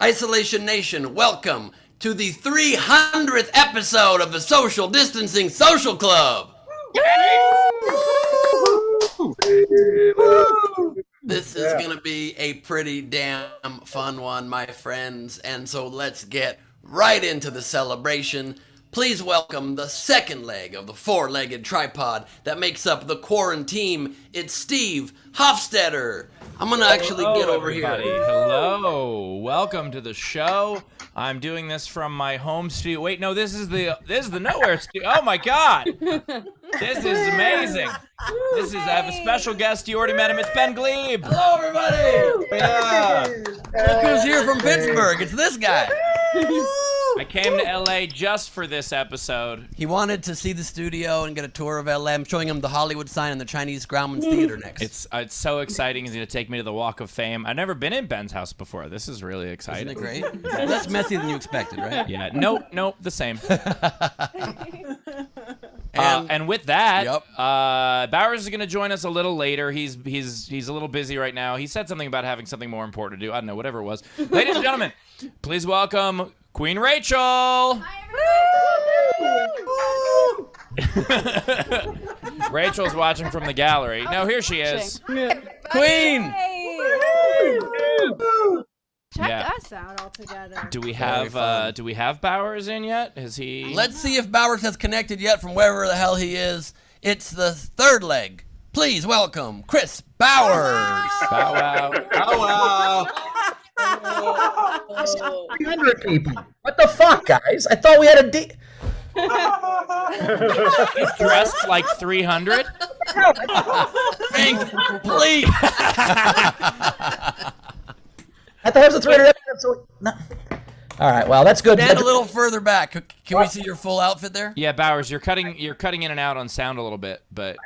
Isolation Nation, welcome to the 300th episode of the Social Distancing Social Club. This is going to be a pretty damn fun one, my friends, and so let's get right into the celebration. Please welcome the second leg of the four-legged tripod that makes up the quarantine. It's Steve Hofstetter. I'm going to actually get over everybody. here. Hello. Welcome to the show. I'm doing this from my home studio. Wait, no, this is the nowhere studio. Oh my God. This is amazing. I have a special guest. You already met him. It's Ben Gleib. Hello, everybody. Yeah. Look who's here from Pittsburgh. It's this guy. I came to LA just for this episode. He wanted to see the studio and get a tour of LA. I'm showing him the Hollywood sign and the Chinese Grauman's Theater next. It's so exciting. He's going to take me to the Walk of Fame. I've never been in Ben's house before. This is really exciting. Isn't it great? Less messy than you expected, right? Yeah. Nope. The same. And with that, Yep. Bowers is going to join us a little later. He's a little busy right now. He said something about having something more important to do. I don't know, whatever it was. Ladies and gentlemen, please welcome Queen Rachel. Hi, everybody. Rachel's watching from the gallery. Now here she is. Queen! Check us out all together. Do we have Bowers in yet? Is he? Let's see if Bowers has connected yet from wherever the hell he is. It's the third leg. Please welcome Chris Bowers. Bow wow. Oh, wow. 300 people. What the fuck, guys? I thought we had a He's dressed like 300. Hank, please. I thought it was a 300 episode. No. All right, well, that's good. Stand a little further back. Can we see your full outfit there? Yeah, Bowers, you're cutting in and out on sound a little bit, but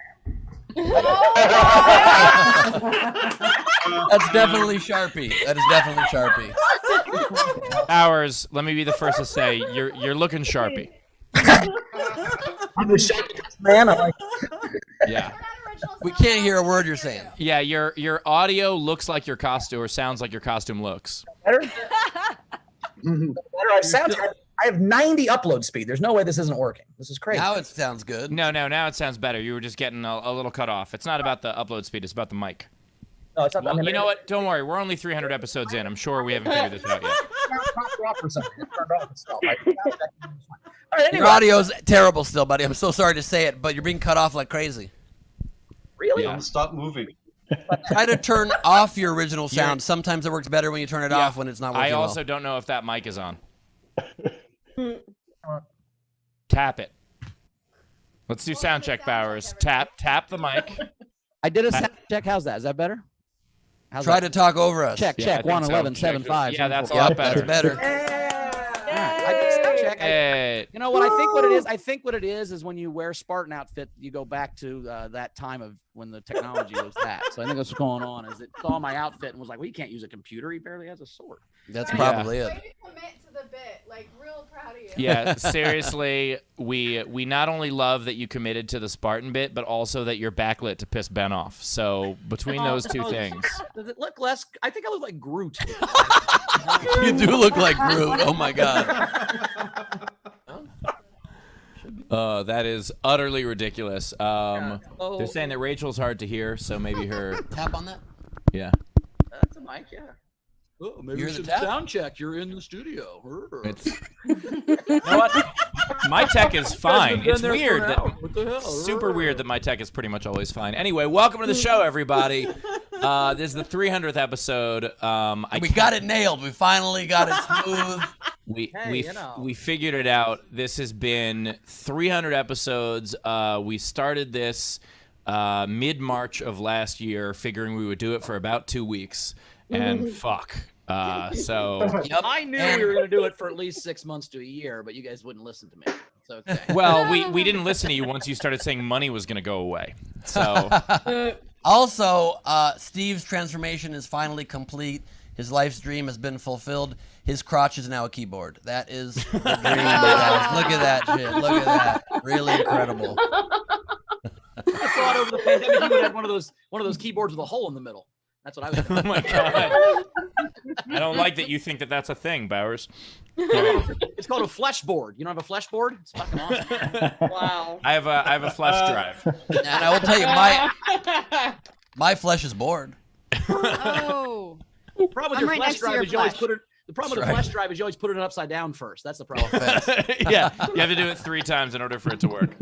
That's definitely Sharpie. That is definitely Sharpie. Bowers, let me be the first to say you're looking Sharpie. I'm a sharpest man. I'm like, Yeah. We can't hear a word you're saying. Yeah, your audio looks like your costume or sounds like your costume looks. better. I sound. I have 90 upload speed. There's no way this isn't working. This is crazy. Now it sounds good. No, now it sounds better. You were just getting a little cut off. It's not about the upload speed, it's about the mic. No, it's not. Well, you know what? Don't worry. We're only 300 episodes in. I'm sure we haven't figured this out yet. All right, Your anyway. audio's terrible still, buddy. I'm so sorry to say it, but you're being cut off like crazy. Really? Yeah. Don't stop moving. Try to turn off your original sound. Sometimes it works better when you turn it off when it's not working I also well. don't know if that mic is on. Tap it. Let's do sound check, Bowers. Tap the mic. I did a sound check. How's that? Is that better? How's Try that? to talk over us. Check. Yeah, I think 1, so. 11, 7, 5. Yeah, that's a 7, lot 4. better. That's better. I did a sound check. Hey. You know what? I think what it is when you wear Spartan outfit, you go back to that time of when the technology was that. So I think that's what's going on. Is it saw my outfit and was like, well, you can't use a computer. He barely has a sword. That's probably it. Way to commit to the bit. Like, real proud of you. Yeah, seriously, we not only love that you committed to the Spartan bit, but also that you're backlit to piss Ben off. So between those two things. Does it look less? I think I look like Groot. You do look like Groot. Oh my God. That is utterly ridiculous. Oh. They're saying that Rachel's hard to hear, so maybe her. Tap on that. Yeah. That's a mic, yeah. Oh, maybe You're we the should tap? sound check. You're in the studio. It's. You know what? My tech is fine. It's weird that. What the hell? Super weird that my tech is pretty much always fine. Anyway, welcome to the show, everybody. This is the 300th episode. We got it nailed. We finally got it smooth. We figured it out. This has been 300 episodes. We started this mid-March of last year, figuring we would do it for about 2 weeks. And fuck. So. Yep. I knew we were going to do it for at least 6 months to a year, but you guys wouldn't listen to me. It's okay. Well, we didn't listen to you once you started saying money was going to go away. So. Also, Steve's transformation is finally complete. His life's dream has been fulfilled. His crotch is now a keyboard. That is the dream, guys. Look at that shit. Look at that. Really incredible. I thought over the pandemic you would have one of those keyboards with a hole in the middle. That's what I was doing. Oh my God. I don't like that you think that that's a thing, Bowers. It's called a flesh board. You don't have a flesh board? It's fucking awesome. Wow. I have a flesh drive. And I will tell you, my flesh is bored. Oh. The problem with I'm your right flesh next to drive your is you always flesh. put it. The problem with a flesh drive is you always put it upside down first. That's the problem. Yeah, you have to do it 3 times in order for it to work.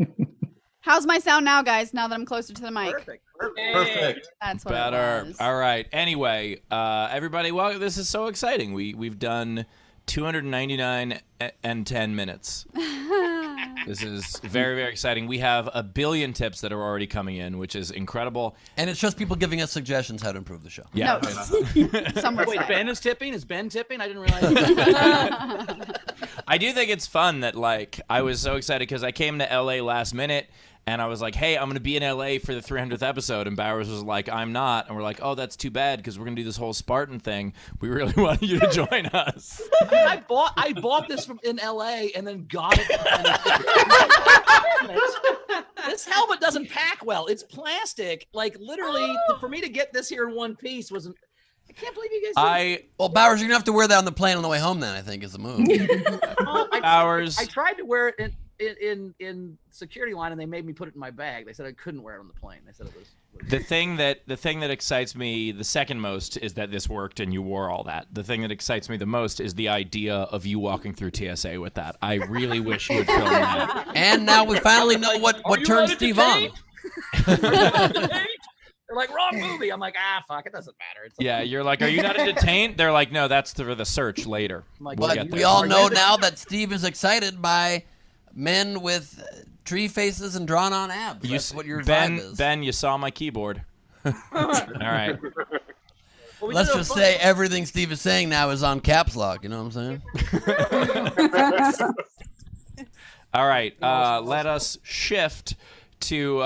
How's my sound now, guys? Now that I'm closer to the mic. Perfect. That's what Better. it was. All right. Anyway, everybody, well, this is so exciting. We've done 299 and 10 minutes. This is very, very exciting. We have a billion tips that are already coming in, which is incredible. And it's just people giving us suggestions how to improve the show. Yeah. Wait, Ben is tipping? Is Ben tipping? I didn't realize. I do think it's fun that, like, I was so excited because I came to LA last minute and I was like, hey, I'm going to be in LA for the 300th episode. And Bowers was like, I'm not. And we're like, oh, that's too bad because we're going to do this whole Spartan thing. We really wanted you to join us. I bought this from in LA and then got it. This helmet doesn't pack well. It's plastic. Like, literally, for me to get this here in one piece wasn't. I can't believe you guys. Well, Bowers, you're gonna have to wear that on the plane on the way home. Then I think is the move. Bowers. I tried to wear it in security line, and they made me put it in my bag. They said I couldn't wear it on the plane. They said it was. The thing that excites me the second most is that this worked and you wore all that. The thing that excites me the most is the idea of you walking through TSA with that. I really wish you would film that. And now we finally know what turned Steve on. They're like, wrong movie. I'm like, fuck, it doesn't matter. Yeah, you're like, are you not detained? They're like, no, that's for the search later. Like, We'll But get we there. all know now that Steve is excited by men with tree faces and drawn-on abs. That's what your vibe is. Ben, you saw my keyboard. All right. Well, Let's just say everything Steve is saying now is on caps lock. You know what I'm saying? All right. Let us shift to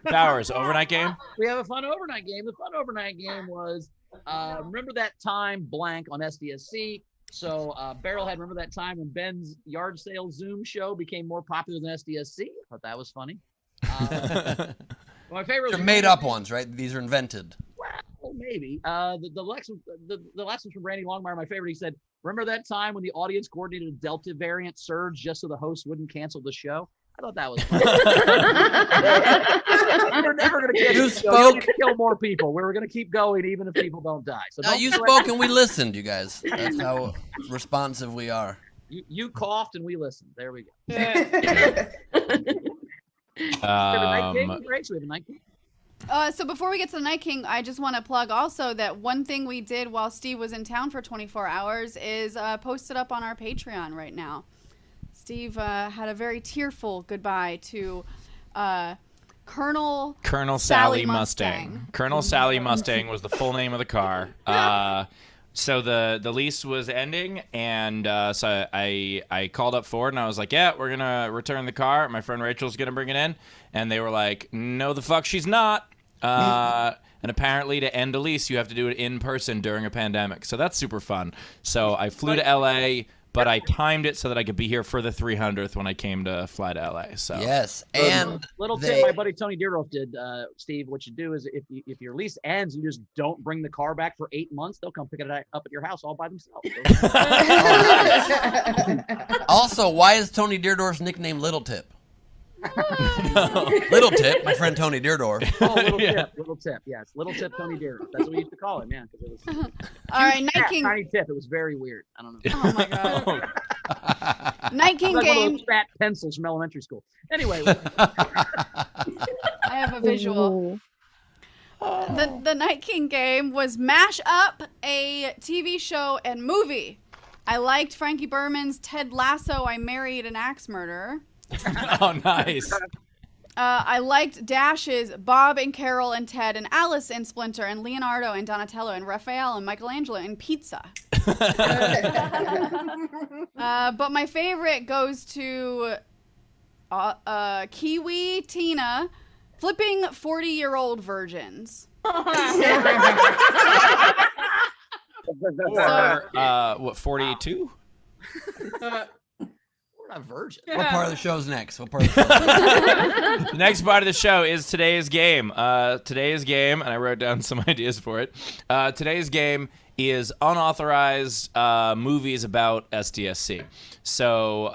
Bowers. Overnight game? We have a fun overnight game. The fun overnight game was, remember that time blank on SDSC? So Barrelhead, remember that time when Ben's yard sale Zoom show became more popular than SDSC? I thought that was funny. My favorite. They're made up ones, right? These are invented. Well, maybe. The last one's from Randy Longmire, my favorite. He said, remember that time when the audience coordinated a Delta variant surge just so the host wouldn't cancel the show? I thought that was funny. We're never going to cancel the show. You need to kill more people. We're going to keep going even if people don't die. So no, you spoke and we listened, you guys. That's how responsive we are. You coughed and we listened. There we go. We have a night game. So before we get to the Night King, I just want to plug also that one thing we did while Steve was in town for 24 hours is post it up on our Patreon right now. Steve had a very tearful goodbye to Colonel Sally Mustang. Colonel Sally Mustang was the full name of the car. So the lease was ending, and so I called up Ford, and I was like, yeah, we're going to return the car. My friend Rachel's going to bring it in. And they were like, no, the fuck she's not. And apparently to end a lease, you have to do it in person during a pandemic. So that's super fun. So I flew to L.A., but I timed it so that I could be here for the 300th when I came to fly to LA. So yes, and little tip my buddy Tony Deeroff did, Steve. What you do is if your lease ends, you just don't bring the car back for 8 months. They'll come pick it up at your house all by themselves. Also, why is Tony Deerdorf's nickname Little Tip? Little Tip, my friend Tony Deerdorf. Oh, Little Tip, yes, Little Tip Tony Deerdorf. That's what we used to call him, man. It was all right, Night King. Tiny Tip. It was very weird. I don't know. Oh my god. Night King like game. One of those fat pencils from elementary school. Anyway, I have a visual. The Night King game was mash up a TV show and movie. I liked Frankie Berman's Ted Lasso, I Married an Axe Murderer. Oh, nice. I liked Dash's Bob and Carol and Ted and Alice and Splinter and Leonardo and Donatello and Raphael and Michelangelo and Pizza. But my favorite goes to Kiwi Tina flipping 40-year-old virgins. Or, what, 42? not virgin. What part of the show's next? What part of the show's The next part of the show is today's game. Today's game, and I wrote down some ideas for it. Today's game is unauthorized movies about SDSC. So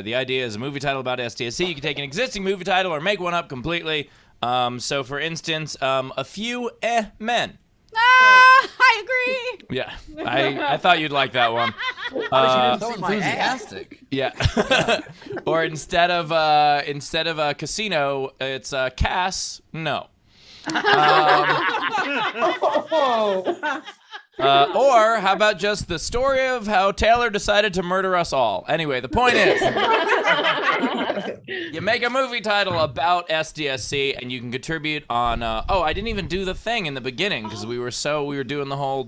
the idea is a movie title about SDSC. You can take an existing movie title or make one up completely. So, for instance, A Few Men. I agree. Yeah, I thought you'd like that one. so enthusiastic. Yeah. Or instead of a casino, it's Cass. No. Or how about just the story of how Taylor decided to murder us all? Anyway, the point is, you make a movie title about SDSC, and you can contribute on. I didn't even do the thing in the beginning because we were doing the whole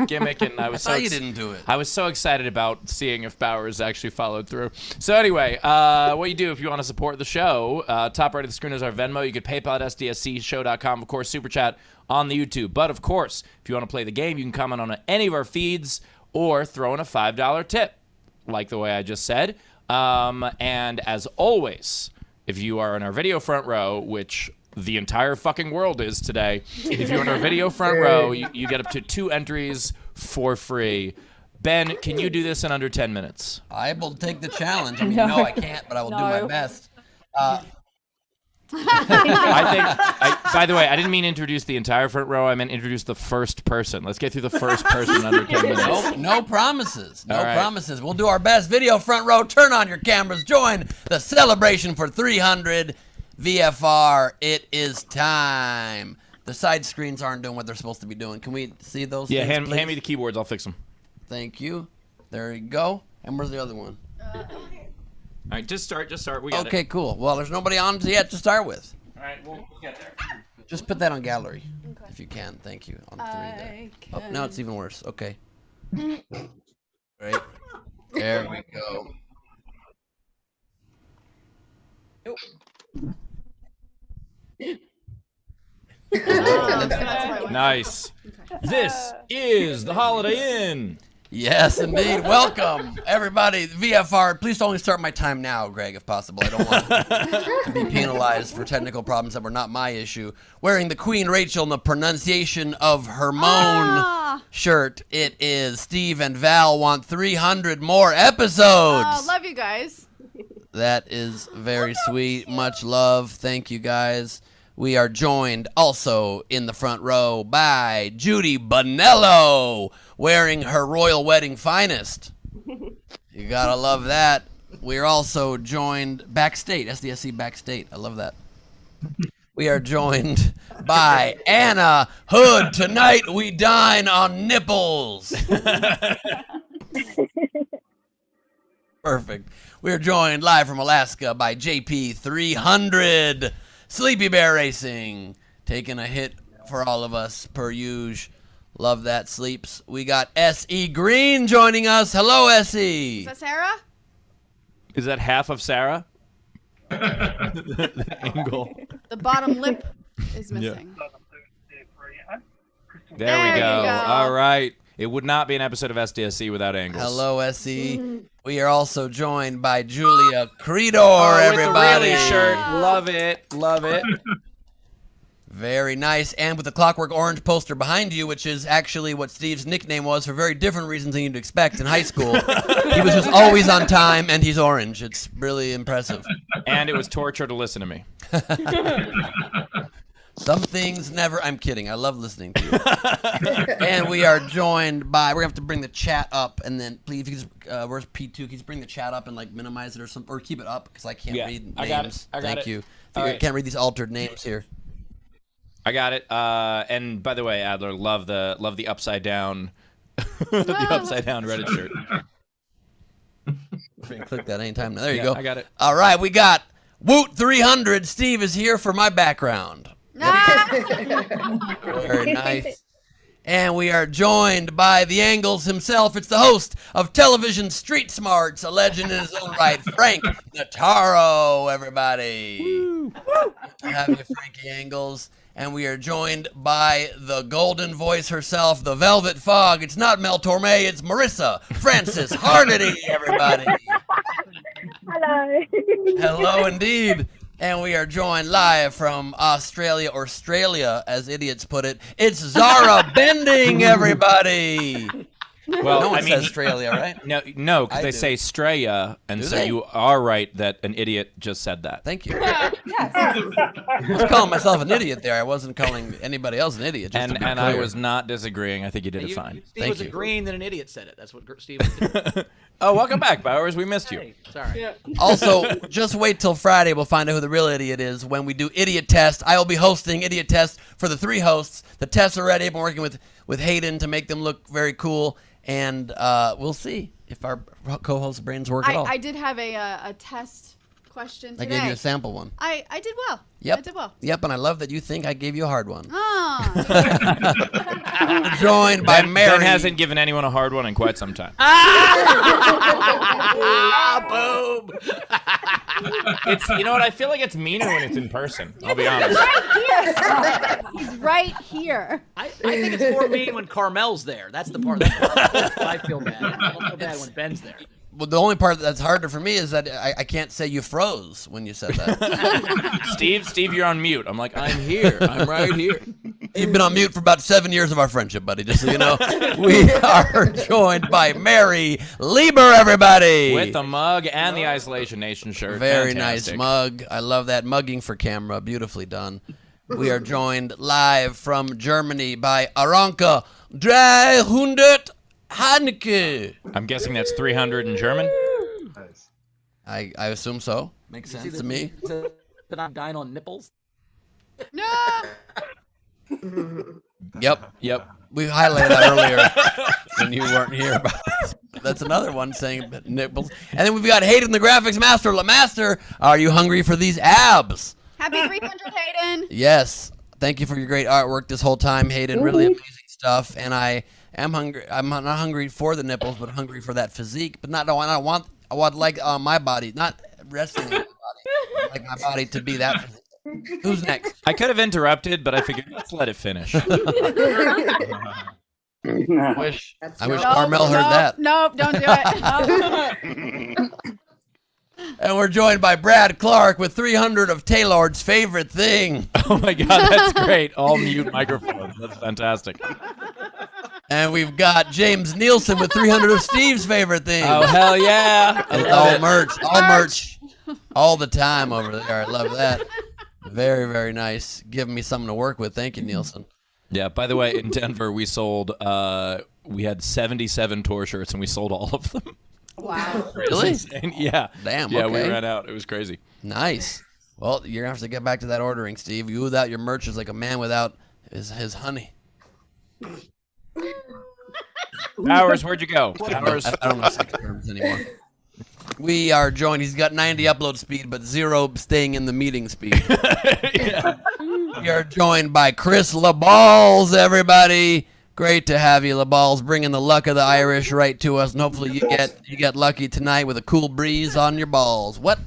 gimmick, and I was you didn't do it. I was so excited about seeing if Bowers actually followed through. So anyway, what you do if you want to support the show, top right of the screen is our Venmo. You could PayPal at sdscshow.com. Of course, Super Chat on the YouTube. But of course, if you want to play the game, you can comment on any of our feeds or throw in a $5 tip, like the way I just said. And as always, if you are in our video front row, which the entire fucking world is today, if you're in our video front row, you get up to 2 entries for free. Ben, can you do this in under 10 minutes? I will take the challenge. I mean, no, I can't, but I will do my best. By the way, I didn't mean introduce the entire front row. I meant introduce the first person. Let's get through the first person in under 10 minutes. No promises. No promises. We'll do our best. Video front row, turn on your cameras. Join the celebration for 300 VFR. It is time. The side screens aren't doing what they're supposed to be doing. Can we see those? Yeah, things, hand me the keyboards. I'll fix them. Thank you. There you go. And where's the other one? All right, just start. We got it. Okay, cool. Well, there's nobody on yet to start with. All right, we'll get there. Just put that on gallery, if you can. Thank you. On 3 there. Oh, now it's even worse. Okay. Right. There we go. Nice. This is the Holiday Inn. Yes, indeed. Welcome, everybody. VFR, please only start my time now, Greg, if possible. I don't want to be penalized for technical problems that were not my issue. Wearing the Queen Rachel in the pronunciation of Hermone shirt, it is Steve and Val want 300 more episodes. Love you guys. That is very sweet. Much love. Thank you, guys. We are joined also in the front row by Judy Bonello, wearing her royal wedding finest. You gotta love that. We're also joined backstage, SDSC backstage. I love that. We are joined by Anna Hood. Tonight we dine on nipples. Perfect. We're joined live from Alaska by JP300. Sleepy Bear Racing, taking a hit for all of us, per usual. Love that, Sleeps. We got S.E. Green joining us. Hello, S.E. Is that Sarah? Is that half of Sarah? The angle. The bottom lip is missing. There we go. All right. It would not be an episode of SDSC without angles. Hello, S.E. We are also joined by Julia Creedor, everybody. With the really shirt. Love it. Love it. Very nice. And with the Clockwork Orange poster behind you, which is actually what Steve's nickname was for very different reasons than you'd expect in high school. He was just always on time, and he's orange. It's really impressive. And it was torture to listen to me. Some things never. I'm kidding. I love listening to you. And we are joined by. We're gonna have to bring the chat up, and then please, if you just, where's P2? Can you just bring the chat up and like minimize it or something, or keep it up because I can't read names. I got it. Thank you. I can't read these altered names here. I got it. And by the way, Adler, love the upside down, the upside down Reddit shirt. Click that anytime now. There you go. I got it. All right, we got Woot 300. Steve is here for my background. Very nice. And we are joined by the Angles himself. It's the host of Television Street Smarts, a legend in his own right, Frank Notaro, everybody. Woo. Have you, Frankie Angles. And we are joined by the golden voice herself, the Velvet Fog. It's not Mel Torme, it's Marissa Francis Harnedy, everybody. Hello, Hello, indeed. And we are joined live from Australia, or Australia, as idiots put it. It's Zara Bending, everybody. Well, No one I mean, says Australia, right? No, because I they do. say Straya, and Do so they? you are right that an idiot just said that. Thank you. Yes. I was calling myself an idiot there. I wasn't calling anybody else an idiot. Just to be And I clear. was not disagreeing. I think you did it fine. Steve Thank was you. agreeing that an idiot said it. That's what Steve was doing. Oh, welcome back, Bowers. We missed you. Hey, sorry. Also, just wait till Friday. We'll find out who the real idiot is when we do Idiot Test. I will be hosting Idiot Test for the 3 hosts. The tests are ready. I've been working with Hayden to make them look very cool. And we'll see if our co-host brains work at all. I did have a test question today. I gave you a sample one. I did well. Yep. I did well. Yep, and I love that you think I gave you a hard one. Oh. Joined by Mary. Ben hasn't given anyone a hard one in quite some time. Boom. It's you know what? I feel like it's meaner when it's in person. I'll be honest. He's right here. I think it's more mean when Carmel's there. That's the part that I feel bad. I don't feel bad when Ben's there. Well, the only part that's harder for me is that I can't say you froze when you said that. Steve, you're on mute. I'm like, I'm here. I'm right here. You've been on mute for about 7 years of our friendship, buddy, just so you know. We are joined by Mary Lieber, everybody. With the mug and the Isolation Nation shirt. Very Fantastic. nice mug. I love that. Mugging for camera. Beautifully done. We are joined live from Germany by Aranka 300 Haneke. I'm guessing that's 300 in German. Nice. I assume so. Makes sense to me. That I'm dying on nipples. No. Yep. We highlighted that earlier when you weren't here. That's another one saying nipples. And then we've got Hayden, the graphics master. Master, are you hungry for these abs? Happy 300, Hayden. Yes. Thank you for your great artwork this whole time, Hayden. Really amazing stuff. And I am hungry. I'm not hungry for the nipples, but hungry for that physique. But I want like my body, not resting on my body. Like my body to be that physique. Who's next? I could have interrupted, but I figured let's let it finish. I wish Carmel heard that. Nope, don't do it. And we're joined by Brad Clark with 300 of Taylor's favorite thing. Oh my God, that's great. All mute microphones. That's fantastic. And we've got James Nielsen with 300 of Steve's favorite thing. Oh, hell yeah. I It's love all it. merch all the time over there. I love that. Very, very nice. Giving me something to work with. Thank you, Nielsen. Yeah, by the way, in Denver, we sold, we had 77 tour shirts, and we sold all of them. Wow. Really? Yeah. Damn, Yeah, we okay. ran out. It was crazy. Nice. Well, you're going to have to get back to that ordering, Steve. You without your merch is like a man without his honey. Powers, where'd you go? Powers. I don't know sex terms anymore. We are joined. He's got 90 upload speed, but 0 staying in the meeting speed. Yeah. We are joined by Chris LaBalls, everybody. Great to have you, LaBalls, bringing the luck of the Irish right to us, and hopefully you get lucky tonight with a cool breeze on your balls. What?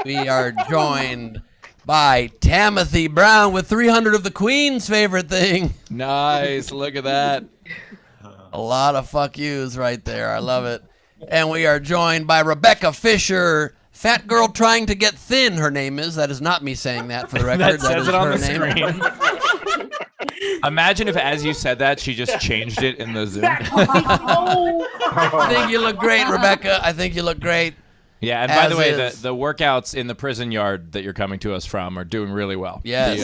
We are joined by Timothy Brown with 300 of the Queen's favorite thing. Nice. Look at that. A lot of fuck yous right there. I love it. And we are joined by Rebecca Fisher. Fat girl trying to get thin, her name is. That is not me saying that for the record. That says is it on her the screen. Imagine if, as you said that, she just changed it in the Zoom. I think you look great, Rebecca. I think you look great. Yeah, and by the way, As is. the workouts in the prison yard that you're coming to us from are doing really well. Yes.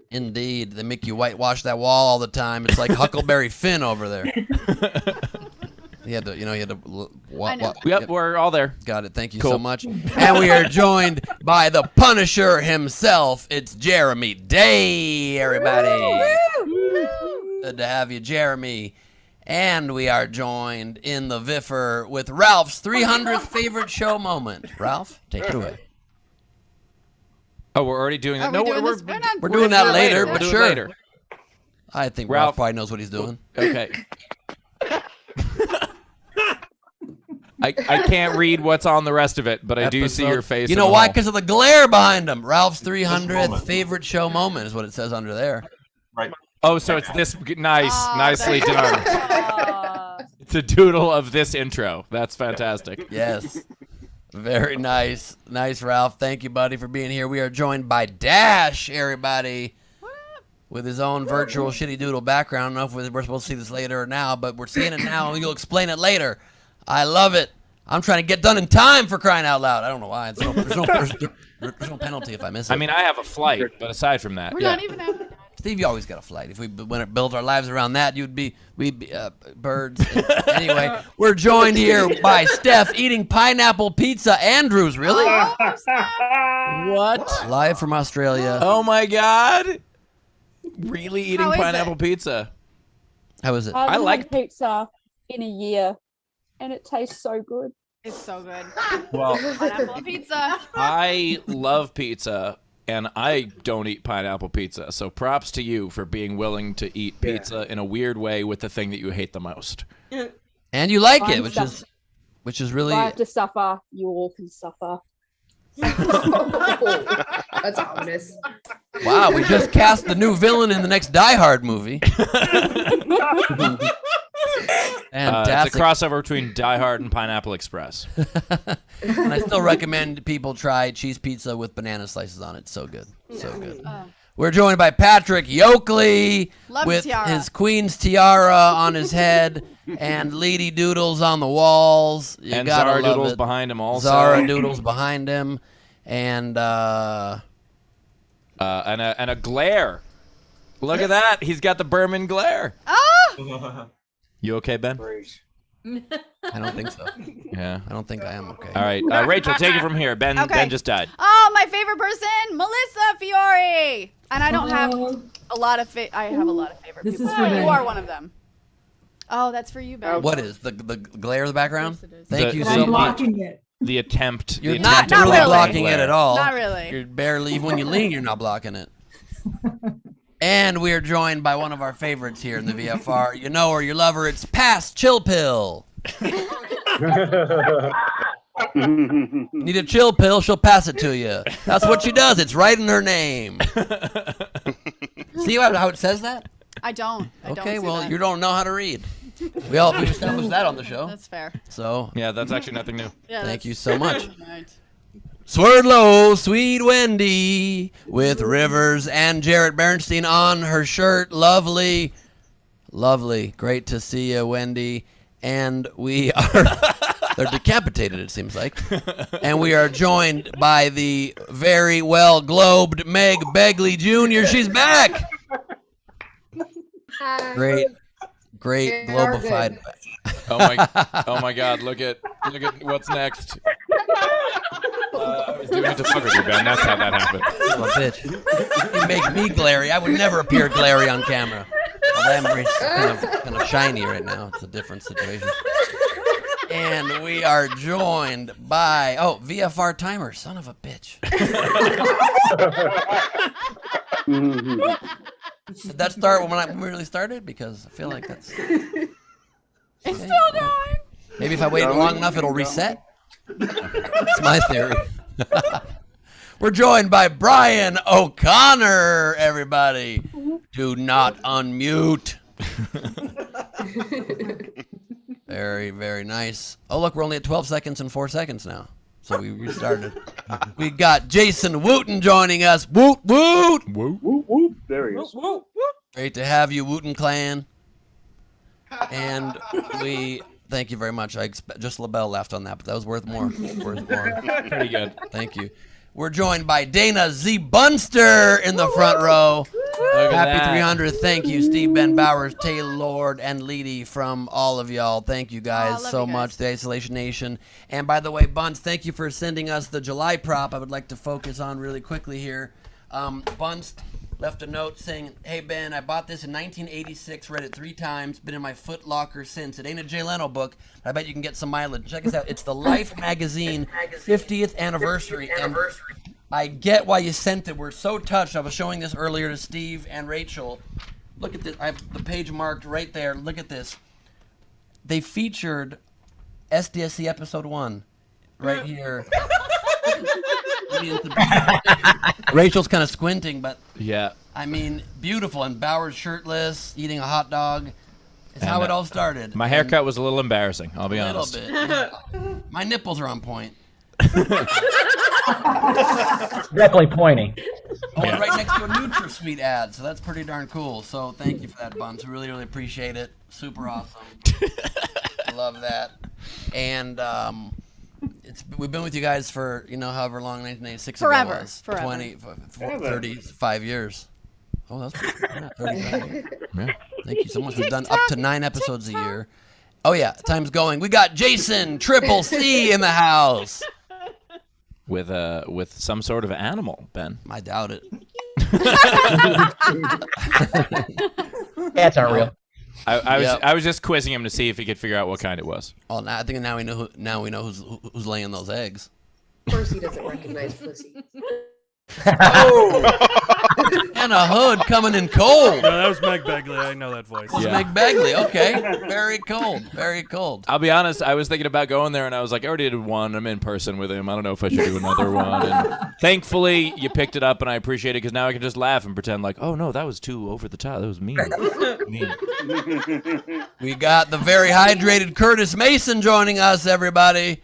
Indeed. They make you whitewash that wall all the time. It's like Huckleberry Finn over there. He had to. I know. Yep, we're all there. Got it. Thank you Cool. so much. And we are joined by the Punisher himself. It's Jeremy Day, everybody. Good to have you, Jeremy. And we are joined in the Viffer with Ralph's 300th favorite show moment. Ralph, take it away. Oh, we're already doing that. Are No, we doing this? We're doing that later, We'll but do it sure. later. I think Ralph- Ralph probably knows what he's doing. Okay. I can't read what's on the rest of it, but I do see your face. You in know the why? hall. Because of the glare behind him. Ralph's 300th moment. favorite show moment is what it says under there. Right. Oh, so it's this. Nice. Oh, Nicely that's- done. the doodle of this intro. That's fantastic. Yes. Very nice. Nice, Ralph. Thank you, buddy, for being here. We are joined by Dash, everybody, with his own virtual shitty doodle background. I don't know if we're supposed to see this later or now, but we're seeing it now, and you'll explain it later. I love it. I'm trying to get done in time, for crying out loud. I don't know why. There's no penalty if I miss it. I mean, I have a flight, but aside from that, We're not even out. Steve, you always got a flight. If we build our lives around that, we'd be birds. Anyway, we're joined here by Steph eating pineapple pizza. Andrews, really? What? Live from Australia. Oh my God! Really eating How is pineapple it? pizza? How is it? I haven't like- had pizza in a year, and it tastes so good. It's so good. Well, Pineapple pizza. I love pizza, and I don't eat pineapple pizza. So props to you for being willing to eat pizza in a weird way with the thing that you hate the most. And you like it, Fine which is really. If I have to suffer, you all can suffer. That's ominous. Wow, we just cast the new villain in the next Die Hard movie. It's Fantastic. a crossover between Die Hard and Pineapple Express. And I still recommend people try cheese pizza with banana slices on it. So good. So good. We're joined by Patrick Yoakley Love with tiara. his Queen's tiara on his head and Leedy Doodles on the walls. You And gotta Zara love Doodles it. behind him also. Zara Doodles behind him. And and a glare. Look at that. He's got the Berman glare. Oh! You okay, Ben? I don't think so. Yeah. I don't think I am okay. All right. Rachel, take it from here. Ben just died. Oh, my favorite person, Melissa Fiore. And I don't have a lot of I have a lot of favorite This people. is for You me. are one of them. Oh, that's for you, Ben. What is the glare of the background? Yes, it is. Thank The- you the- so I'm much. blocking it. The attempt. You're the not attempt at really really. blocking it glare. at all. Not really. You're barely, even when you lean, you're not blocking it. And we are joined by one of our favorites here in the VFR. You know her, you love her. It's Past Chill Pill. Need a chill pill, she'll pass it to you. That's what she does. It's right in her name. See how it says that? I don't. I don't Okay, see well, that. you don't know how to read. We established that on the show. That's fair. So, Yeah, that's actually nothing new. Yeah, thank that's- you so much. Right. Swerdlow, Sweet Wendy, with Rivers and Jarrett Bernstein on her shirt. Lovely. Lovely. Great to see you, Wendy. And we are, they're decapitated, it seems like. And we are joined by the very well globed Meg Begley Jr. She's back. Great globified. Oh my God! Look at what's next. I was doing it to fuck with you, Ben. That's how that happened. Son of a bitch. You make me glary. I would never appear glary on camera. I am kind of shiny right now. It's a different situation. And we are joined by VFR timer. Son of a bitch. Did that start when we really started? Because I feel like that's. It's still going. Maybe if I wait long enough, it'll reset. That's my theory. We're joined by Brian O'Connor, everybody. Do not unmute. Very, very nice. Oh, look, we're only at 12 seconds and 4 seconds now. So we restarted. We got Jason Wooten joining us. Woot, woot. Whoop. Whoop, whoop. There he is. Great to have you, Wooten Clan. And we thank you very much. Just LaBelle laughed on that, but that was worth more. Pretty good. Thank you. We're joined by Dana Z. Bunster in the front row. Look at Happy that. 300. Thank you, Steve, Ben Bowers, Taylor Lord, and Leedy from all of y'all. Thank you guys love so you guys. much, the Isolation Nation. And by the way, Bunce, thank you for sending us the July prop I would like to focus on really quickly here. Bunce left a note saying, "Hey, Ben, I bought this in 1986, read it 3 times, been in my Foot Locker since. It ain't a Jay Leno book, but I bet you can get some mileage. Check this out. It's the Life magazine 50th anniversary. And I get why you sent it. We're so touched. I was showing this earlier to Steve and Rachel. Look at this. I have the page marked right there. Look at this. They featured SDSC episode 1 right here. Rachel's kind of squinting, but Yeah. I mean, beautiful. And Bowers shirtless, eating a hot dog. It's how it all started. My haircut was a little embarrassing, I'll be honest. A little bit. My nipples are on point. Definitely pointy. Oh, and right next to a NutraSweet ad, so that's pretty darn cool. So thank you for that, Buns. Really, really appreciate it. Super awesome. Love that. And we've been with you guys for, however long, 1986 Forever. ago was. Forever. 20, 35 years. Oh, that's pretty good. 35 years. Yeah. Thank you so much. We've done up to 9 episodes a year. Oh, yeah. Time's going. We got Jason Triple C in the house. With some sort of animal, Ben. I doubt it. Cats aren't real. I was just quizzing him to see if he could figure out what kind it was. Well, I think now we know who's laying those eggs. Of course he doesn't recognize pussy. And a hood coming in cold. No, that was Meg Begley. I know that voice. That's Meg Begley. Okay. Very cold. Very cold. I'll be honest, I was thinking about going there, and I was like, I already did one. I'm in person with him. I don't know if I should do another one. And thankfully, you picked it up, and I appreciate it, because now I can just laugh and pretend like, oh, no, that was too over the top. That was mean. We got the very hydrated Curtis Mason joining us, everybody.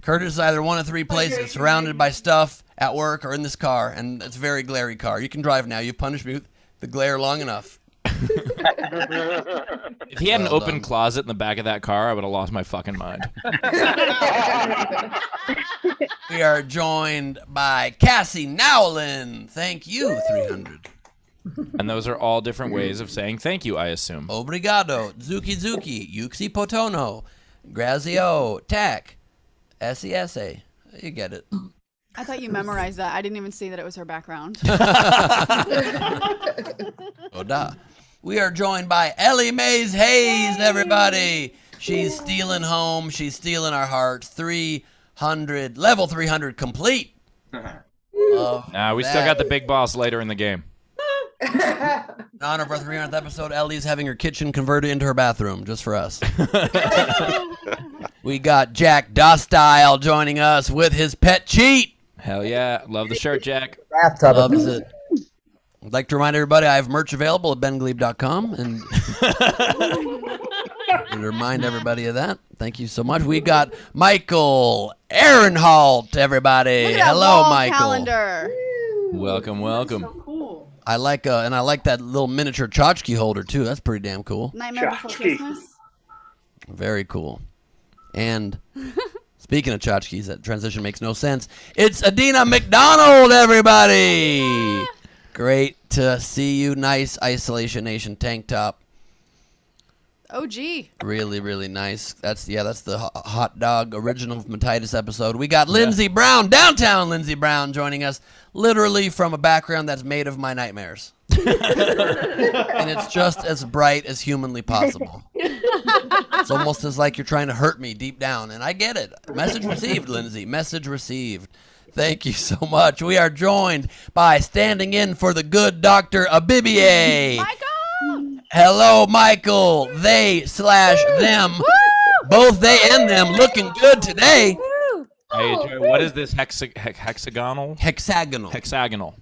Curtis is either one of 3 places, surrounded by stuff at work or in this car, and it's a very glary car. You can drive now. You punished me with the glare long enough. If he had an open closet in the back of that car, I would have lost my fucking mind. We are joined by Cassie Nowlin. Thank you, 300. And those are all different ways of saying thank you, I assume. Obrigado, Zuki Zuki, Yuxi Potono, Grazio, Tack, S-E-S-A. You get it. I thought you memorized that. I didn't even see that it was her background. Oda. We are joined by Ellie Mays Hayes, everybody. She's stealing home. She's stealing our hearts. 300, level 300 complete. We still got the big boss later in the game. In honor of our 300th episode, Ellie's having her kitchen converted into her bathroom, just for us. We got Jack Dostile joining us with his pet cheat. Hell yeah. Love the shirt, Jack. Bathtub. Loves it. I'd like to remind everybody I have merch available at bengleib.com and remind everybody of that. Thank you so much. We got Michael Ehrenholt, everybody. Look at that Hello, wall Michael. calendar. Welcome, welcome. So cool. I like that little miniature tchotchke holder too. That's pretty damn cool. Nightmare Before Christmas. Very cool. And speaking of tchotchkes, that transition makes no sense. It's Adina McDonald, everybody. Great to see you. Nice Isolation Nation tank top. OG. Really, really nice. That's the hot dog original from Titus episode. We got Lindsey Brown, downtown Lindsey Brown, joining us, literally from a background that's made of my nightmares. And it's just as bright as humanly possible. It's almost as like you're trying to hurt me deep down, and I get it. Message received, Lindsay. Message received. Thank you so much. We are joined by standing in for the good Dr. Abibier. Michael! Hello, Michael. They/them. Both they and them looking good today. Hey, what is this hexagonal? Hexagonal. Hexagonal.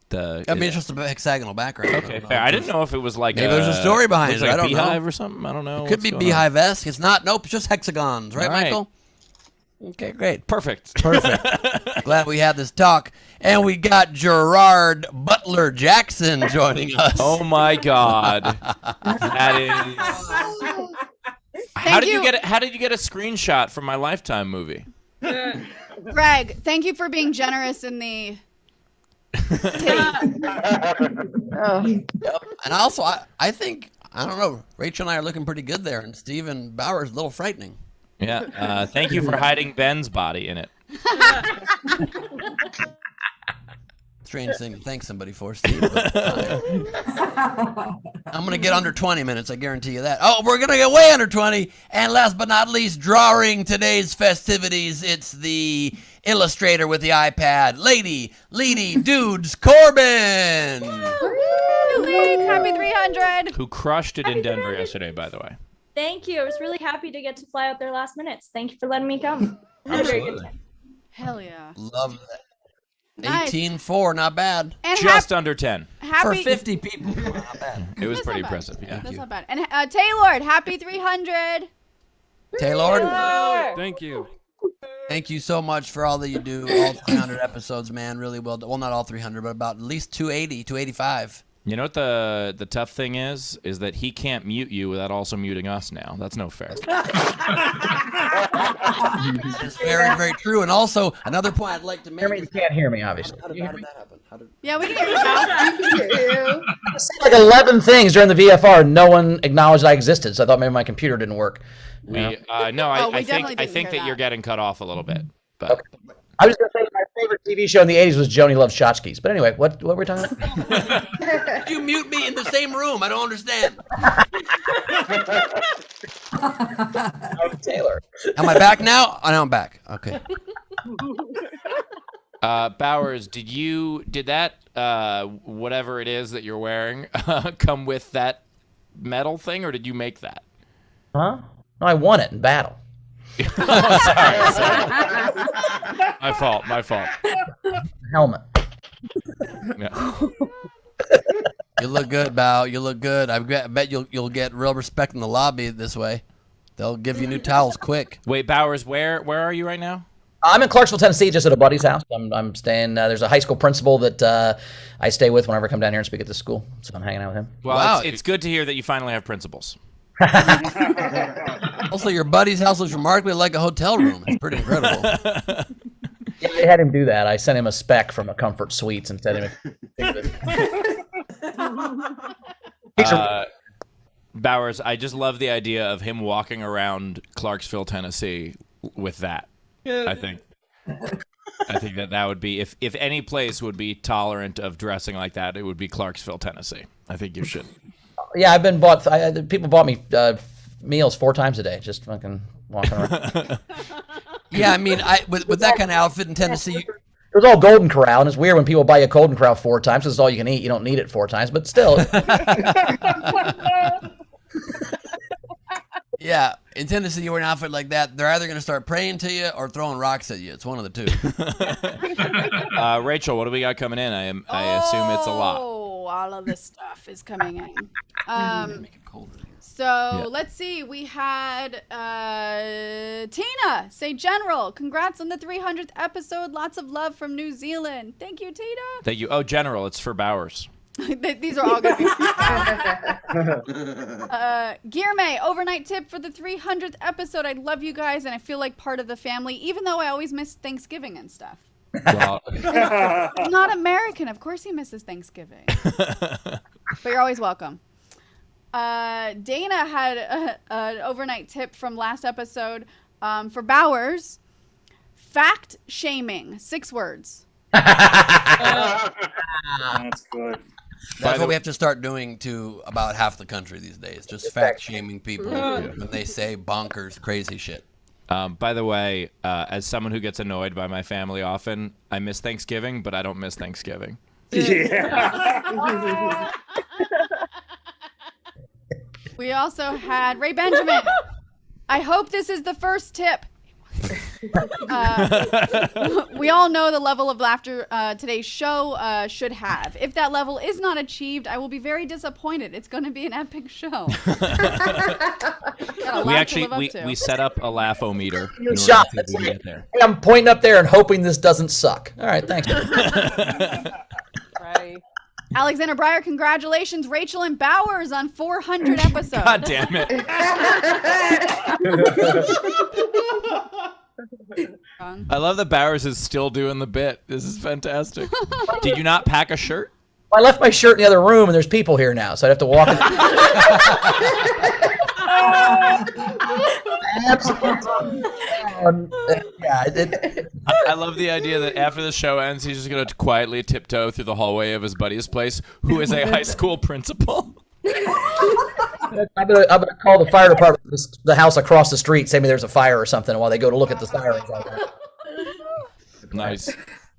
It's just a hexagonal background. Okay, fair. I didn't know if it was like maybe there's a story behind it. Like I don't beehive know. Or something. I don't know. It could be beehive-esque. It's not. Nope. It's just hexagons, right, All right. Michael? Okay, great. Perfect. Glad we had this talk. And we got Gerard Butler Jackson joining us. Oh my God. That is. How did you get a screenshot from my Lifetime movie? Greg, thank you for being generous in the Yep. And also, I think, I don't know, Rachel and I are looking pretty good there, and Stephen Bauer is a little frightening. Yeah. Thank you for hiding Ben's body in it. Strange thing to thank somebody for, Steve. But, I'm going to get under 20 minutes, I guarantee you that. Oh, we're going to get way under 20. And last but not least, drawing today's festivities, it's the illustrator with the iPad, Lady Dudes Corbin. Leeds, happy 300. Who crushed it in Denver yesterday, by the way. Thank you. I was really happy to get to fly out there last minute. Thank you for letting me come. Had a very good time. Hell yeah. Love that. Nice. 18-4, not bad. And Just under 10. For happy 50 people, not bad. It was That's pretty not bad. impressive. Yeah. That's not bad. And Taylor, happy 300. Taylor, Thank you. thank you so much for all that you do. All 300 episodes, man. Really well done. Well, not all 300, but about at least 280, 285. You know what the tough thing is that he can't mute you without also muting us now. That's no fair. It's very, very true. And also, another point I'd like to make. You can't hear me, obviously. How did that happen? Yeah, we can hear you now. I can hear you. I said like 11 things during the VFR. No one acknowledged I existed, so I thought maybe my computer didn't work. I Oh, we definitely didn't think hear that you're that. getting cut off a little bit. But Okay. I was going to say my favorite TV show in the 80s was Joni Loves Tchotchkes. But anyway, what were we talking about? You mute me in the same room. I don't understand. Taylor. Am I back now? Oh, now I'm back. Okay. Bowers, did that whatever it is that you're wearing come with that metal thing, or did you make that? Huh? No, I won it in battle. My fault. Helmet. Yeah. You look good, Bow. You look good. I bet you'll get real respect in the lobby this way. They'll give you new towels quick. Wait, Bowers, where are you right now? I'm in Clarksville, Tennessee, just at a buddy's house. I'm staying. There's a high school principal that I stay with whenever I come down here and speak at the school. So I'm hanging out with him. Well, Wow. it's good to hear that you finally have principals. Also, your buddy's house looks remarkably like a hotel room. It's pretty incredible. Yeah, I had him do that. I sent him a spec from a Comfort Suites and said him. Bowers, I just love the idea of him walking around Clarksville, Tennessee with that. I think that would be, if any place would be tolerant of dressing like that, it would be Clarksville, Tennessee. I think you should. Yeah, I've been bought. People bought me meals 4 times a day, just fucking walking around. Yeah, I mean, with that kind of outfit in Tennessee. It was all Golden Corral, and it's weird when people buy you a Golden Corral 4 times because it's all you can eat. You don't need it 4 times, but still. Yeah, in Tennessee, you wear an outfit like that, they're either going to start praying to you or throwing rocks at you. It's one of the two. Rachel, what do we got coming in? I assume it's a lot. Oh, all of this stuff is coming in. So let's see. We had Tina say, General, congrats on the 300th episode. Lots of love from New Zealand. Thank you, Tina. Thank you. Oh, General, it's for Bowers. These are all going to be. Gearmay, overnight tip for the 300th episode. I love you guys, and I feel like part of the family, even though I always miss Thanksgiving and stuff. Well, He's not American. Of course he misses Thanksgiving. But you're always welcome. Dana had an overnight tip from last episode for Bowers. Fact shaming. 6 words. That's good. That's what we have to start doing to about half the country these days. Just fact shaming people when they say bonkers, crazy shit. By the way, as someone who gets annoyed by my family often, I miss Thanksgiving, but I don't miss Thanksgiving. Yeah. We also had Ray Benjamin. I hope this is the first tip. We all know the level of laughter today's show should have. If that level is not achieved, I will be very disappointed. It's going to be an epic show. We set up a laugh-o-meter. in order Shot. to see if we can get there. Hey, I'm pointing up there and hoping this doesn't suck. All right, thanks. Right. Alexander Breyer, congratulations. Rachel and Bowers on 400 episodes. God damn it. I love that Bowers is still doing the bit. This is fantastic. Did you not pack a shirt? I left my shirt in the other room, and there's people here now, so I'd have to walk. Absolutely. I love the idea that after the show ends, he's just going to quietly tiptoe through the hallway of his buddy's place, who is a high school principal. I'm gonna call the fire department, the house across the street, say me there's a fire or something while they go to look at the sirens. Nice.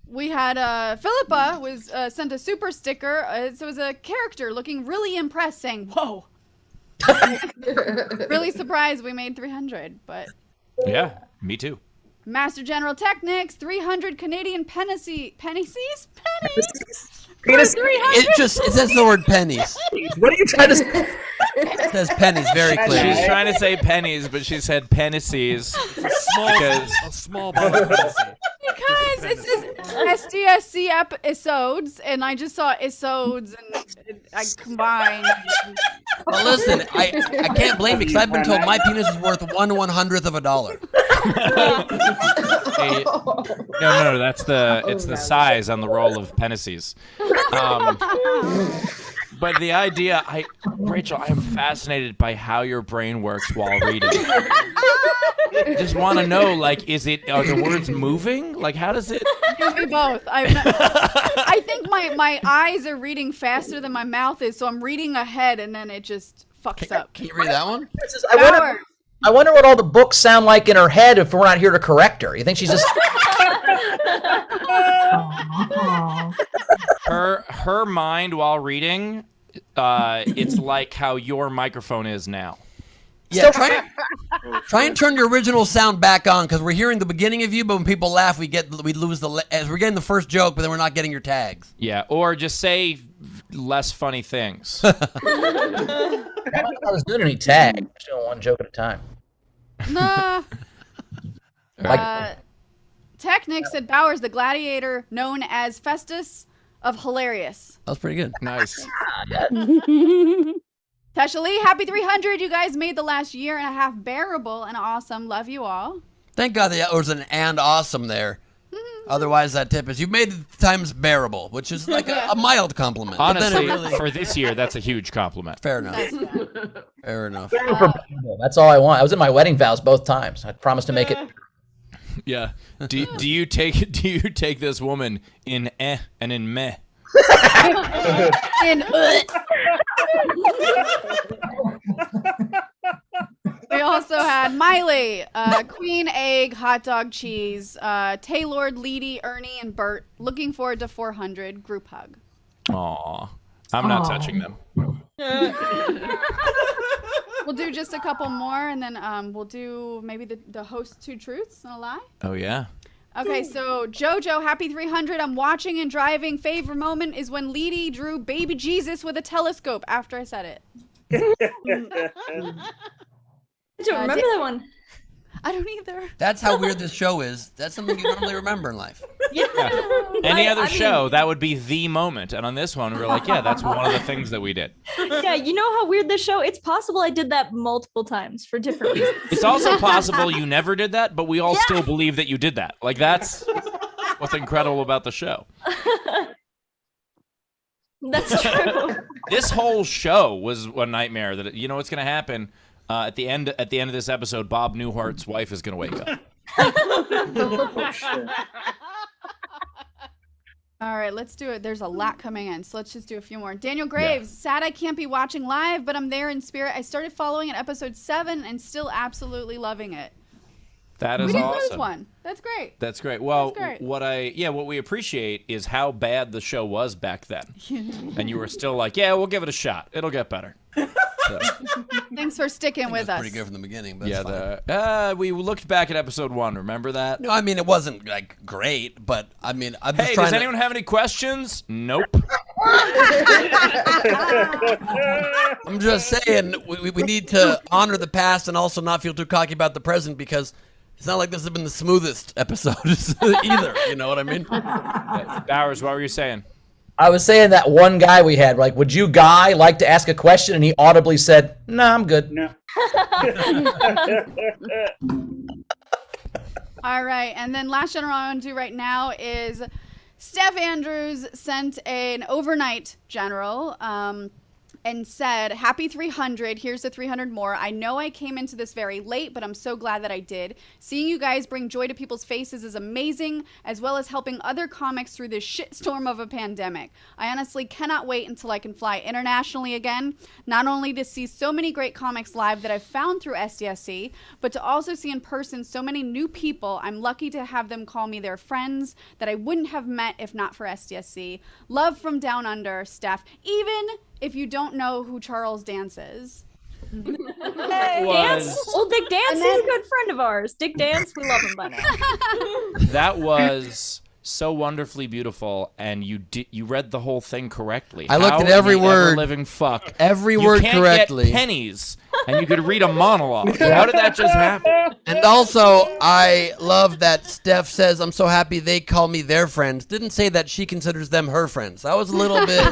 We had Philippa was sent a super sticker. So it was a character looking really impressed, saying, "Whoa." Really surprised we made 300, but Yeah, me too. Master General Technics, 300 Canadian pennies. Pennies? Penis. It says the word pennies. What are you trying to say? It says pennies very clearly. She's trying to say pennies, but she said pennices. A small bottle. Because it says SDSC episodes, and I just saw episodes, and I combined. Well, listen, I can't blame you because I've been told my penis is worth 1/100th of a dollar. Hey, no, it's the size on the roll of pennices. But the idea, Rachel, I am fascinated by how your brain works while reading. I just want to know, like, are the words moving? Like, how does it? Give me both. I think my eyes are reading faster than my mouth is, so I'm reading ahead, and then it just fucks up. Can you read that one? I wonder what all the books sound like in her head if we're not here to correct her. You think she's just... Her mind while reading, it's like how your microphone is now. Yeah, try and turn your original sound back on because we're hearing the beginning of you, but when people laugh, we lose as we're getting the first joke, but then we're not getting your tags. Yeah, or just say less funny things. I was doing any tag. I'm just doing one joke at a time. Nah. Technics said Bowers, the gladiator known as Festus of Hilarious. That was pretty good. Nice. Tasha Lee, happy 300. You guys made the last year and a half bearable and awesome. Love you all. Thank God there was an "and awesome" there. Otherwise, that tip is you made the times bearable, which is like a mild compliment. Honestly, for this year, that's a huge compliment. Fair enough. Fair enough. That's all I want. I was in my wedding vows both times. I promised to make it. Yeah. Do you take this woman in and in meh? In We also had Miley, Queen Egg, Hot Dog Cheese, Taylor, Leedy, Ernie, and Bert. Looking forward to 400. Group hug. Aw. I'm not touching them. We'll do just a couple more, and then we'll do maybe the host two truths and a lie. Oh, yeah. Okay, so JoJo, happy 300. I'm watching and driving. Favorite moment is when Leedy drew baby Jesus with a telescope after I said it. I don't remember that one. I don't either. That's how weird this show is. That's something you normally remember in life. Yeah. Any other show, that would be the moment. And on this one, we were like, yeah, that's one of the things that we did. Yeah, you know how weird this show? It's possible I did that multiple times for different reasons. It's also possible you never did that, but we all still believe that you did that. Like, that's what's incredible about the show. That's true. This whole show was a nightmare. That you know what's going to happen at the end of this episode. Bob Newhart's wife is going to wake up. All right, let's do it. There's a lot coming in, so let's just do a few more. Daniel Graves, sad I can't be watching live, but I'm there in spirit. I started following at episode 7 and still absolutely loving it. That is we didn't awesome. lose one. That's great. That's great. Well, That's great. what we appreciate is how bad the show was back then, and you were still like, yeah, we'll give it a shot. It'll get better. So. Thanks for sticking with us. Pretty good from the beginning, but we looked back at episode 1. Remember that? No, I mean it wasn't like great, but I mean, I'm just hey, trying does anyone have any questions? Nope. I'm just saying we need to honor the past and also not feel too cocky about the present because it's not like this has been the smoothest episode either. You know what I mean? Bowers, what were you saying? I was saying that one guy we had, like, would you, Guy, like to ask a question? And he audibly said, "Nah, I'm good." No. All right, and then last general I want to do right now is Steph Andrews sent an overnight general and said, happy 300, here's the 300 more. I know I came into this very late, but I'm so glad that I did. Seeing you guys bring joy to people's faces is amazing, as well as helping other comics through this shitstorm of a pandemic. I honestly cannot wait until I can fly internationally again, not only to see so many great comics live that I've found through SDSC, but to also see in person so many new people. I'm lucky to have them call me their friends that I wouldn't have met if not for SDSC. Love from down under, Steph. Even if you don't know who Charles Dance is. Dance? Well, Dick Dance is a good friend of ours. Dick Dance, we love him by now. That was so wonderfully beautiful, and you read the whole thing correctly. I looked at every word. Living fuck. Every word correctly. You can't get pennies, and you could read a monologue. How did that just happen? And also, I love that Steph says, "I'm so happy they call me their friends." Didn't say that she considers them her friends. That was a little bit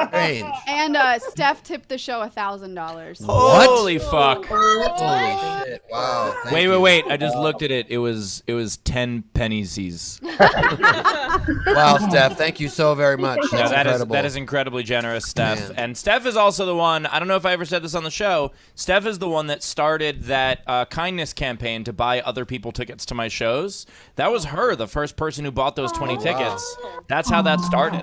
strange. And Steph tipped the show $1,000. What? Holy fuck! Holy shit! Wow. Wait! I just looked at it. It was 10 pennies. Wow, Steph, thank you so very much. That's incredible. That is incredibly generous, Steph. Man. And Steph is also the one, I don't know if I ever said this on the show, Steph is the one that started that kindness campaign to buy other people tickets to my shows. That was her, the first person who bought those 20 tickets. That's how that started.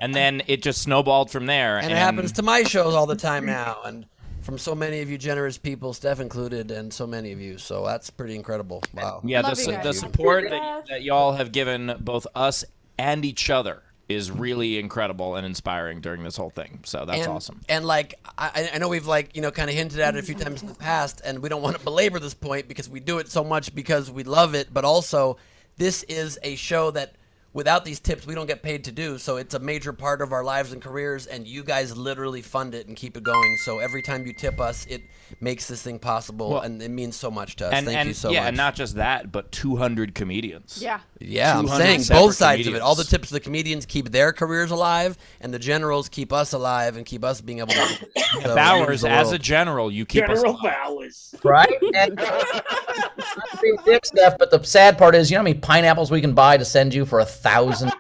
And then it just snowballed from there. And it happens to my shows all the time now. And from so many of you generous people, Steph included, and so many of you. So that's pretty incredible. Wow. Yeah, the support that y'all have given both us and each other is really incredible and inspiring during this whole thing. So that's awesome. And like, I know we've like, kind of hinted at it a few times in the past, and we don't want to belabor this point because we do it so much because we love it, but also this is a show that without these tips, we don't get paid to do. So it's a major part of our lives and careers, and you guys literally fund it and keep it going. So every time you tip us, it makes this thing possible, and it means so much to us. Thank you so much. Yeah, and not just that, but 200 comedians. Yeah. Yeah, I'm saying both sides of it. All the tips of the comedians keep their careers alive, and the generals keep us alive and keep us being able to. So Bowers, as a general, you keep us alive. Bowers. Right? And not to be a dick, Steph, but the sad part is, you know how many pineapples we can buy to send you for 1,000?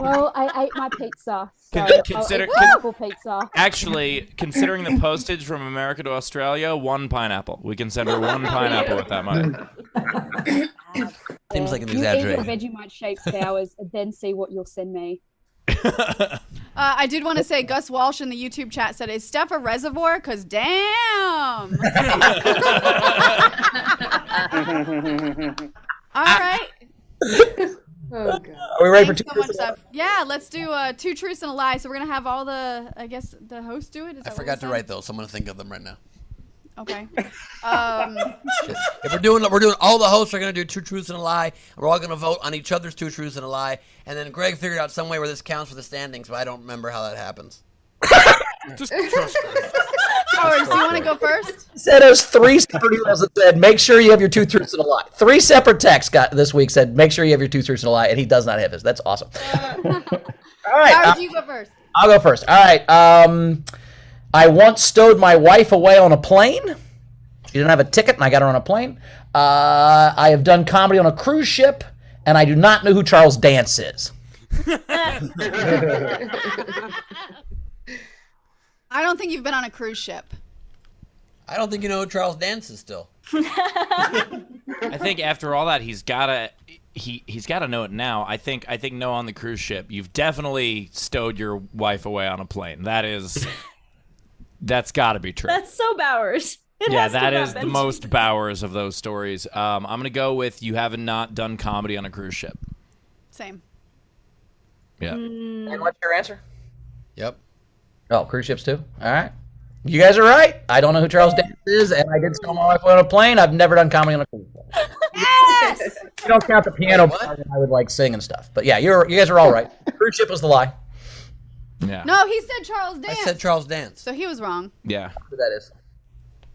Well, I ate my pizza. So Consider- I'll eat pizza. Actually, considering the postage from America to Australia, 1 pineapple. We can send her 1 pineapple with that money. Seems like an You eat exaggeration. your Vegemite shapes, Bowers, and then see what you'll send me. I did want to say Gus Walsh in the YouTube chat said, "Is Steph a reservoir? Cause damn." All right. Oh, God. Are we ready for Thanks two? so much, Steph. Yeah, let's do 2 truths and a lie. So we're gonna have all I guess the host do it. Is I that forgot to what we write those, so I'm gonna think of them right now. said? Okay. If we're doing all the hosts are gonna do 2 truths and a lie. We're all gonna vote on each other's 2 truths and a lie, and then Greg figured out some way where this counts for the standings, but I don't remember how that happens. Just trust me. Howard, do you want to go first? Said us 3 separate emails that said, make sure you have your 2 truths and a lie. 3 separate texts got this week said, make sure you have your 2 truths and a lie, and he does not have his. That's awesome. All right. Howard, you go first. I'll go first. All right. I once stowed my wife away on a plane. She didn't have a ticket, and I got her on a plane. I have done comedy on a cruise ship, and I do not know who Charles Dance is. I don't think you've been on a cruise ship. I don't think you know who Charles Dance is still. I think after all that, he's gotta know it now. I think no on the cruise ship. You've definitely stowed your wife away on a plane. That's gotta be true. That's so Bowers. Yeah, that is the most Bowers of those stories. I'm gonna go with you haven't not done comedy on a cruise ship. Same. Yeah. And what's your answer? Yep. Oh, cruise ships too? All right. You guys are right. I don't know who Charles Dance is, and I did stow my wife away on a plane. I've never done comedy on a cruise ship. Yes! You don't count the piano part, and I would like sing and stuff. But yeah, you guys are all right. Cruise ship was the lie. Yeah. No, he said Charles Dance. I said Charles Dance. So he was wrong. Yeah. Who that is?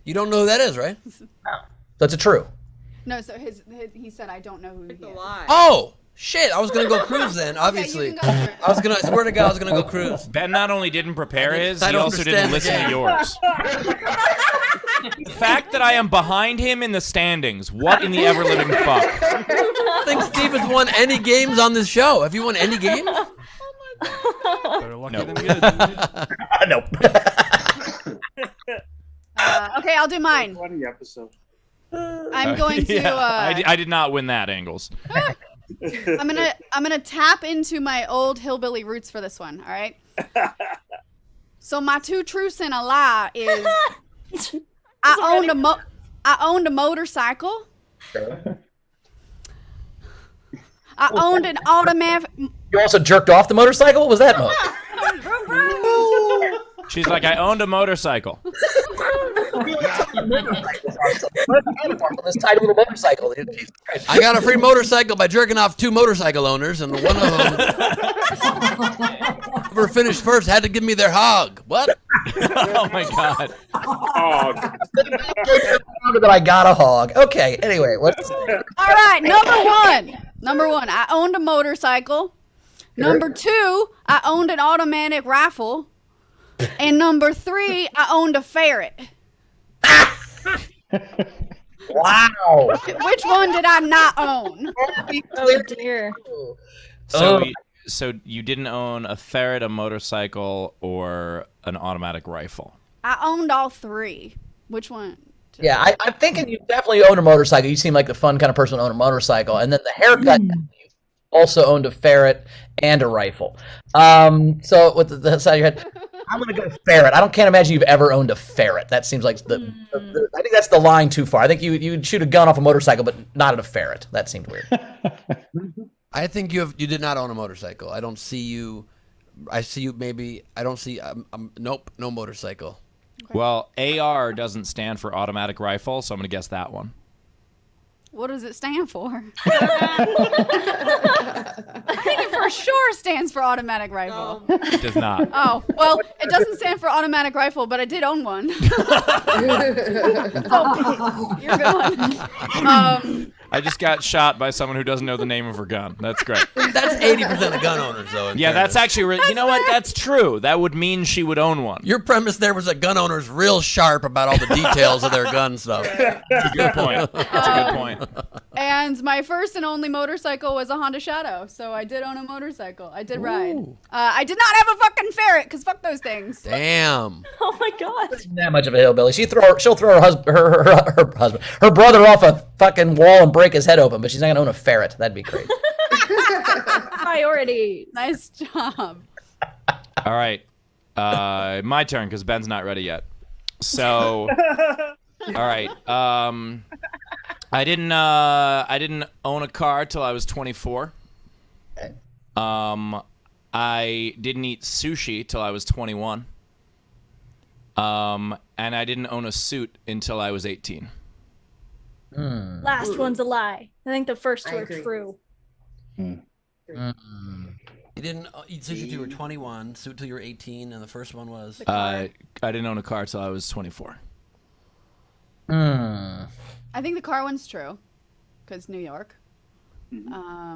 You don't know who that is, right? That's a true. No, so he said I don't know who he is. Oh! Shit, I was gonna go cruise then, obviously. Okay, I swear to God, I was gonna go cruise. Ben not only didn't prepare his, I he don't also didn't understand listen the to yours. The fact that I am behind him in the standings, what in the ever-living fuck? I don't think Steve has won any games on this show. Have you won any games? Better lucky No. than good. Nope. Okay, I'll do mine. Funny episode. I'm going to. Yeah, I did not win that, Angles. I'm gonna tap into my old hillbilly roots for this one. All right. So my 2 truths and a lie is I owned a motorcycle. I owned an automatic. You also jerked off the motorcycle? What was that mode? She's like, I owned a motorcycle. This tiny little motorcycle. I got a free motorcycle by jerking off 2 motorcycle owners, and one of them, whoever finished first, had to give me their hog. What? Oh my God. That I got a hog. Okay. Anyway, what's All right, number one, I owned a motorcycle. Number 2, I owned an automatic rifle. And number 3, I owned a ferret. Wow. Which one did I not own? Oh dear. So you didn't own a ferret, a motorcycle, or an automatic rifle? I owned all 3. Which one? Yeah, I'm thinking you definitely own a motorcycle. You seem like the fun kind of person to own a motorcycle. And then the haircut, you also owned a ferret and a rifle. So with the side of your head, I'm going to go ferret. Can't imagine you've ever owned a ferret. That seems like I think that's the line too far. I think you'd shoot a gun off a motorcycle, but not at a ferret. That seemed weird. I think you did not own a motorcycle. I don't see you. I see you maybe. I don't see. Nope, no motorcycle. Okay. Well, AR doesn't stand for automatic rifle, so I'm going to guess that one. What does it stand for? I think it for sure stands for automatic rifle. It does not. Oh, well, it doesn't stand for automatic rifle, but I did own one. So, you're good. I just got shot by someone who doesn't know the name of her gun. That's great. That's 80% of gun owners, though. Yeah, that's actually, you know what? That's true. That would mean she would own one. Your premise there was that gun owners real sharp about all the details of their gun stuff. That's a good point. That's a good point. And my first and only motorcycle was a Honda Shadow, so I did own a motorcycle. I did ride. I did not have a fucking ferret, because fuck those things. Damn. Oh my God. That much of a hillbilly. She'll throw her brother off a fucking wall and break his head open, but she's not gonna own a ferret. That'd be great. Priority. Nice job. All right. My turn, because Ben's not ready yet. So, all right. I didn't own a car till I was 24. Okay. I didn't eat sushi till I was 21. And I didn't own a suit until I was 18. Last one's a lie. I think the first two are true. You didn't eat sushi till you were 21, suit till you were 18, and the first one was? I didn't own a car till I was 24. I think the car one's true, because New York. Yeah,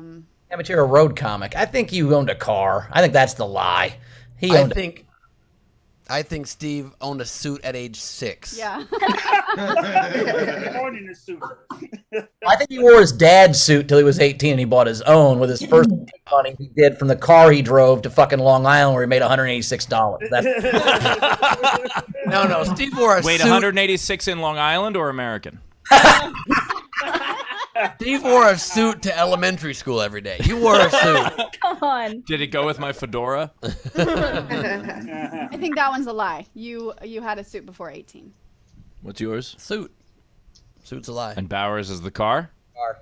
but you're a road comic. I think you owned a car. I think that's the lie. I think Steve owned a suit at age 6. Yeah. I think he wore his dad's suit till he was 18 and he bought his own with his first money he did from the car he drove to fucking Long Island where he made $186. No, Steve wore a Wait, suit. 186 in Long Island or American? Steve wore a suit to elementary school every day. You wore a suit. Come on. Did it go with my fedora? I think that one's a lie. You had a suit before 18. What's yours? Suit. Suit's a lie. And Bowers is the car? Car.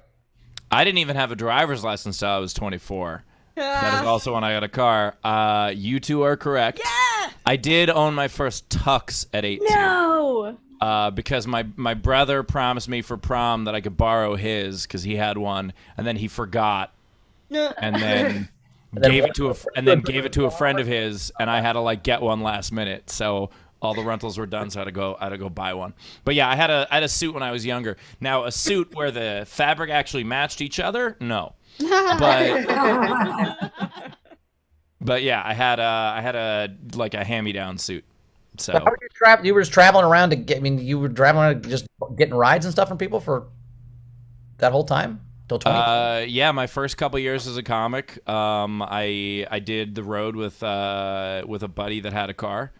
I didn't even have a driver's license till I was 24. That is also when I got a car. You two are correct. Yeah! I did own my first tux at 18. No. Because my brother promised me for prom that I could borrow his because he had one, and then he forgot, and then gave it to a friend of his, and I had to like get one last minute. So all the rentals were done, so I had to go buy one. But yeah, I had a suit when I was younger. Now a suit where the fabric actually matched each other, no. But yeah, I had a like a hand-me-down suit. So how were you were just traveling around you were traveling around just getting rides and stuff from people for that whole time till 20? Yeah, my first couple years as a comic, I did the road with a buddy that had a car,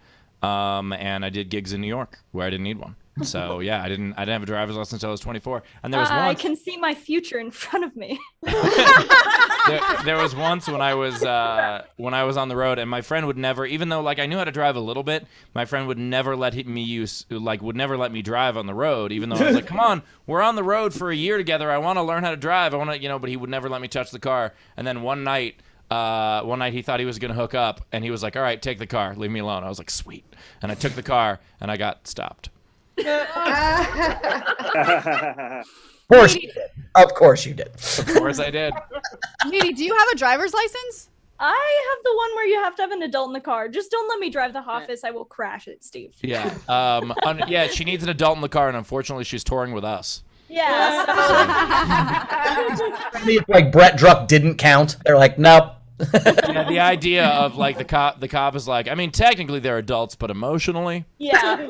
and I did gigs in New York where I didn't need one. So yeah, I didn't have a driver's license until I was 24, and there was I can see my future in front of me. there was once when I was on the road, and my friend would never, even though like I knew how to drive a little bit, my friend would never let me drive on the road, even though I was like, come on, we're on the road for a year together, I want to learn how to drive, but he would never let me touch the car. And then one night one night he thought he was going to hook up, and he was like, all right, take the car. Leave me alone. I was like, sweet. And I took the car, and I got stopped. Of course you did. Of course you did. Of course I did. Lady, do you have a driver's license? I have the one where you have to have an adult in the car. Just don't let me drive the Hoffice. I will crash it, Steve. Yeah. Yeah, she needs an adult in the car, and unfortunately, she's touring with us. Yeah. It's like Brett Druck didn't count. They're like, nope. Yeah, the idea of like the cop is like, I mean, technically they're adults, but emotionally. Yeah.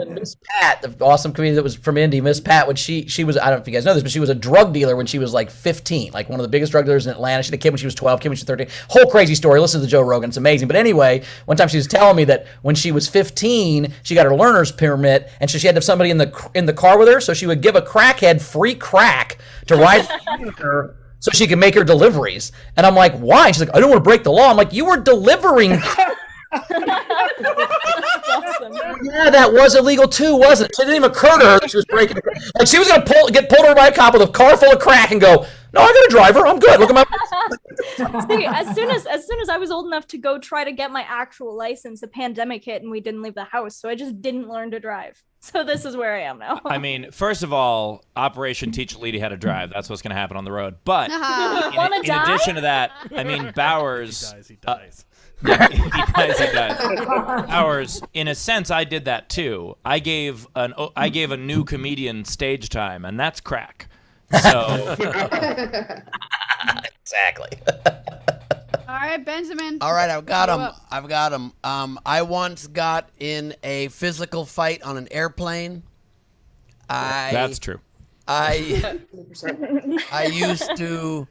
Miss Pat, the awesome comedian that was from Indy, Miss Pat, when she was, I don't know if you guys know this, but she was a drug dealer when she was like 15, like one of the biggest drug dealers in Atlanta. She had a kid when she was 12, kid when she was 13. Whole crazy story. Listen to Joe Rogan. It's amazing. But anyway, one time she was telling me that when she was 15, she got her learner's permit, and so she had to have somebody in the car with her, so she would give a crackhead free crack to ride with her so she could make her deliveries. And I'm like, why? And she's like, I don't want to break the law. I'm like, you were delivering. Awesome. Yeah, that was illegal too, wasn't it? It didn't even occur to her that she was breaking. Like she was gonna get pulled over by a cop with a car full of crack and go, "No, I got a driver. I'm good. Look at my." See, as soon as I was old enough to go try to get my actual license, the pandemic hit and we didn't leave the house, so I just didn't learn to drive. So this is where I am now. I mean, first of all, Operation Teach a Lady How to Drive. That's what's going to happen on the road. But in addition to that, I mean, Bowers. He dies. Yeah, he dies. Bowers, in a sense, I did that too. I gave a new comedian stage time, and that's crack. So exactly. All right, Benjamin. All right, I've got him. I once got in a physical fight on an airplane. That's true. I used to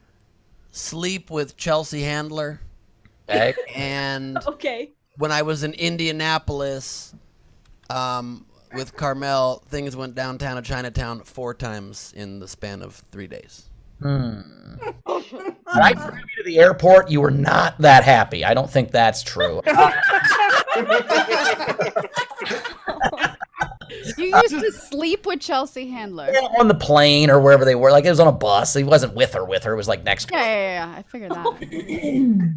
sleep with Chelsea Handler. Okay. And Okay. when I was in Indianapolis with Carmel, things went downtown to Chinatown 4 times in the span of 3 days. When I drove you to the airport, you were not that happy. I don't think that's true. You used to sleep with Chelsea Handler. Yeah, on the plane or wherever they were. Like it was on a bus. He wasn't with her. It was like next. Yeah. I figured that.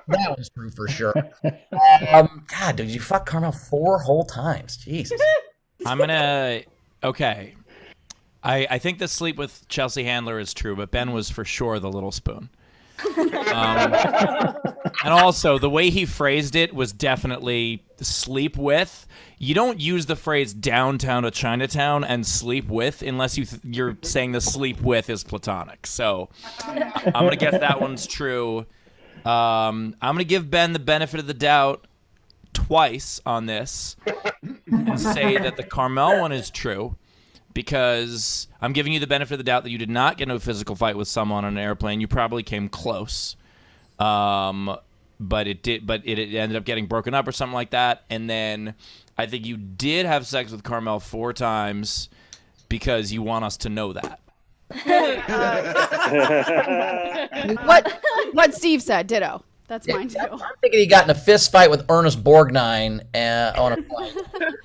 That was true for sure. God, did you fuck Carmel 4 whole times? Jesus. Okay. I think the sleep with Chelsea Handler is true, but Ben was for sure the little spoon. And also, the way he phrased it was definitely sleep with. You don't use the phrase downtown to Chinatown and sleep with unless you're saying the sleep with is platonic. So I'm going to guess that one's true. I'm going to give Ben the benefit of the doubt twice on this and say that the Carmel one is true because I'm giving you the benefit of the doubt that you did not get into a physical fight with someone on an airplane. You probably came close. But it ended up getting broken up or something like that. And then I think you did have sex with Carmel 4 times because you want us to know that. What Steve said, ditto. That's mine too. I'm thinking he got in a fist fight with Ernest Borgnine on a plane.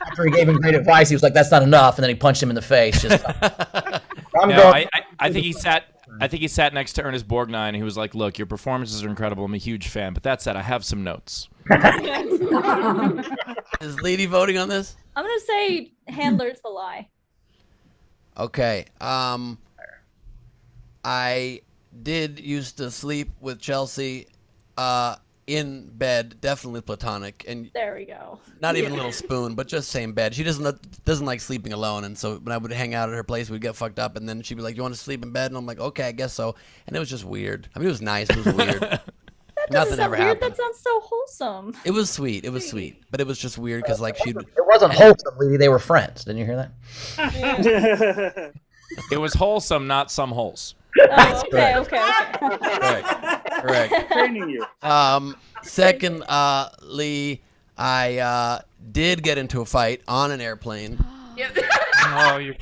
After he gave him great advice, he was like, "That's not enough," and then he punched him in the face. I think he sat next to Ernest Borgnine, and he was like, "Look, your performances are incredible. I'm a huge fan, but that said, I have some notes." Is Lady voting on this? I'm gonna say Handler's the lie. Okay. I did used to sleep with Chelsea in bed, definitely platonic, and There we go. not even a little spoon, but just same bed. She doesn't like sleeping alone, and so when I would hang out at her place, we'd get fucked up, and then she'd be like, "You want to sleep in bed?" And I'm like, "Okay, I guess so." And it was just weird. I mean, it was nice, but it was weird. Nothing ever weird. happened. That sounds so wholesome. It was sweet. It was sweet, but it was just weird because like she'd. It wasn't wholesome, Lady. They were friends. Didn't you hear that? It was wholesome, not some holes. Oh, okay. Correct. Training you. Secondly, I did get into a fight on an airplane. Oh, you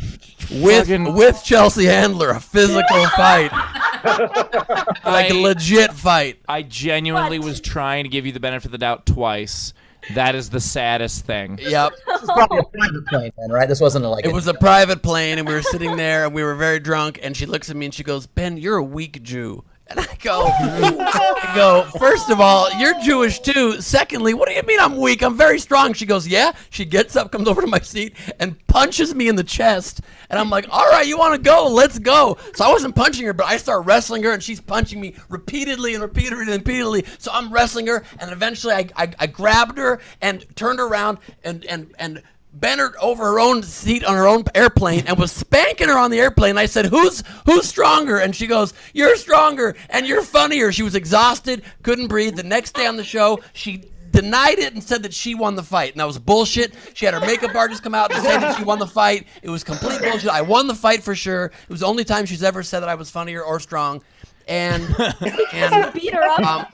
with Chelsea Handler, a physical fight, like a legit fight. I genuinely was trying to give you the benefit of the doubt twice. That is the saddest thing. Yep. This is probably a private plane, then, right? This wasn't like It was a private plane, and we were sitting there, and we were very drunk, and she looks at me, and she goes, Ben, you're a weak Jew. And I go, first of all, you're Jewish too. Secondly, what do you mean I'm weak? I'm very strong. She goes, yeah. She gets up, comes over to my seat, and punches me in the chest. And I'm like, all right, you want to go? Let's go. So I wasn't punching her, but I start wrestling her, and she's punching me repeatedly and repeatedly and repeatedly. So I'm wrestling her, and eventually I grabbed her and turned her around and bent her over her own seat on her own airplane and was spanking her on the airplane. I said, who's stronger? And she goes, you're stronger and you're funnier. She was exhausted, couldn't breathe. The next day on the show, she denied it and said that she won the fight. And that was bullshit. She had her makeup artist come out and say that she won the fight. It was complete bullshit. I won the fight for sure. It was the only time she's ever said that I was funnier or strong. And beat her up.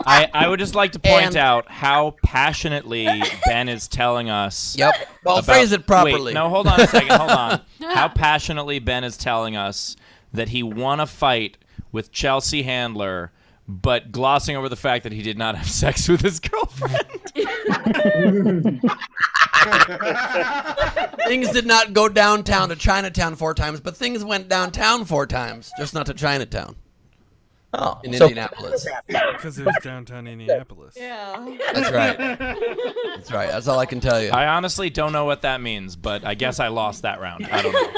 I would just like to point out how passionately Ben is telling us. Yep. Well, phrase it properly. Wait, no, hold on a second. Hold on. How passionately Ben is telling us that he won a fight with Chelsea Handler, but glossing over the fact that he did not have sex with his girlfriend. Things did not go downtown to Chinatown 4 times, but things went downtown 4 times, just not to Chinatown. Oh, in Indianapolis. Because it was downtown Indianapolis. Yeah. That's right. That's right. That's all I can tell you. I honestly don't know what that means, but I guess I lost that round. I don't know.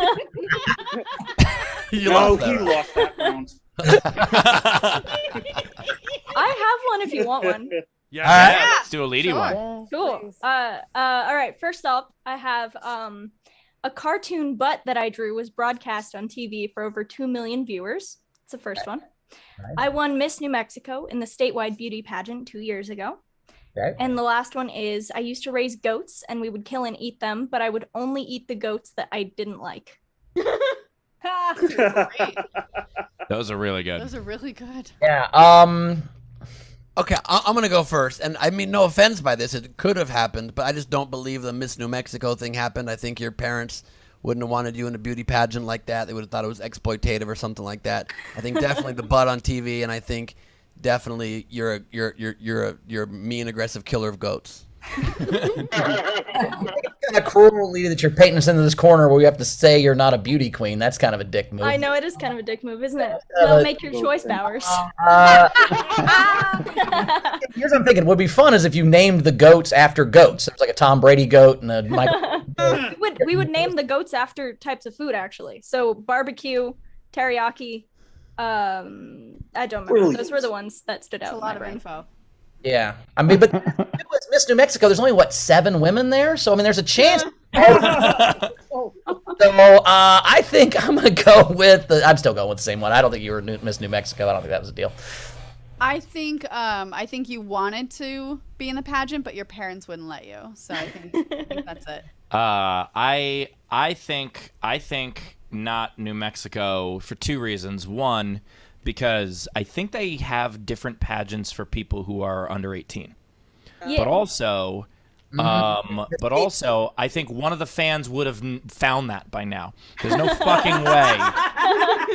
He lost that round. I have one if you want one. Yeah, let's do a lady one. Cool. All right. First up, I have a cartoon butt that I drew was broadcast on TV for over 2 million viewers. It's the first one. Nice. I won Miss New Mexico in the statewide beauty pageant 2 years ago. Okay. And the last one is I used to raise goats and we would kill and eat them, but I would only eat the goats that I didn't like. Those are really good. Those are really good. Yeah. Okay, I'm going to go first. And I mean, no offense by this. It could have happened, but I just don't believe the Miss New Mexico thing happened. I think your parents wouldn't have wanted you in a beauty pageant like that. They would have thought it was exploitative or something like that. I think definitely the butt on TV, and I think definitely you're a mean, aggressive killer of goats. Kind of cruel, Lita, that you're painting us into this corner where we have to say you're not a beauty queen. That's kind of a dick move. I know it is kind of a dick move, isn't it? Well, make your choice, Bowers. Here's what I'm thinking. What would be fun is if you named the goats after goats. There's like a Tom Brady goat and a Michael. We would name the goats after types of food, actually. So barbecue, teriyaki. I don't remember. Brilliant. Those were the ones that stood out. That's a in lot my of brain. info. Yeah, I mean, but it's Miss New Mexico. There's only 7 women there, so I mean, there's a chance. So I think I'm gonna go with. I'm still going with the same one. I don't think you were Miss New Mexico. I don't think that was a deal. I think you wanted to be in the pageant, but your parents wouldn't let you. So I think that's it. I think not New Mexico for 2 reasons. One, because I think they have different pageants for people who are under 18. Yeah. But also, I think one of the fans would have found that by now. There's no fucking way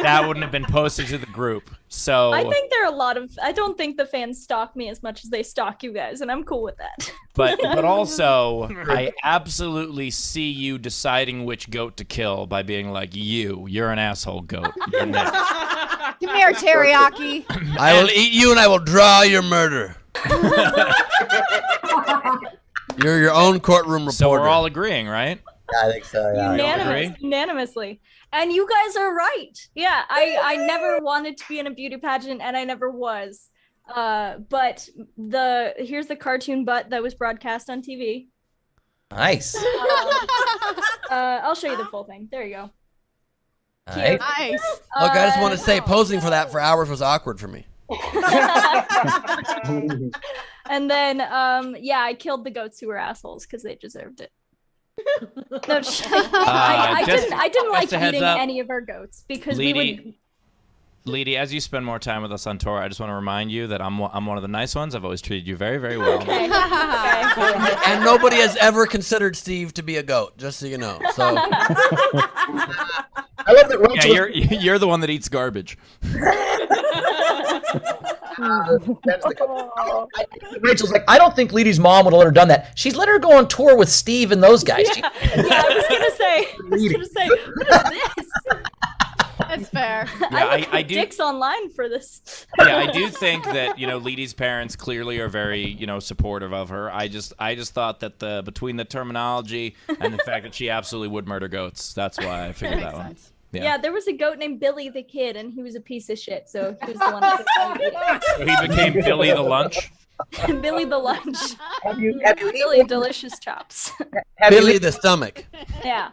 that wouldn't have been posted to the group. So I think there are a lot of. I don't think the fans stalk me as much as they stalk you guys, and I'm cool with that. But also, I absolutely see you deciding which goat to kill by being like, you're an asshole goat. You're next. Come here, teriyaki. I will eat you and I will draw your murder. You're your own courtroom reporter. So we're all agreeing, right? I think so. Yeah. Unanimously. And you guys are right. Yeah, I never wanted to be in a beauty pageant, and I never was. But here's the cartoon butt that was broadcast on TV. Nice. I'll show you the full thing. There you go. Nice. Nice. Look, I just want to say, posing for that for hours was awkward for me. And then, I killed the goats who were assholes because they deserved it. No, I didn't like eating any of our goats because Leedy, as you spend more time with us on tour, I just want to remind you that I'm one of the nice ones. I've always treated you very, very well. Okay. And nobody has ever considered Steve to be a goat, just so you know. So I love that Rachel. Yeah, you're the one that eats garbage. Rachel's like, I don't think Leedy's mom would have let her done that. She's let her go on tour with Steve and those guys. Yeah, I was gonna say, what is this? That's fair. I do. Dick's online for this. Yeah, I do think that Leedy's parents clearly are very supportive of her. I just thought that between the terminology and the fact that she absolutely would murder goats, that's why I figured that one. Yeah, there was a goat named Billy the Kid, and he was a piece of shit. So he was the one that So he became Billy the Lunch. Billy the Lunch. Have you Billy delicious chops. Billy the Stomach. Yeah.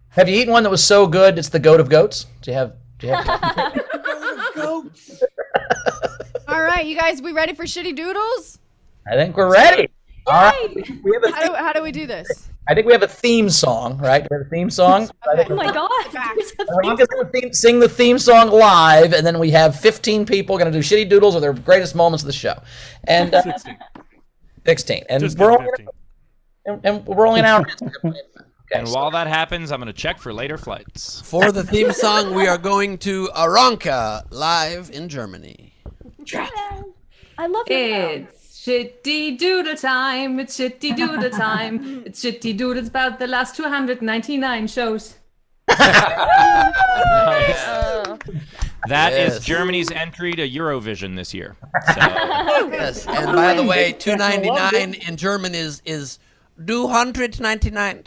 Have you eaten one that was so good it's the goat of goats? Do you have All right, you guys, we ready for Shitty Doodles? I think we're ready. All right. How do we do this? I think we have a theme song, right? Do we have a theme song? Oh my god. I'm just going to sing the theme song live, and then we have 15 people going to do Shitty Doodles of their greatest moments of the show. And 16. And Just we're only 15. and we're only an hour. And while that happens, I'm going to check for later flights. For the theme song, we are going to Aranka, live in Germany. I love it. It's shitty doodle time. It's shitty doodle time. It's shitty doodles about the last 299 shows. That is Germany's entry to Eurovision this year. So. Yes, and by the way, 299 in German is 299.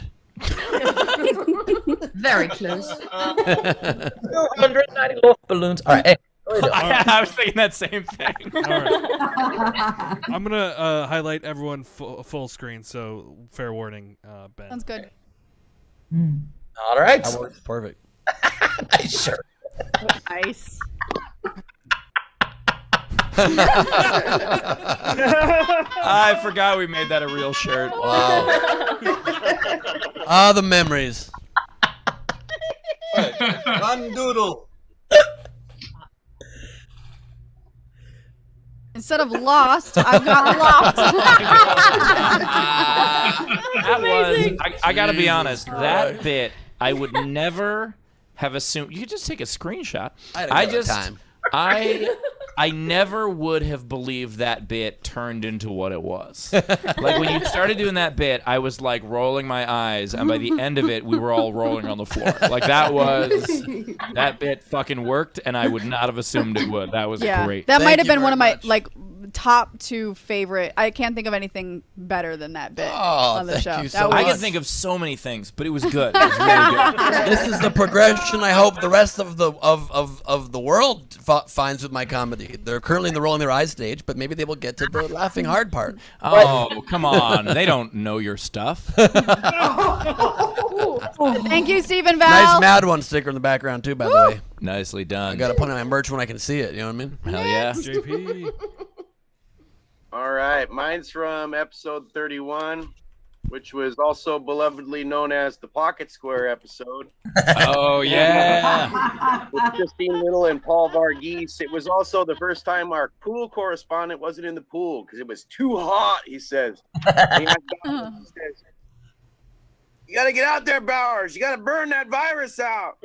Very close. 290 balloons. All right. Hey, I was thinking that same thing. All right. I'm going to highlight everyone full screen, so fair warning, Ben. Sounds good. All right. That works perfect. Nice shirt. Nice. I forgot we made that a real shirt. Wow. Ah, the memories. Fun doodle. Instead of lost, I've got lost. That was, I gotta be honest, that bit, I would never have assumed. You could just take a screenshot. I never would have believed that bit turned into what it was. Like when you started doing that bit, I was like rolling my eyes, and by the end of it, we were all rolling on the floor. Like that bit fucking worked, and I would not have assumed it would. That was great. That might have been one of my top 2 favorite. I can't think of anything better than that bit on the show. I can think of so many things, but it was good. It was really good. This is the progression I hope the rest of the world finds with my comedy. They're currently in the rolling their eyes stage, but maybe they will get to the laughing hard part. Oh, come on. They don't know your stuff. Thank you, Stephen Val. Nice Mad One sticker in the background, too, by the way. Nicely done. I got to put on my merch when I can see it. You know what I mean? Hell yeah. JP. All right. Mine's from episode 31, which was also belovedly known as the Pocket Square episode. Oh, yeah. With Christine Little and Paul Varghese. It was also the first time our pool correspondent wasn't in the pool because it was too hot, he says. He says, you got to get out there, Bowers. You got to burn that virus out.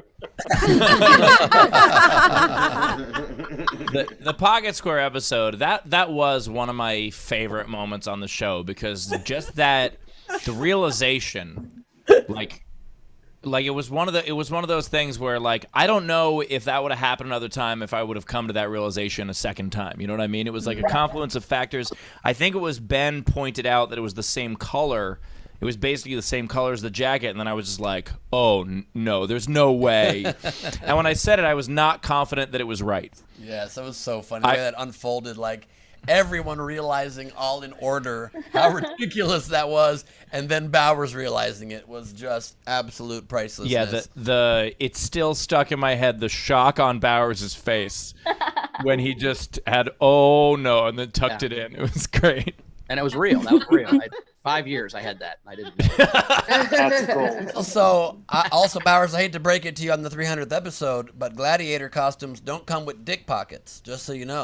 The Pocket Square episode, that was one of my favorite moments on the show because just the realization, like it was one of those things where like I don't know if that would have happened another time if I would have come to that realization a second time. You know what I mean? It was like a confluence of factors. I think it was Ben pointed out that it was the same color. It was basically the same color as the jacket, and then I was just like, oh, no, there's no way. And when I said it, I was not confident that it was right. Yes, that was so funny. The way that unfolded, like everyone realizing all in order how ridiculous that was, and then Bowers realizing it was just absolute pricelessness. Yeah, it's still stuck in my head, the shock on Bowers' face when he just had, oh, no, and then tucked it in. It was great. And it was real. That was real. 5 years I had that. I didn't know. That's cool. Also, Bowers, I hate to break it to you on the 300th episode, but gladiator costumes don't come with dick pockets, just so you know.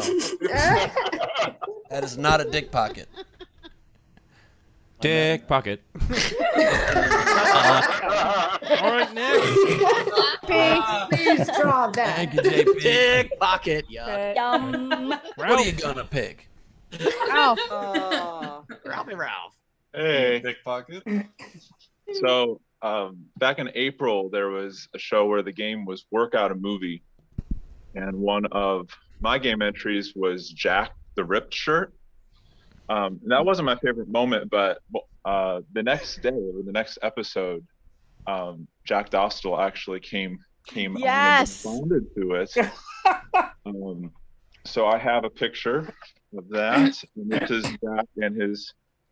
That is not a dick pocket. Dick pocket. All right, next. Please draw that. Thank you, JP. Dick pocket. Yuck. Yum. What are you gonna pick? Ralph. Ralphie Ralph. Hey. Dick pocket. So back in April, there was a show where the game was Work Out a Movie. And one of my game entries was Jack the Ripped shirt. And that wasn't my favorite moment, but the next day or the next episode, Jack Dostal actually came on and responded to it. So I have a picture of that. And this is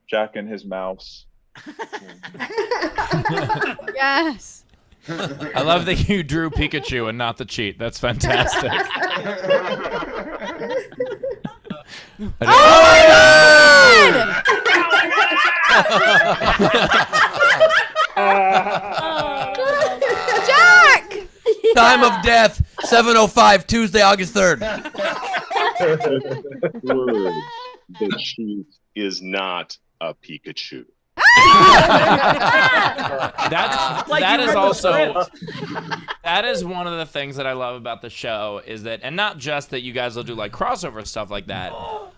Jack and his mouse. Yes. I love that you drew Pikachu and not the cheat. That's fantastic. Oh my God! Jack! Time of death, 7:05, Tuesday, August 3rd. The cheat is not a Pikachu. That is one of the things that I love about the show is that, and not just that you guys will do like crossover stuff like that,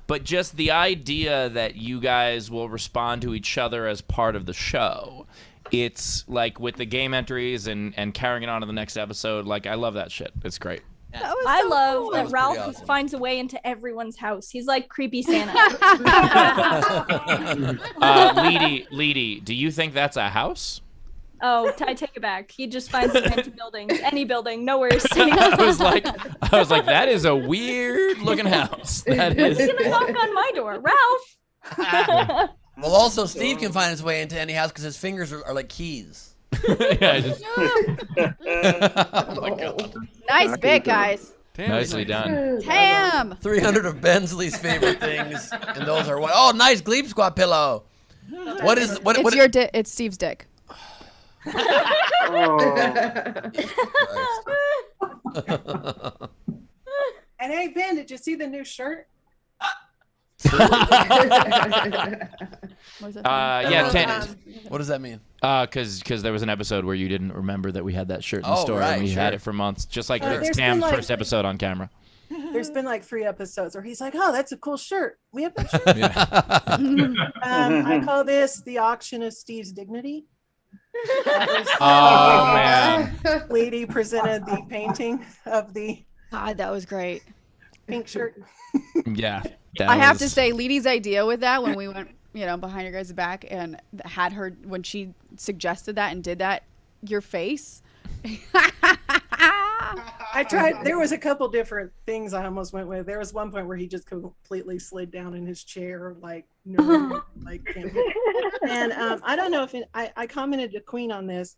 but just the idea that you guys will respond to each other as part of the show. It's like with the game entries and carrying it on to the next episode. Like, I love that shit. It's great. I love that Ralph finds a way into everyone's house. He's like creepy Santa. Leedy, do you think that's a house? Oh, I take it back. He just finds an empty building, any building, nowhere to stay. I was like, that is a weird looking house. That is. Who's gonna knock on my door, Ralph? Well, also, Steve can find his way into any house because his fingers are like keys. Yeah, just... Oh my God. Nice bit, guys. Nicely done. Tam. 300 of Bensley's favorite things, and those are what? Oh, nice Gleib squat pillow. What is what? It's what your dick. It's Steve's dick. And hey, Ben, did you see the new shirt? What does that mean? Because there was an episode where you didn't remember that we had that shirt in the store, and we had it for months, just like it's Tam's first episode on camera. There's been like 3 episodes where he's like, "Oh, that's a cool shirt. We have that shirt." I call this the auction of Steve's dignity. Oh man! Lady presented the painting of the. God, that was great. Pink shirt. Yeah. I have to say, Leedy's idea with that when we went, behind your guys' back and had her when she suggested that and did that, your face. I tried. There was a couple different things I almost went with. There was one point where he just completely slid down in his chair, like no, like. And I don't know if I commented to Queen on this,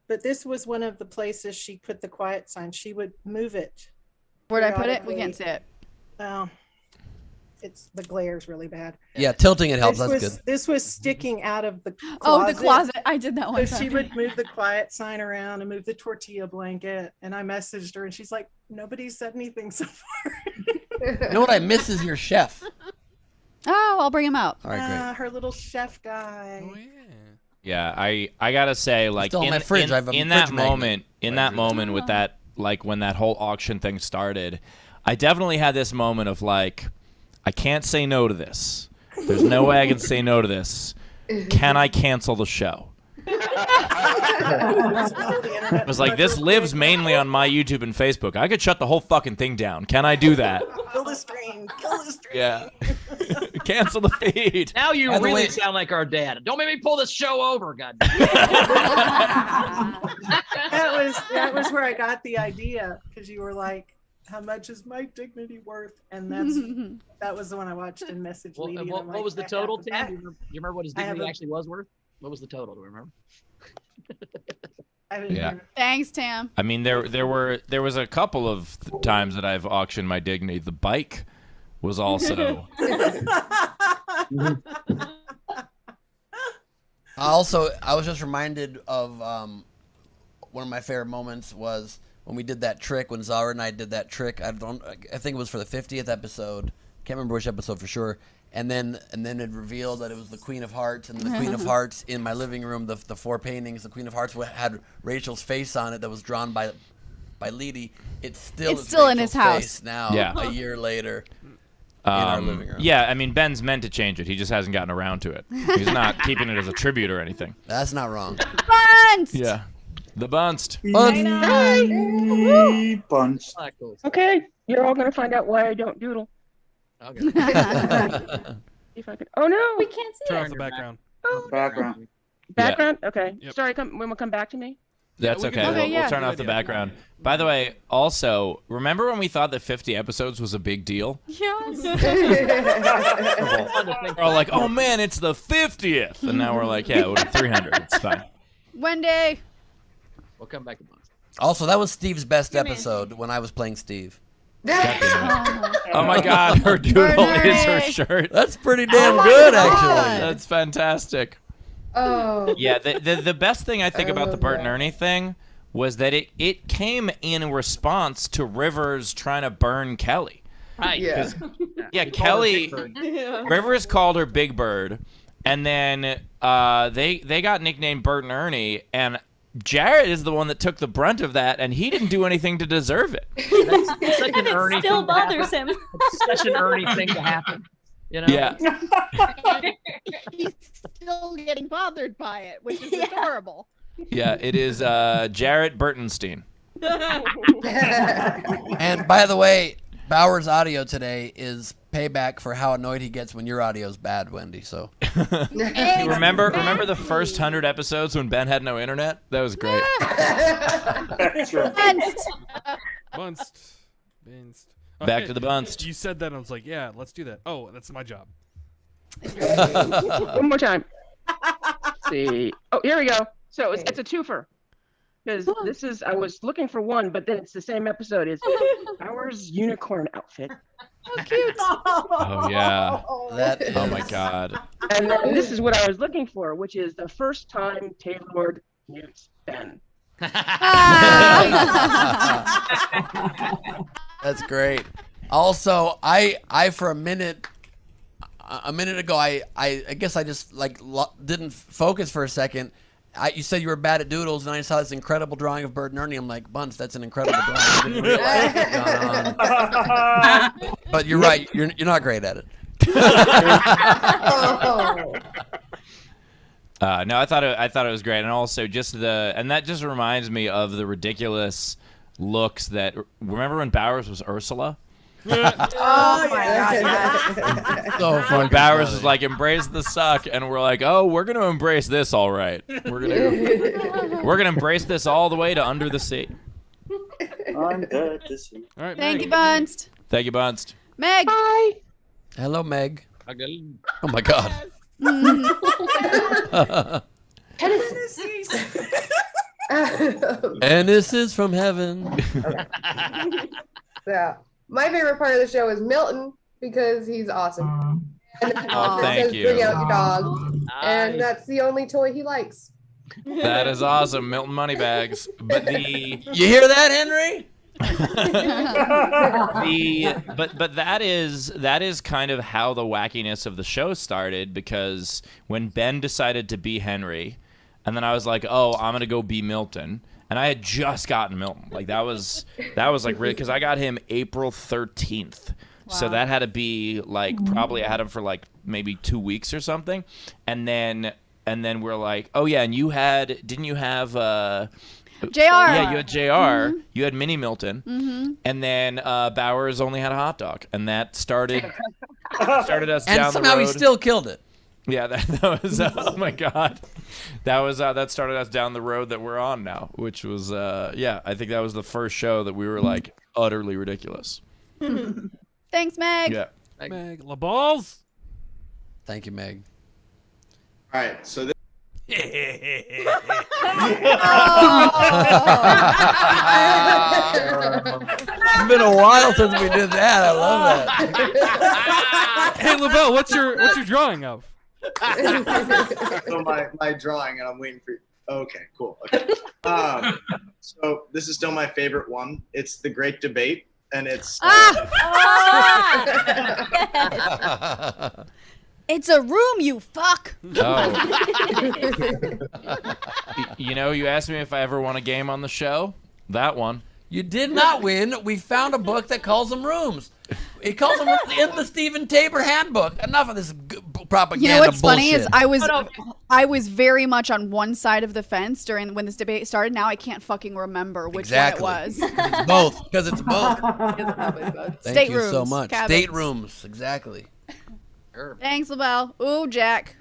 but this was one of the places she put the quiet sign. She would move it. Where'd I put it? We can't see it. The glare's really bad. Yeah, tilting it helps. That's good. This was sticking out of the closet. Oh, the closet. I did that one So time. she would move the quiet sign around and move the tortilla blanket. And I messaged her and she's like, "Nobody said anything so far." You know what I miss is your chef. Oh, I'll bring him out. All right, great. Her little chef guy. Oh, Yeah, I gotta say, like Still in my fridge. I have a in that fridge magnet. moment, with that, like when that whole auction thing started, I definitely had this moment of like, I can't say no to this. There's no way I can say no to this. Can I cancel the show? I was like, this lives mainly on my YouTube and Facebook. I could shut the whole fucking thing down. Can I do that? Kill the stream. Kill the stream. Yeah. Cancel the feed. Now you really sound like our dad. Don't make me pull this show over, God. That was where I got the idea, because you were like, "How much is my dignity worth?" And that was the one I watched and messaged Well, Lady. what was the total, Tam? Do you remember what his dignity actually was worth? What was the total? Do you remember? Yeah. Thanks, Tam. I mean, there was a couple of times that I've auctioned my dignity. The bike was also. I was just reminded of one of my favorite moments was when we did that trick, when Zara and I did that trick. I think it was for the 50th episode. Can't remember which episode for sure. and then it revealed that it was the Queen of Hearts, and the Queen of Hearts in my living room, the 4 paintings, the Queen of Hearts had Rachel's face on it that was drawn by Leedy. It's still in his house face now, a year later. In our living room. Yeah, I mean, Ben's meant to change it. He just hasn't gotten around to it. He's not keeping it as a tribute or anything. That's not wrong. Bunst! Yeah. The Bunst. Bunst. Okay, you're all gonna find out why I don't doodle. Okay. If I could. Oh no, We can't see Turn it. off the background. Background. Background. Okay. Yep. Sorry. When we come back to me. That's we okay. can- We'll turn off the background. By the way, also, remember when we thought that 50 episodes was a big deal? Yes. We're all like, oh man, it's the 50th. And now we're like, yeah, we're 300. It's fine. Wendy. We'll come back a month. Also, that was Steve's best episode when I was playing Steve. Oh my God, her doodle is her shirt. That's pretty damn good, actually. That's fantastic. Oh. Yeah, the best thing I think about the Bert and Ernie thing was that it came in response to Rivers trying to burn Kelly. Right. Yeah. Yeah, Kelly. Rivers called her Big Bird, and then they got nicknamed Bert and Ernie, and Jarrett is the one that took the brunt of that, and he didn't do anything to deserve it. That's such an And Ernie it still thing to happen. bothers him. It's such an Ernie thing to happen. You know? Yeah. He's still getting bothered by it, which is adorable. Yeah, it is Jarrett Burtonstein. And by the way, Bauer's audio today is payback for how annoyed he gets when your audio's bad, Wendy. So remember the first 100 episodes when Ben had no internet? That was great. Bunst. Bunst. Back to the Bunst. You said that, and I was like, yeah, let's do that. Oh, that's my job. One more time. Let's see. Oh, here we go. So it's a twofer. Because this is, I was looking for one, but then it's the same episode as Bauer's unicorn outfit. How cute. Oh, yeah. Oh, my God. And then this is what I was looking for, which is the first time Taylor meets Ben. that's great. Also, I for a minute ago, I guess I just didn't focus for a second. You said you were bad at doodles, and I saw this incredible drawing of Bert and Ernie. I'm like, Bunce, that's an incredible drawing. I didn't realize what was going on. But you're right. You're not great at it. No, I thought it was great, and also that just reminds me of the ridiculous looks that. Remember when Bowers was Ursula? Oh my God. So when Bowers was like, embrace the suck, and we're like, oh, we're gonna embrace this all right. We're gonna embrace this all the way to Under the Sea. Under the sea. All right, Thank you, Bunst. Thank you, Bunst. Meg. Hi. Hello, Meg. Okay. Oh my God. And this is from heaven. So, my favorite part of the show is Milton because he's awesome. And Oh, thank says, you. Bring out your dog. And that's the only toy he likes. That is awesome, Milton Moneybags. But you hear that, Henry? But that is kind of how the wackiness of the show started, because when Ben decided to be Henry, and then I was like, oh, I'm gonna go be Milton, and I had just gotten Milton. Like that was like really, because I got him April 13th. So that had to be like probably I had him for like maybe 2 weeks or something, and then we're like, oh yeah, and didn't you have JR. Yeah, you had JR. Mm-hmm. You had Mini Milton. Mm-hmm. And then Bowers only had a hot dog. And that started us down the road. And somehow he still killed it. Yeah, that was, oh my God. That started us down the road that we're on now, which was, I think that was the first show that we were like utterly ridiculous. Thanks, Meg. Yeah. Meg LaBalls. Thank you, Meg. All right, so this. It's been a while since we did that. I love that. Hey, LaBelle, what's your drawing of? So my drawing, and I'm waiting for you. Okay, cool. Okay. So this is still my favorite one. It's The Great Debate, and it's. It's a room, you fuck. Oh. You know, you asked me if I ever won a game on the show. That one. You did not win. We found a book that calls them rooms. It calls them rooms in the Stephen Tabor handbook. Enough of this propaganda. You know what's bullshit. funny is I was very much on one side of the fence during when this debate started. Now I can't fucking remember which one it was. It's both. Because it's both. Thank State you rooms, so much. cabins. State rooms. Exactly. Thanks, LaBelle. Ooh, Jack.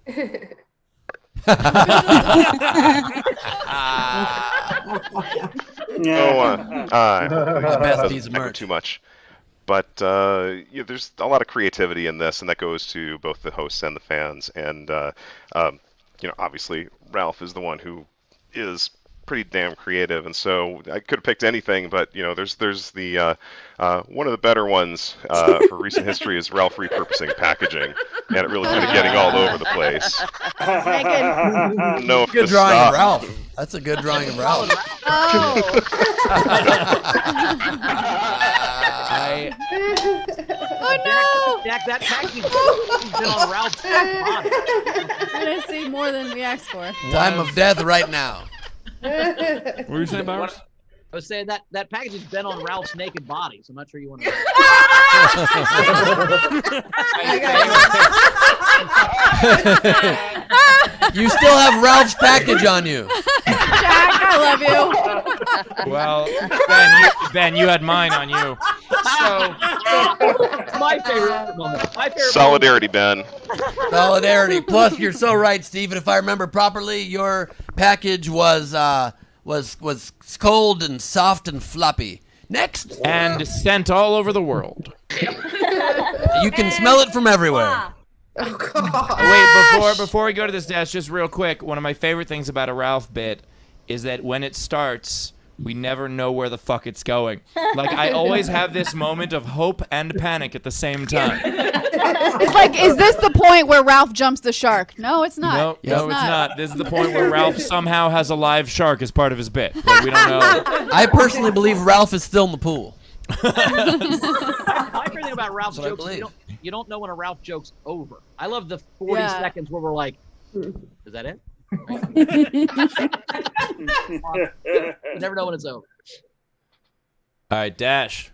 The best piece of never merch. too much. But yeah, there's a lot of creativity in this, and that goes to both the hosts and the fans. And you know, obviously, Ralph is the one who is pretty damn creative, and so I could have picked anything, but you know, there's the one of the better ones for recent history is Ralph repurposing packaging, and it really kind of getting all over the place. No, Good drawing of Ralph. That's a good drawing of Ralph. Oh. Oh no! Jack, that package has been on Ralph's body. We're gonna see more than we asked for. Time of death right now. What were you saying, Bowers? I was saying that package has been on Ralph's naked body, so I'm not sure you want to. You still have Ralph's package on you. Jack, I love you. Well, Ben, you had mine on you. So my favorite moment. Solidarity, Ben. Solidarity. Plus, you're so right, Stephen. If I remember properly, your package was cold and soft and floppy. Next. And sent all over the world. You can smell it from everywhere. Oh, God. Wait, before we go to this, Dash, just real quick, one of my favorite things about a Ralph bit is that when it starts, we never know where the fuck it's going. Like, I always have this moment of hope and panic at the same time. It's like, is this the point where Ralph jumps the shark? No, it's not. No, it's not. This is the point where Ralph somehow has a live shark as part of his bit. Like, we don't know. I personally believe Ralph is still in the pool. My favorite thing about Ralph's That's what I jokes is believe. you don't know when a Ralph joke's over. I love the 40 seconds where we're like, is that it? You never know when it's over. All right, Dash.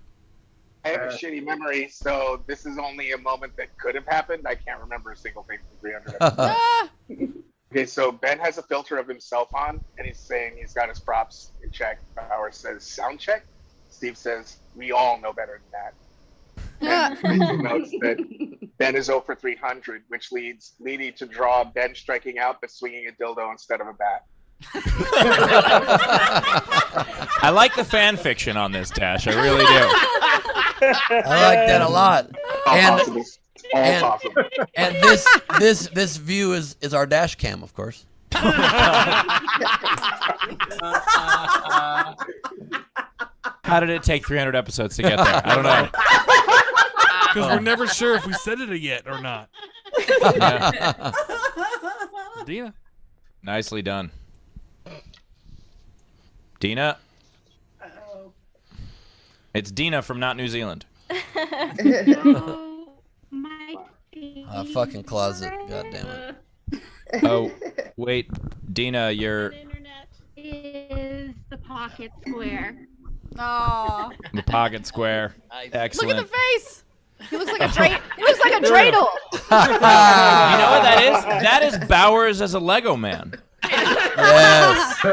I have a shitty memory, so this is only a moment that could have happened. I can't remember a single thing from 300 episodes. Okay, so Ben has a filter of himself on, and he's saying he's got his props in check. Bauer says, sound check. Steve says, we all know better than that. And Rachel notes that Ben is 0 for 300, which leading to draw Ben striking out but swinging a dildo instead of a bat. I like the fan fiction on this, Dash. I really do. I like that a lot. All possible. And this view is our dash cam, of course. How did it take 300 episodes to get there? I don't know. Because we're never sure if we said it yet or not. Yeah. Dina. Nicely done. Dina. It's Dina from Not New Zealand. Fucking closet. God damn it. Oh, wait. Dina, you're... Is the pocket square. Oh. The pocket square. Excellent. Look at the face. He looks like a he looks like a dreidel. You know what that is? That is Bowers as a Lego man. Yes.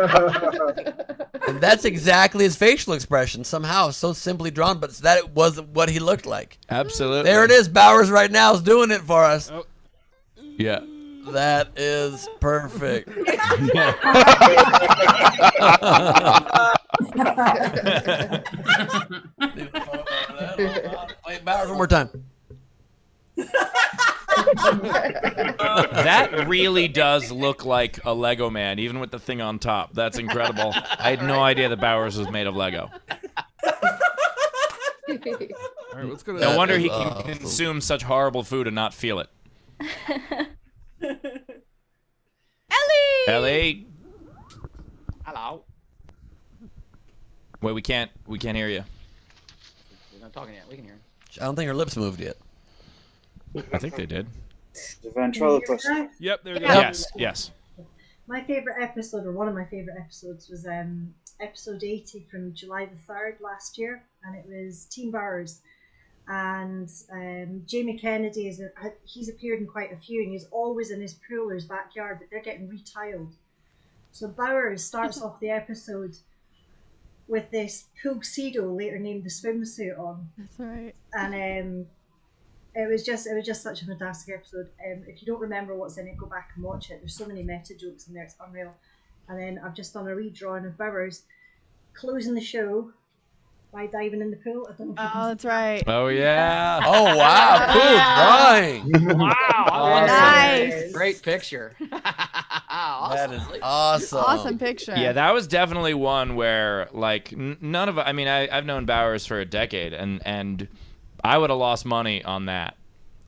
And that's exactly his facial expression. Somehow, so simply drawn, but that was what he looked like. Absolutely. There it is. Bowers right now is doing it for us. Oh. Yeah. That is perfect. Wait, Bowers, one more time. That really does look like a Lego man, even with the thing on top. That's incredible. I had no idea that Bowers was made of Lego. All right, let's go to No wonder he can consume such horrible food and not feel it. Ellie! Hello. Wait, we can't hear you. We're not talking yet. We can hear him. I don't think her lips moved yet. I think they did. The ventriloquist. Yep, there we go. Yes. My favorite episode, or one of my favorite episodes, was episode 80 from July the 3rd last year, and it was Team Bowers. And Jamie Kennedy he's appeared in quite a few, and he's always in his pool or his backyard, but they're getting retiled. So Bowers starts off the episode with this tuxedo, later named the swimsuit, on. That's right. And it was just such a fantastic episode. If you don't remember what's in it, go back and watch it. There's so many meta jokes in there, it's unreal. And then I've just done a redrawing of Bowers closing the show by diving in the pool. I don't know if you can that's right. Oh yeah. Oh wow, cool drawing. Wow. Nice. Great picture. That is awesome. Awesome picture. Yeah, that was definitely one where like none of. I mean, I've known Bowers for a decade, and I would have lost money on that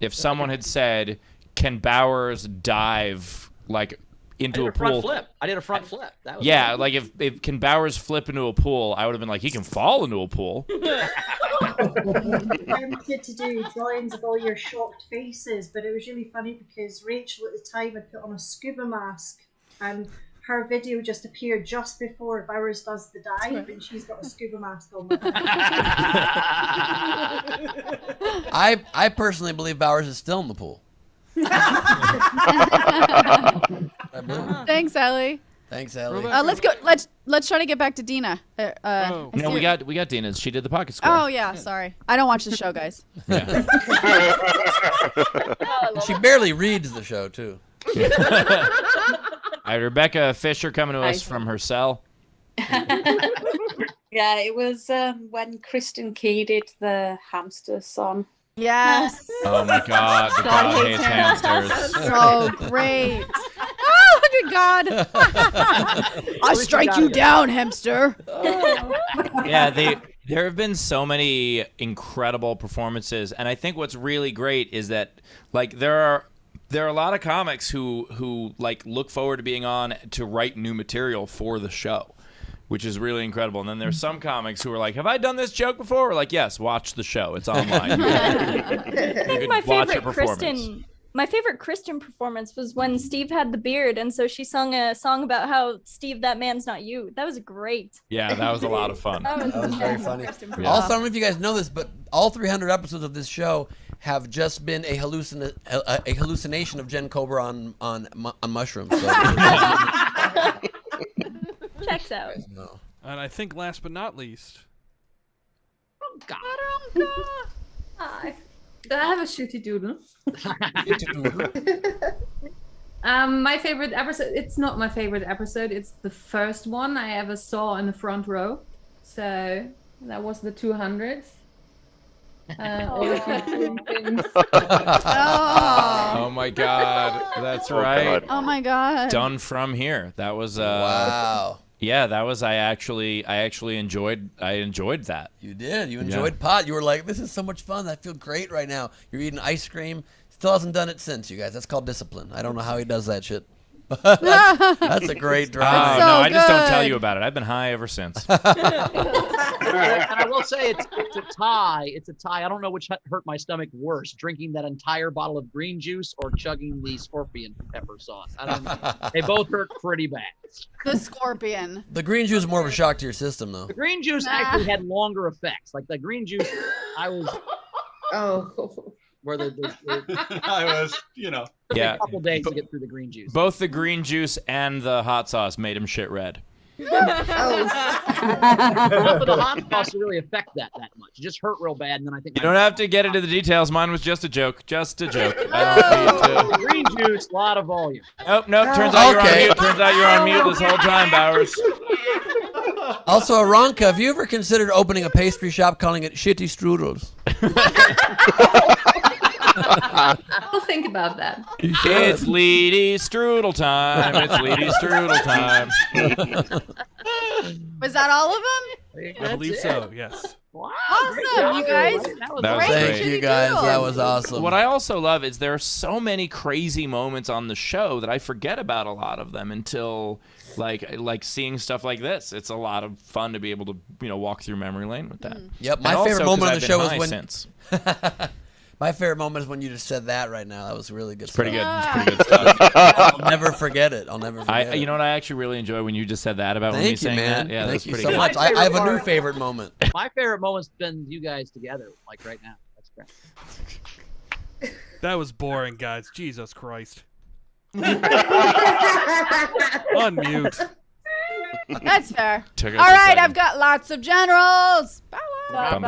if someone had said, "Can Bowers dive like into a pool?" I did a front flip. That was Yeah, like if can Bowers flip into a pool, I would have been like, he can fall into a pool. tempted to do drawings of all your shocked faces, but it was really funny because Rachel at the time had put on a scuba mask, and her video just appeared just before Bowers does the dive, and she's got a scuba mask on. I personally believe Bowers is still in the pool. Thanks, Ellie. Thanks, Ellie. Let's go. Let's try to get back to Dina. No, we got Dina's. She did the pocket square. Oh yeah, sorry. I don't watch the show, guys. She barely reads the show too. Rebecca Fisher coming to us from her cell. Yeah, it was when Kristen Key did the hamster song. Yes. Oh my God, the God hates hamsters. So great. Oh my God. I strike you down, hamster. Yeah, there have been so many incredible performances, and I think what's really great is that like there are a lot of comics who like look forward to being on to write new material for the show, which is really incredible. And then there's some comics who are like, have I done this joke before? We're like, yes, watch the show. It's online. I think my favorite Kristen performance was when Steve had the beard, and so she sung a song about how, Steve, that man's not you. That was great. Yeah, that was a lot of fun. That was very funny. Yeah. Also, I don't know if you guys know this, but all 300 episodes of this show have just been a hallucination of Jen Cobra on mushrooms. So. Checks out. And I think last but not least. Oh God. Hi. Do I have a shitty doodle? My favorite episode. It's not my favorite episode. It's the first one I ever saw in the front row. So that was the 200th. Oh my God, that's right. Oh my God. Done from here. That was wow. Yeah, that was I actually enjoyed that. You did. You enjoyed pot. You were like, this is so much fun. I feel great right now. You're eating ice cream. Still hasn't done it since, you guys. That's called discipline. I don't know how he does that shit. That's a great drive. No, I just don't tell you about it. I've been high ever since. And I will say it's a tie. It's a tie. I don't know which hurt my stomach worse, drinking that entire bottle of green juice or chugging the scorpion pepper sauce. I don't know. They both hurt pretty bad. The scorpion. The green juice is more of a shock to your system, though. The green juice actually had longer effects. Like the green juice, I was. Oh. Where I was, you know. Yeah. A couple days to get through the green juice. Both the green juice and the hot sauce made him shit red. Not for the hot sauce to really affect that much. It just hurt real bad, and then I think You don't have to get into the details. Mine was just a joke. Just a joke. I don't need to. Green juice, a lot of volume. Nope. Turns out you're on mute. Turns out you're on mute this whole time, Bowers. Also, Aranka, have you ever considered opening a pastry shop calling it Shitty Strudels? I'll think about that. It's Leedy Strudel time. It's Leedy Strudel time. Was that all of them? I believe so, yes. Wow, awesome, you guys. That was Thank great. you, guys. That was awesome. What I also love is there are so many crazy moments on the show that I forget about a lot of them until like seeing stuff like this. It's a lot of fun to be able to walk through memory lane with that. Yep, my favorite moment on the show is when My favorite moment is when you just said that right now. That was really good. It's pretty good. stuff. It's pretty good stuff. I'll never forget it. I'll never forget it. You know what I actually really enjoy when you just said that about Thank me you, saying man. that? Yeah, Thank that's you pretty so good. much. I have a new favorite moment. My favorite moment's been you guys together, like right now. That's great. That was boring, guys. Jesus Christ. Unmute. That's fair. Took us All a right, second. I've got lots of generals. Okay.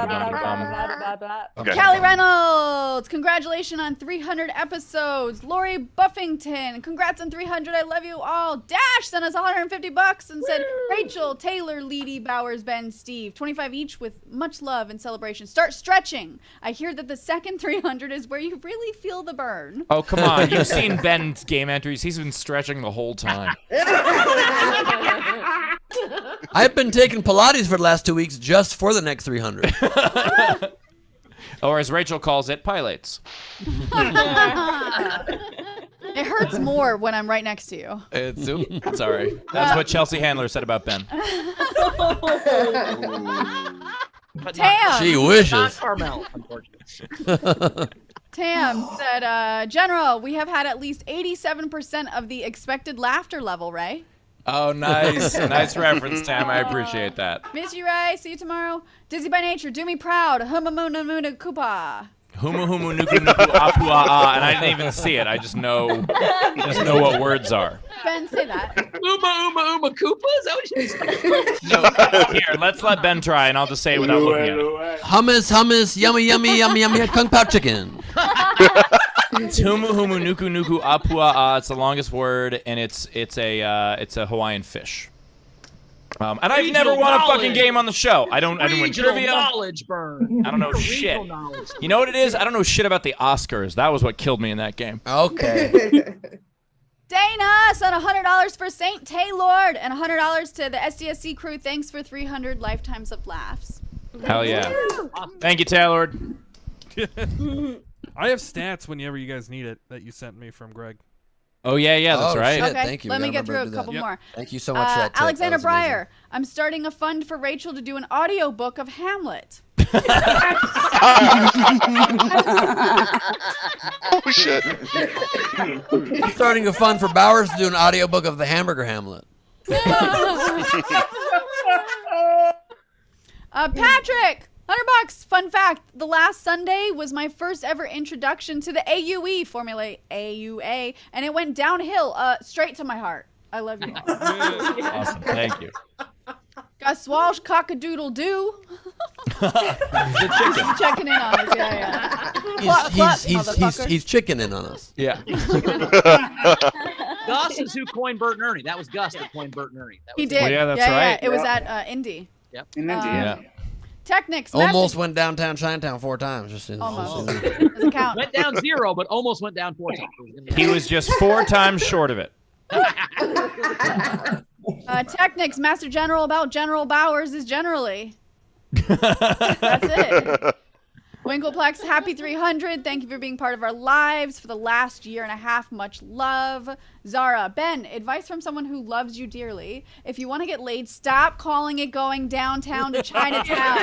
Kelly Reynolds, congratulations on 300 episodes. Lori Buffington, congrats on 300. I love you all. Dash sent us $150 and said, Rachel, Taylor, Leedy, Bowers, Ben, Steve, 25 each with much love and celebration. Start stretching. I hear that the second 300 is where you really feel the burn. Oh, come on. You've seen Ben's game entries. He's been stretching the whole time. I've been taking Pilates for the last 2 weeks just for the next 300. Or as Rachel calls it, pilates. It hurts more when I'm right next to you. Sorry. That's what Chelsea Handler said about Ben. Tam. She wishes. Not Carmel, unfortunately. Tam said, General, we have had at least 87% of the expected laughter level, right? Oh, nice. Nice reference, Tam. I appreciate that. Miss you, Ray. See you tomorrow. Dizzy by nature. Do me proud. Humamuna Muna Koopa. Humu humu nuku nuku apua ah, and I didn't even see it. I just know what words are. Ben, say that. Uma Koopa? Is that what you said? No, here, let's let Ben try, and I'll just say it without looking at it. Hummus, yummy, yummy, yummy, yummy, Kung Pao chicken. It's humu humu nuku nuku apua ah. It's the longest word, and it's a Hawaiian fish. And I've never won a fucking game on the show. I don't win Regional trivia. knowledge burn. I don't know shit. You know what it is? I don't know shit about the Oscars. That was what killed me in that game. Okay. Dana sent $100 for St. Taylor and $100 to the SDSC crew. Thanks for 300 lifetimes of laughs. Hell yeah. Thank you, Taylor. I have stats whenever you guys need it that you sent me from Greg. Oh, yeah, that's right. Shit, Okay, thank you. let We me gotta get through a remember to do couple that. more. Thank you so much for that tip. Alexander That was amazing. Breyer, I'm starting a fund for Rachel to do an audio book of Hamlet. Oh shit! I'm starting a fund for Bowers to do an audiobook of the Hamburger Hamlet. Patrick, $100. Fun fact: the last Sunday was my first ever introduction to the AUE formula AUA, and it went downhill, straight to my heart. I love you all. Awesome. Thank you. Gus Walsh, cock-a-doodle-doo. The chicken. Checking in on us, yeah. Cluck, He's chickening on us. Yeah. Gus is who coined Bert and Ernie. That was Gus that coined Bert and Ernie. That was He did. Well, yeah, that's yeah, right. It was at Indy. Yep. Yeah. Technics. Almost message- went downtown Chinatown 4 times. Almost. Doesn't count. Went down 0, but almost went down 4 times. He was just 4 times short of it. Technics. Master General about General Bowers is generally. That's it. Winkleplex, happy 300. Thank you for being part of our lives for the last year and a half. Much love. Zara, Ben, advice from someone who loves you dearly. If you want to get laid, stop calling it going downtown to Chinatown.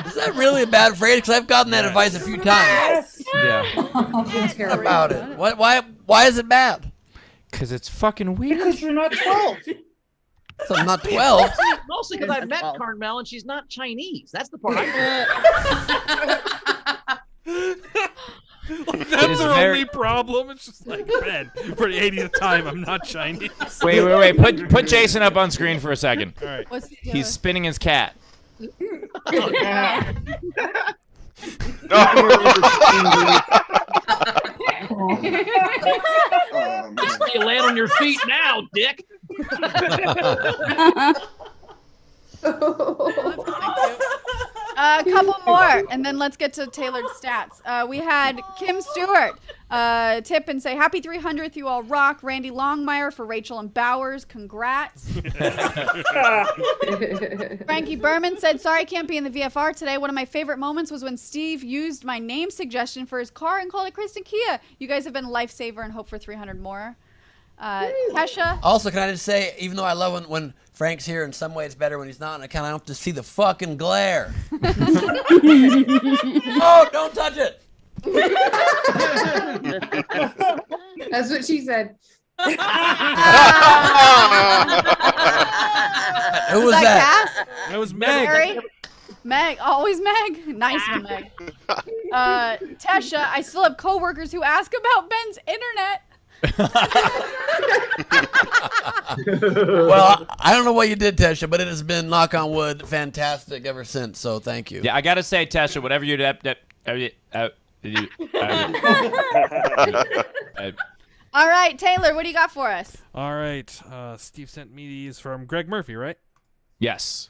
Is that really a bad phrase? Because I've gotten that advice a few times. Yeah. About it. Why is it bad? Because it's fucking weird. Because you're not 12. So I'm not 12. Mostly because I've met Carmel and she's not Chinese. That's the part I That's our only problem. It's just like, Ben, for the 80th time, I'm not Chinese. Wait. Put Jason up on screen for a second. All right. What's he doing? He's spinning his cat. You land on your feet now, dick. A couple more, and then let's get to tailored stats. We had Kim Stewart tip and say, happy 300th, you all rock. Randy Longmire for Rachel and Bowers, congrats. Frankie Berman said, sorry I can't be in the VFR today. One of my favorite moments was when Steve used my name suggestion for his car and called it Kristen Kia. You guys have been a lifesaver and hope for 300 more. Kesha. Also, can I just say, even though I love when Frank's here, in some way it's better when he's not, and I kind of have to see the fucking glare. Oh, don't touch it! That's what she said. Who was that? Cass? That was Meg. Mary? Meg, always Meg. Nice one, Meg. Tesha, I still have coworkers who ask about Ben's internet. Well, I don't know what you did, Tesha, but it has been, knock on wood, fantastic ever since. So thank you. Yeah, I gotta say, Tesha, whatever you did. All right, Taylor, what do you got for us? All right. Steve sent me these from Greg Murphy, right? Yes.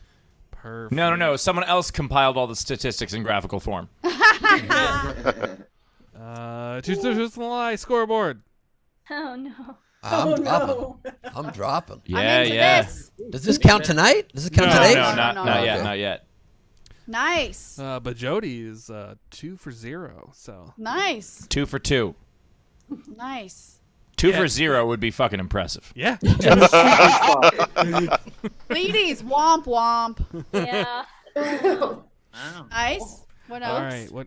Perfect. No. Someone else compiled all the statistics in graphical form. Just the lie scoreboard. Oh no. I'm dropping. Yeah. Does this count tonight? Does it count today? No, not yet. Nice. But Jody is 2 for 0. So Nice. 2 for 2. Nice. 2 for 0 would be fucking impressive. Yeah. Ladies, womp womp. Yeah. Nice. What else? All right. What?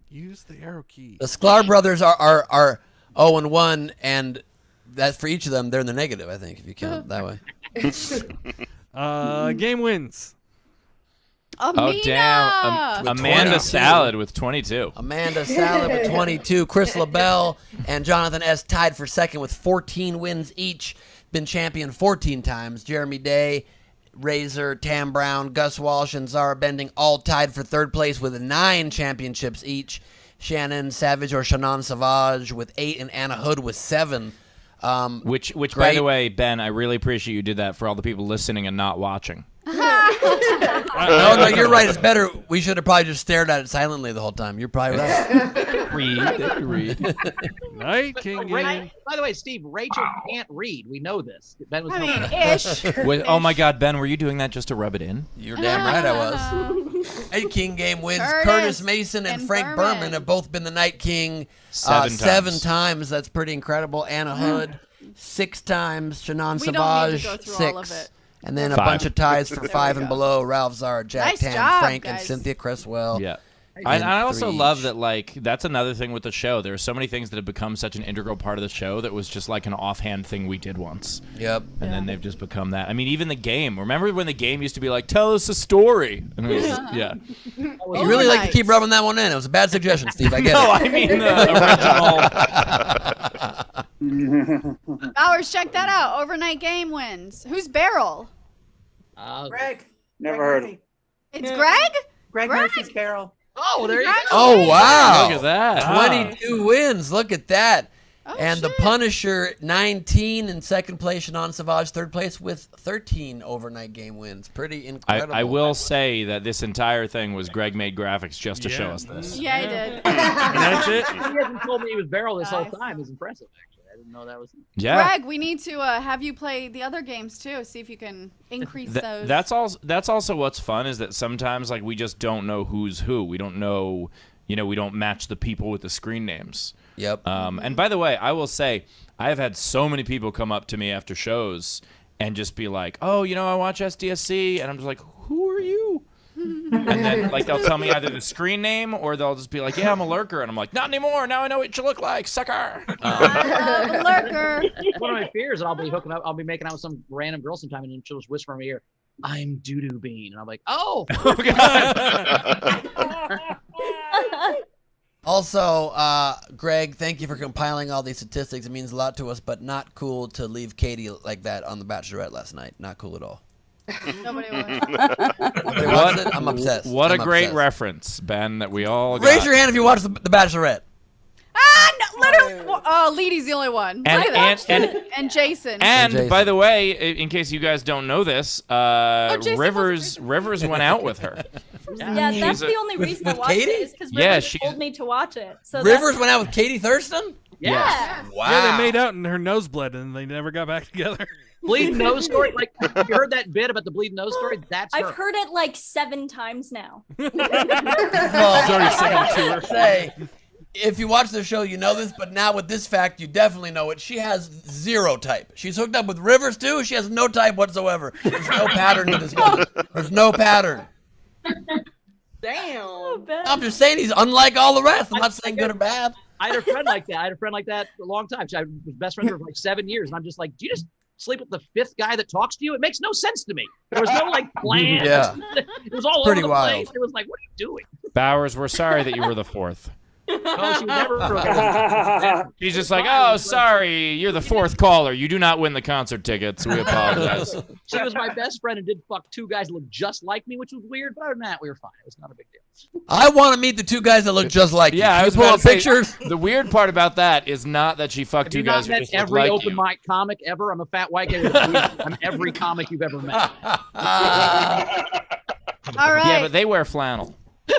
Use the arrow key. The Sklar brothers are 0-1, and that for each of them, they're in the negative, I think, if you count it that way. Game wins. Oh, damn. Amanda Salad with 22. Amanda Salad with 22. Chris LaBelle and Jonathan S. tied for second with 14 wins each. Been champion 14 times. Jeremy Day, Razor, Tam Brown, Gus Walsh, and Zara Bending all tied for third place with 9 championships each. Shannon Savage or Shannon Savage with 8, and Anna Hood with 7. Which by the way, Ben, I really appreciate you did that for all the people listening and not watching. No, you're right. It's better. We should have probably just stared at it silently the whole time. You're probably right. Read. Night King. By the way, Steve, Rachel can't read. We know this. Ben was ish. Oh my God, Ben, were you doing that just to rub it in? You're damn right I was. Night King game wins. Curtis Mason and Frank Berman have both been the Night King 7 times. That's pretty incredible. Anna Hood 6 times. Shannon Savage 6. And then 5. A bunch of ties for 5 and below. Ralph Zara, Jack Nice Tam, job, Frank, guys. and Cynthia Cresswell. Yeah. And I also 3 love each. that, like, that's another thing with the show. There are so many things that have become such an integral part of the show that was just like an offhand thing we did once. Yep. And then they've just become that. I mean, even the game. Remember when the game used to be like, tell us a story? And it was just, yeah. You really like to keep rubbing that one in. It was a bad suggestion, Steve. I get No, it. I mean the original. Bowers, check that out. Overnight game wins. Who's Barrel? Greg. Never heard of him. It's Greg? Greg Murphy's Barrel. Oh, there you go. Oh, wow. Look at that. 22 wins. Look at that. Oh, and the Punisher, 19 in second place. Shannon Savage, third place with 13 overnight game wins. Pretty incredible. I will say that this entire thing was Greg made graphics just to show us this. Yeah, he did. And that's it. He hasn't told me he was Barrel this whole time. It's impressive, actually. I didn't know that was. Yeah. Greg, we need to have you play the other games too. See if you can increase those. That's also what's fun is that sometimes like we just don't know who's who. We don't know, we don't match the people with the screen names. Yep. And by the way, I will say I have had so many people come up to me after shows and just be like, "Oh, I watch SDSC," and I'm just like, "Who are you?" And then like they'll tell me either the screen name or they'll just be like, "Yeah, I'm a lurker," and I'm like, "Not anymore. Now I know what you look like, sucker." A lurker. One of my fears that I'll be hooking up. I'll be making out with some random girl sometime, and then she'll just whisper in my ear, "I'm Doo-Doo Bean," and I'm like, "Oh." Also, Greg, thank you for compiling all these statistics. It means a lot to us, but not cool to leave Katie like that on The Bachelorette last night. Not cool at all. Nobody wants Nobody wants it? I'm obsessed. What I'm a great obsessed. reference, Ben, that we all got. Raise your hand if you watched The Bachelorette. No, literally. Leedy's the only one. And- Look at that. and- And Jason. And by the way, in case you guys don't know this, Jason Rivers went out with her. Yeah, that's the only reason I watched Katie? it is because Yeah, Rivers she's- told me to watch it. So Rivers went out with Katie Thurston? Yeah. Wow. Yeah, they made out and her nose bled and they never got back together. Bleeding nose story. Like, you heard that bit about the bleeding nose story? That's her. I've heard it like 7 times now. Well, Sorry, second tour. say, if you watch the show, you know this, but now with this fact, you definitely know it. She has 0 type. She's hooked up with Rivers, too. She has no type whatsoever. There's no pattern to this woman. There's no pattern. Damn. I'm just saying he's unlike all the rest. I'm not saying good or bad. I had a friend like that. For a long time. I was best friends for like 7 years, and I'm just like, do you just sleep with the 5th guy that talks to you? It makes no sense to me. There was no like plan. Yeah. It was all Pretty over the wild. place. It was like, what are you doing? Bowers, we're sorry that you were the 4th. Oh, she was never She's just like, oh, sorry, you're the 4th caller. You do not win the concert tickets. We apologize. She was my best friend and did fuck 2 guys that looked just like me, which was weird. But other than that, we were fine. It was not a big deal. I want to meet the 2 guys that look just like you. Yeah, I was pull about up to say, pictures. The weird part about that is not that she fucked Have 2 you not guys who met just look every like open you. mic comic ever? I'm a fat white guy with a beard. I'm every comic you've ever met. All right. Yeah, but they wear flannel.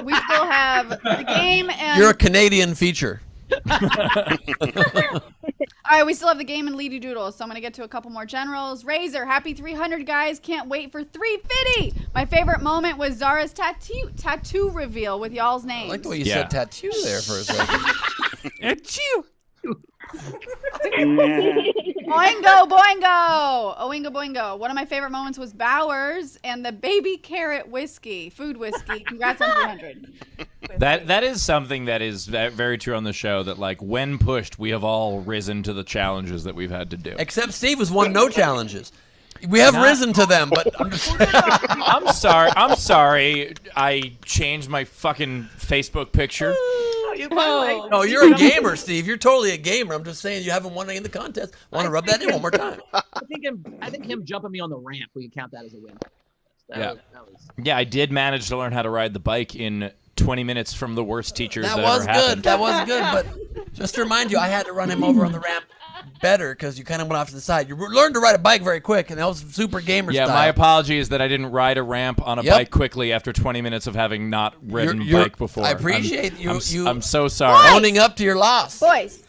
We still have the game and. You're a Canadian feature. All right, we still have the game and Leedy Doodles, so I'm going to get to a couple more generals. Razor, happy 300, guys. Can't wait for 350. My favorite moment was Zara's tattoo reveal with y'all's names. I like the way you said tattoo there for a second. Achoo! Boingo, boingo. Oingo, boingo. One of my favorite moments was Bowers and the baby carrot food whiskey. Congrats on 300. That is something that is very true on the show, that like when pushed, we have all risen to the challenges that we've had to do. Except Steve has won no challenges. We have risen to them, but I'm sorry. I changed my fucking Facebook picture. No, you're a gamer, Steve. You're totally a gamer. I'm just saying you haven't won any in the contest. Want to rub that in one more time? I think him jumping me on the ramp, we can count that as a win. Yeah, I did manage to learn how to ride the bike in 20 minutes from the worst teachers that was ever happened. That was good. But just to remind you, I had to run him over on the ramp better because you kind of went off to the side. You learned to ride a bike very quick, and that was super gamer style. Yeah, my apology is that I didn't ride a ramp on a bike quickly after 20 minutes of having not ridden bike before. I appreciate I'm so sorry. Owning up to your loss. Boys.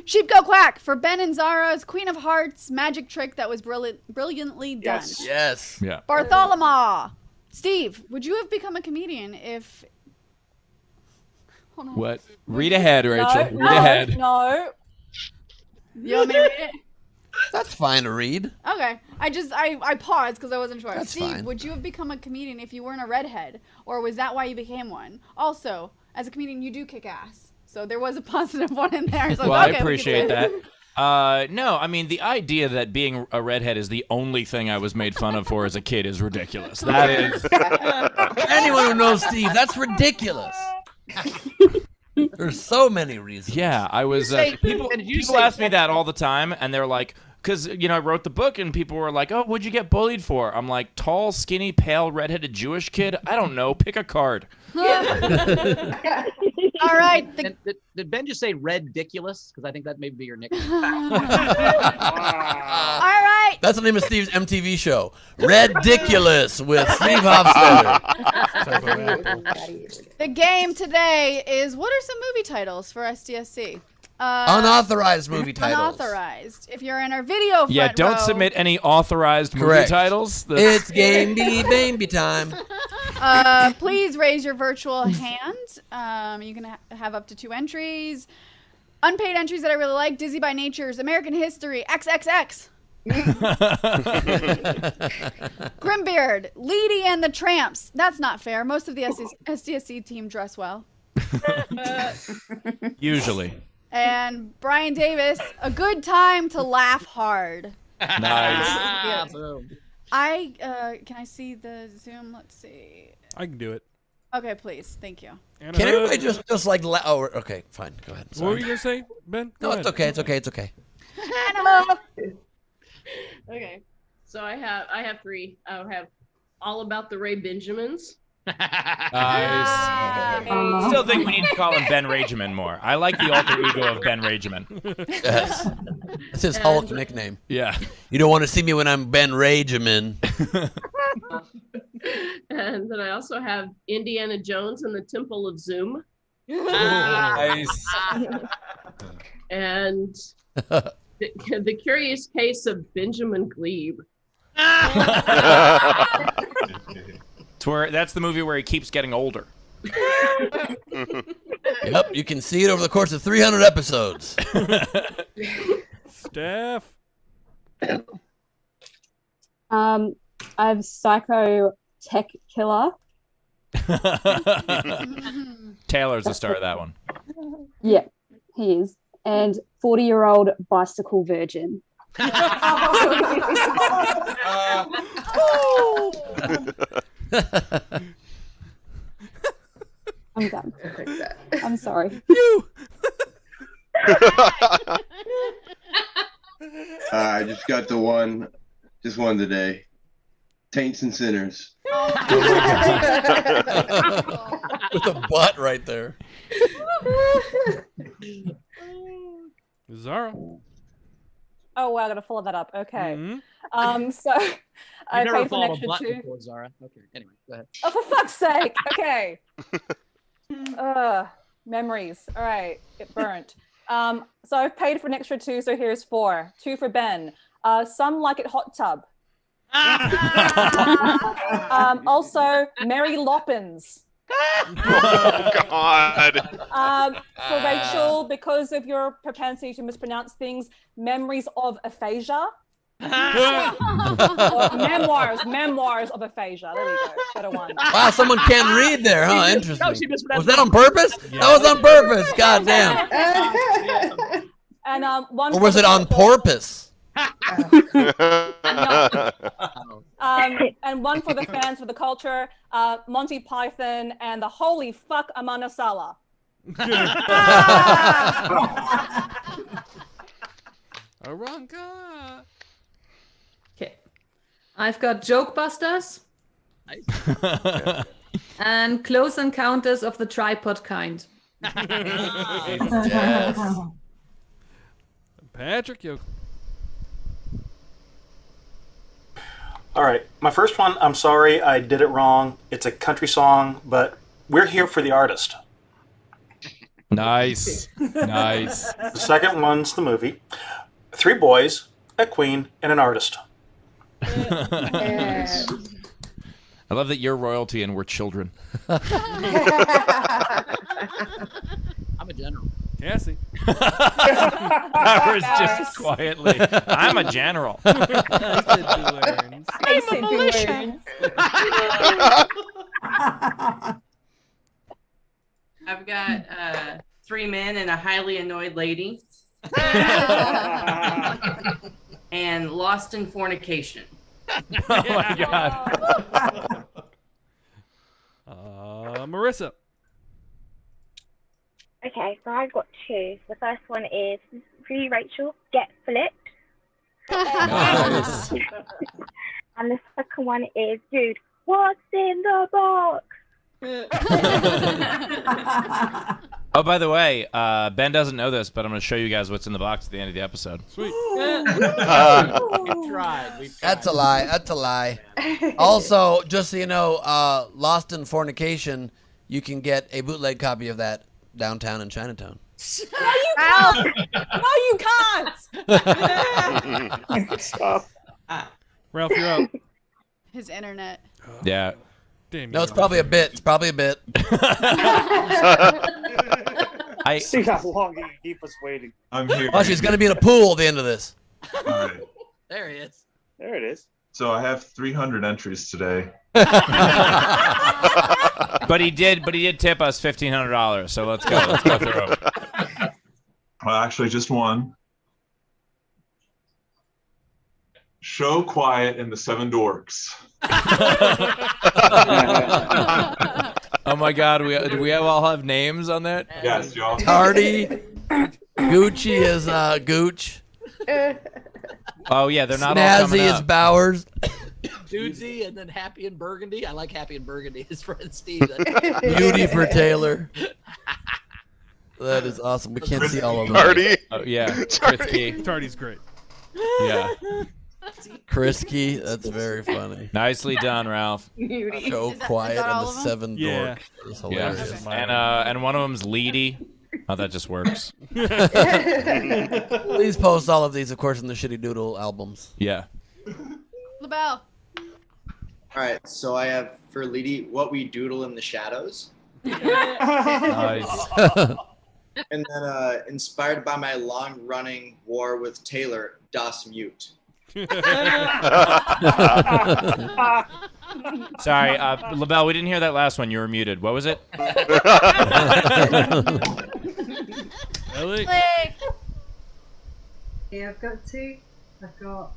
Sheep go quack for Ben and Zara's Queen of Hearts magic trick that was brilliantly done. Yes. Yeah. Bartholomew. Steve, would you have become a comedian if... Hold on. What? Read ahead, Rachel. Read No. ahead. No. You want me to read it? That's fine to read. Okay. I paused because I wasn't sure. That's Steve, fine. would you have become a comedian if you weren't a redhead? Or was that why you became one? Also, as a comedian, you do kick ass. So there was a positive one in there. So Well, okay, I appreciate that. No, I mean, the idea that being a redhead is the only thing I was made fun of for as a kid is ridiculous. That is... Anyone who knows Steve, that's ridiculous. There's so many reasons. Yeah, I was... people ask me that all the time, and they're like... Because, I wrote the book, and people were like, oh, what'd you get bullied for? I'm like, tall, skinny, pale, redheaded Jewish kid? I don't know. Pick a card. All right. Did Ben just say ridiculous? Because I think that may be your nickname. All right. That's the name of Steve's MTV show. Ridiculous with Steve Hofstetter. The game today is, what are some movie titles for SDSC? Unauthorized movie titles. Unauthorized. If you're in our video front Yeah, don't row, submit any authorized movie Correct. titles. It's game baby time. please raise your virtual hand. You can have up to 2 entries. Unpaid entries that I really like: Dizzy by Nature's American History XXX. Grimbeard, Leedy and the Tramps. That's not fair. Most of the SDSC team dress well. Usually. And Brian Davis, A Good Time to Laugh Hard. Nice. Boom. Can I see the Zoom? Let's see. I can do it. Okay, please. Thank you. Can everybody just like okay, fine. Go ahead. What were you gonna say, Ben? No, it's okay. It's okay. It's okay. Okay, so I have 3. I have All About the Ray Benjamins. Nice. Still think we need to call him Ben Rageman more. I like the alter ego of Ben Rageman. Yes. That's his Hulk nickname. Yeah. You don't want to see me when I'm Ben Rageman. And then I also have Indiana Jones and the Temple of Zoom. Nice. And the Curious Case of Benjamin Gleib. That's the movie where he keeps getting older. Yep, you can see it over the course of 300 episodes. Steph. I've Psycho Tech Killer. Taylor's the star of that one. Yeah, he is. And 40-year-old bicycle virgin. I'm done. I'm sorry. I just got the one today. Taints and Sinners. With a butt right there. Zara. Oh wow, I gotta follow that up. Okay. So You I never paid for an followed a extra button 2. before, Zara. Okay, anyway, go ahead. Oh, for fuck's sake. Okay. Memories. All right. It burnt. So I've paid for an extra 2, so here's 4. 2 for Ben. Some like it hot tub. Also, Mary Loppins. Oh, God. For Rachel, because of your propensity to mispronounce things, memories of aphasia. Or memoirs of aphasia. There we go. Better one. Wow, someone can't read there, huh? No, Interesting. she mispronounced Was that on purpose? Yeah. That was on purpose. God damn. And one. Or was it on porpoise? And one for the fans, for the culture, Monty Python and the holy fuck Amanasala. Aranka. Okay. I've got Joke Busters. And Close Encounters of the Tripod Kind. Patrick, you. All right, my first one, I'm sorry I did it wrong. It's a country song, but we're here for the artist. Nice. Nice. The second one's the movie. 3 boys, a queen, and an artist. I love that you're royalty and we're children. I'm a general. Cassie. Powers just quietly. I'm a general. I'm a militia. I've got 3 men and a highly annoyed lady. And Lost in Fornication. Oh my God. Marissa. Okay, so I've got 2. The first one is really Rachel, Get Flipped. Nice. And the second one is, dude, what's in the box? Oh, by the way, Ben doesn't know this, but I'm going to show you guys what's in the box at the end of the episode. Sweet. We've tried. That's a lie. That's a lie. Also, just so you know, Lost in Fornication, you can get a bootleg copy of that downtown in Chinatown. No, you can't. No, you can't. Stop. Ralph, you're up. His internet. Yeah. Damn, No, it's probably a bit. It's probably a bit. See how long you can keep us waiting. I'm here. Oh, she's going to be in a pool at the end of this. All right. There he is. There it is. So I have 300 entries today. But he did tip us $1,500. So let's go. Let's go through them. Well, actually, just one. Show Quiet and the Seven Dorks. Oh my God, do we all have names on that? Yes, y'all. Tardy. Gucci is Gooch. Oh yeah, they're not all coming Snazzy is up. Bowers. Dudesy and then Happy and Burgundy. I like Happy and Burgundy. His friend Steve. Beauty for Taylor. That is awesome. We can't see all of them. Tardy. Oh yeah, Krisky. Tardy's great. Yeah. Krisky, that's very funny. Nicely done, Ralph. Show Quiet and the Seven Yeah. Dorks. That is hilarious. And one of them's Leedy. Oh, that just works. Please post all of these, of course, in the Shitty Doodle albums. Yeah. LaBelle. All right, so I have for Leedy, What We Doodle in the Shadows. Nice. And then inspired by my long-running war with Taylor, Das Mute. Sorry, LaBelle, we didn't hear that last one. You were muted. What was it? Ellie? Yeah, I've got two. I've got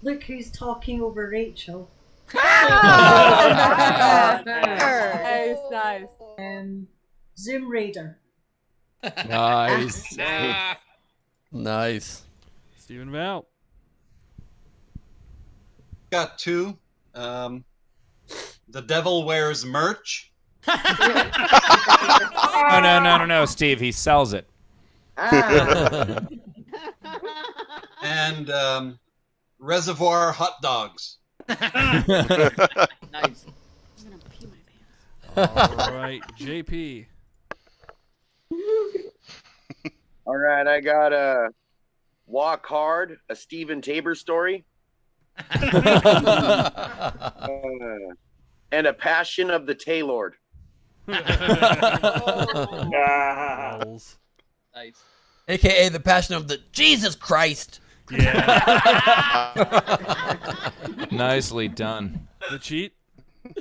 Look Who's Talking Over Rachel. Nice. Zoom Raider. Nice. Nice. Stephen Val. Got two. The Devil Wears Merch. No, Steve. He sells it. And Reservoir Hot Dogs. Nice. All right, JP. All right, I got a Walk Hard, a Stephen Tabor story. And a Passion of the Taylord. Nice. AKA the Passion of the Jesus Christ. Yeah. Nicely done. The cheat?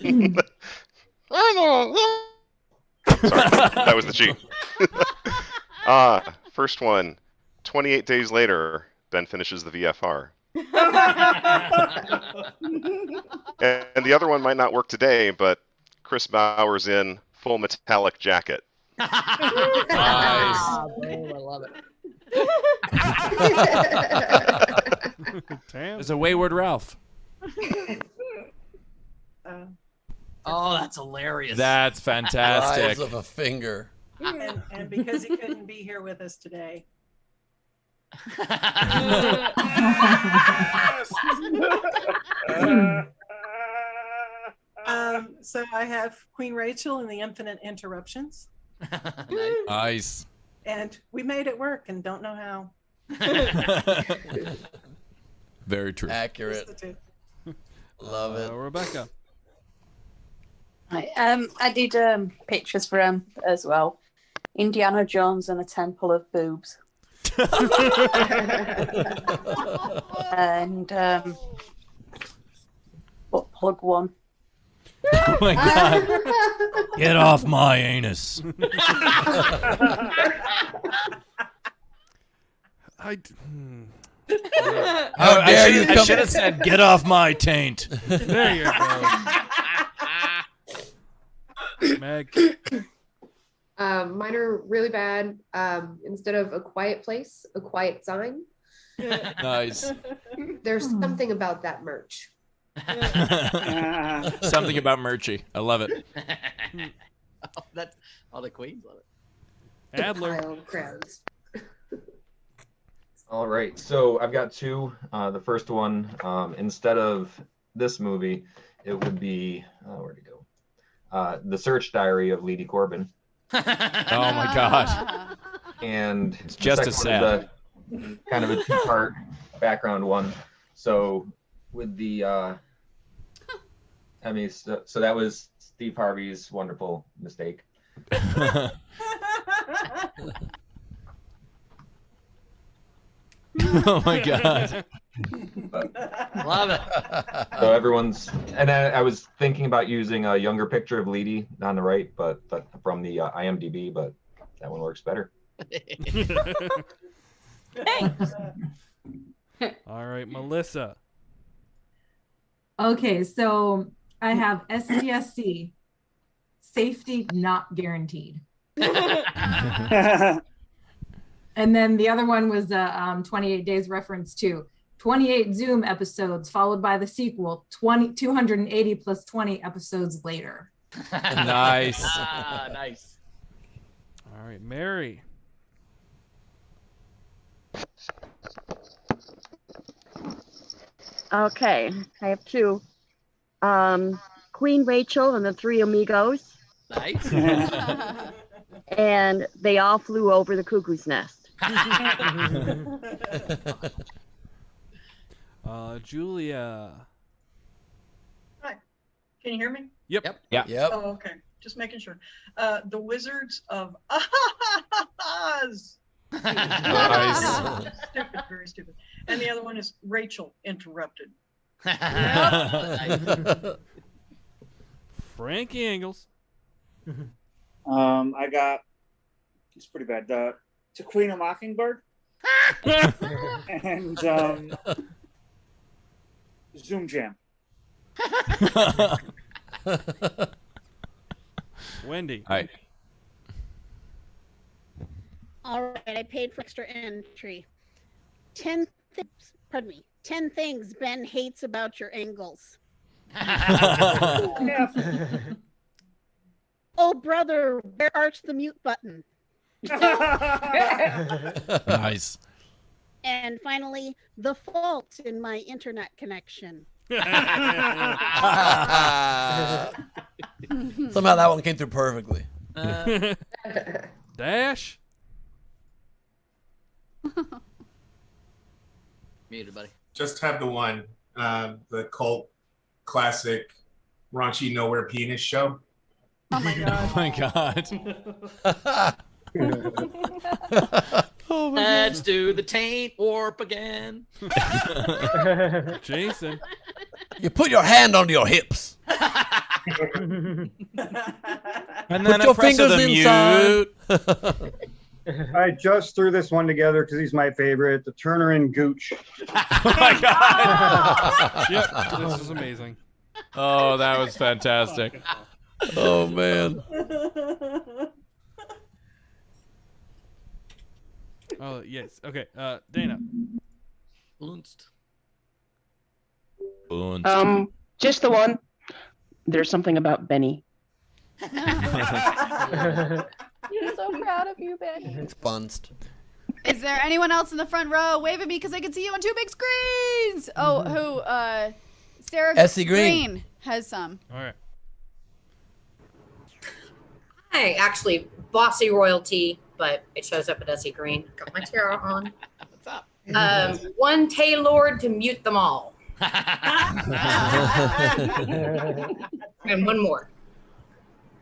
Sorry, that was the cheat. First one. 28 days later, Ben finishes the VFR. And the other one might not work today, but Chris Bauer's in Full Metallic Jacket. Nice. Boom, I love it. There's a Wayward Ralph. Oh, that's hilarious. That's fantastic. Rise of a finger. And because he couldn't be here with us today. So I have Queen Rachel and the Infinite Interruptions. Nice. And we made it work and don't know how. Very true. Accurate. Love it. Rebecca. Right, I did pictures for him as well. Indiana Jones and a Temple of Boobs. And butt plug one. Oh my God. Get off my anus. How dare you I should have said, get off my taint. There you go. Meg. Mine are really bad. Instead of A Quiet Place, A Quiet Sign. Nice. There's something about that merch. Something about Murchie. I love it. Oh, that's all the queens love it. Adler. Pile of crowns. All right, so I've got two. The first one, instead of this movie, it would be where'd it go? The Search Diary of Leedy Corbin. Oh my God. And it's just as sad. Kind of a two-part background one. So with the so that was Steve Harvey's wonderful mistake. Oh my God. Love it. So everyone's, and I was thinking about using a younger picture of Leedy on the right, but from the IMDb, but that one works better. Thanks. All right, Melissa. Okay, so I have SDSC, safety not guaranteed. And then the other one was the 28 days reference to 28 Zoom episodes, followed by the sequel, 280 plus 20 episodes later. Nice. Nice. All right, Mary. Okay, I have two. Queen Rachel and the Three Amigos. Nice. And They All Flew Over the Cuckoo's Nest. Julia. Hi. Can you hear me? Yep. Yeah. Yep. Oh, okay. Just making sure. The Wizards of Oz. Nice. Stupid, very stupid. And the other one is Rachel Interrupted. Frankie Engels. I got. It's pretty bad. To Queen of Mockingbird. And Zoom Jam. Wendy. Hi. All right, I paid for extra entry. 10 things Ben hates about your angles. Oh, brother, where arts the mute button? Nice. And finally, the fault in my internet connection. Somehow that one came through perfectly. Dash. Muted, buddy. Just have the one, the cult classic raunchy nowhere penis show. Oh my god. Oh my God. Let's do the taint warp again. Jason. You put your hand under your hips. And then Put your press of fingers the inside. mute. I just threw this one together because he's my favorite. The Turner and Gooch. Oh my God. Yep, this is amazing. Oh, that was fantastic. Oh man. Oh yes. Okay. Dana. Just the one. There's something about Benny. You're so proud of you, Ben. Expunged. Is there anyone else in the front row? Wave at me because I can see you on two big screens. Oh, who? Sarah Essie Green has some. All right. Hi, actually, Bossy Royalty, but it shows up at Essie Green. Got my tiara on. What's up? One Taylord to mute them all. And one more.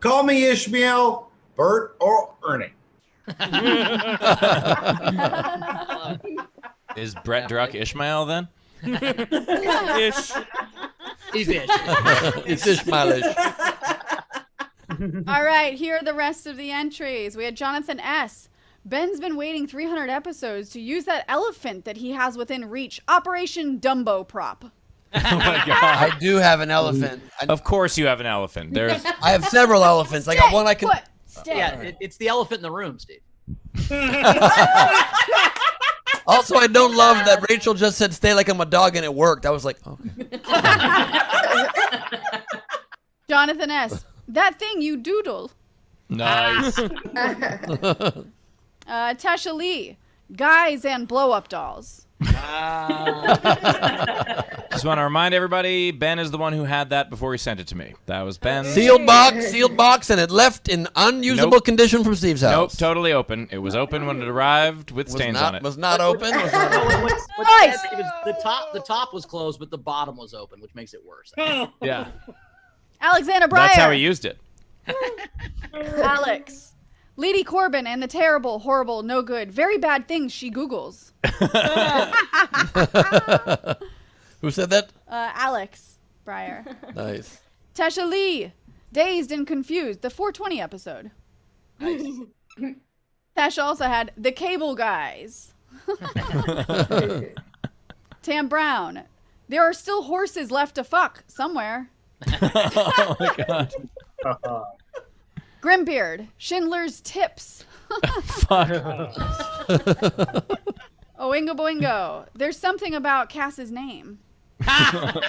Call me Ishmael, Bert, or Ernie. Is Brett Druck Ishmael then? Ish. He's Ish. It's Ishmaelish. All right, here are the rest of the entries. We had Jonathan S. Ben's been waiting 300 episodes to use that elephant that he has within reach. Operation Dumbo Prop. Oh my God. I do have an elephant. Of course you have an elephant. There's I have several elephants. I got one I can. Yeah, it's the elephant in the room, Steve. Also, I don't love that Rachel just said "stay like I'm a dog" and it worked. I was like, okay. Jonathan S. That thing you doodle. nice. Tasha Lee. Guys and blow-up dolls. Just want to remind everybody, Ben is the one who had that before he sent it to me. That was Ben. Sealed box, and it left in unusable condition from Steve's house. Nope, totally open. It was open when it arrived with stains on it. Was not open. What's sad, Steve, is the top was closed, but the bottom was open, which makes it worse. Yeah. Alexander Breyer. That's how he used it. Alex. Lady Corbin and the terrible, horrible, no good, very bad things she Googles. Who said that? Alex Breyer. Nice. Tasha Lee. Dazed and Confused, the 420 episode. Nice. Tasha also had The Cable Guys. Tam Brown. There are still horses left to fuck somewhere. Oh my God. Grimbeard. Schindler's Tips. Fuck. Oingo Boingo. There's something about Cass's name. Oingo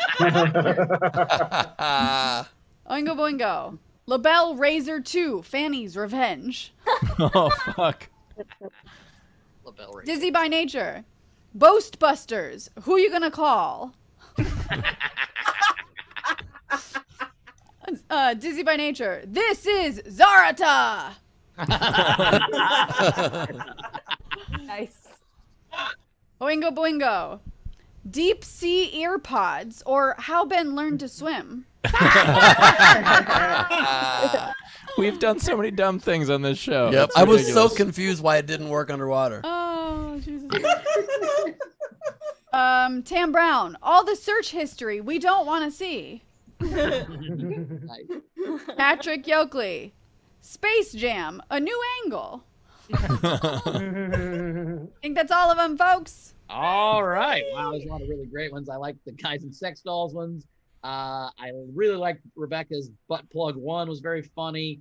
Boingo. LaBelle Razor 2. Fanny's Revenge. Oh, fuck. Dizzy by Nature. Boastbusters. Who you gonna call? Dizzy by Nature. This is Zarata. Nice. Oingo Boingo. Deep Sea Earpods, or How Ben Learned to Swim. We've done so many dumb things on this show. Yep. It's I was so ridiculous. confused why it didn't work underwater. Oh, Jesus. Tam Brown, all the search history we don't want to see. Patrick Yoakley, Space Jam, a new angle. I think that's all of them, folks. All right. Wow, there's a lot of really great ones. I like the guys in sex dolls ones. I really liked Rebecca's butt plug one was very funny.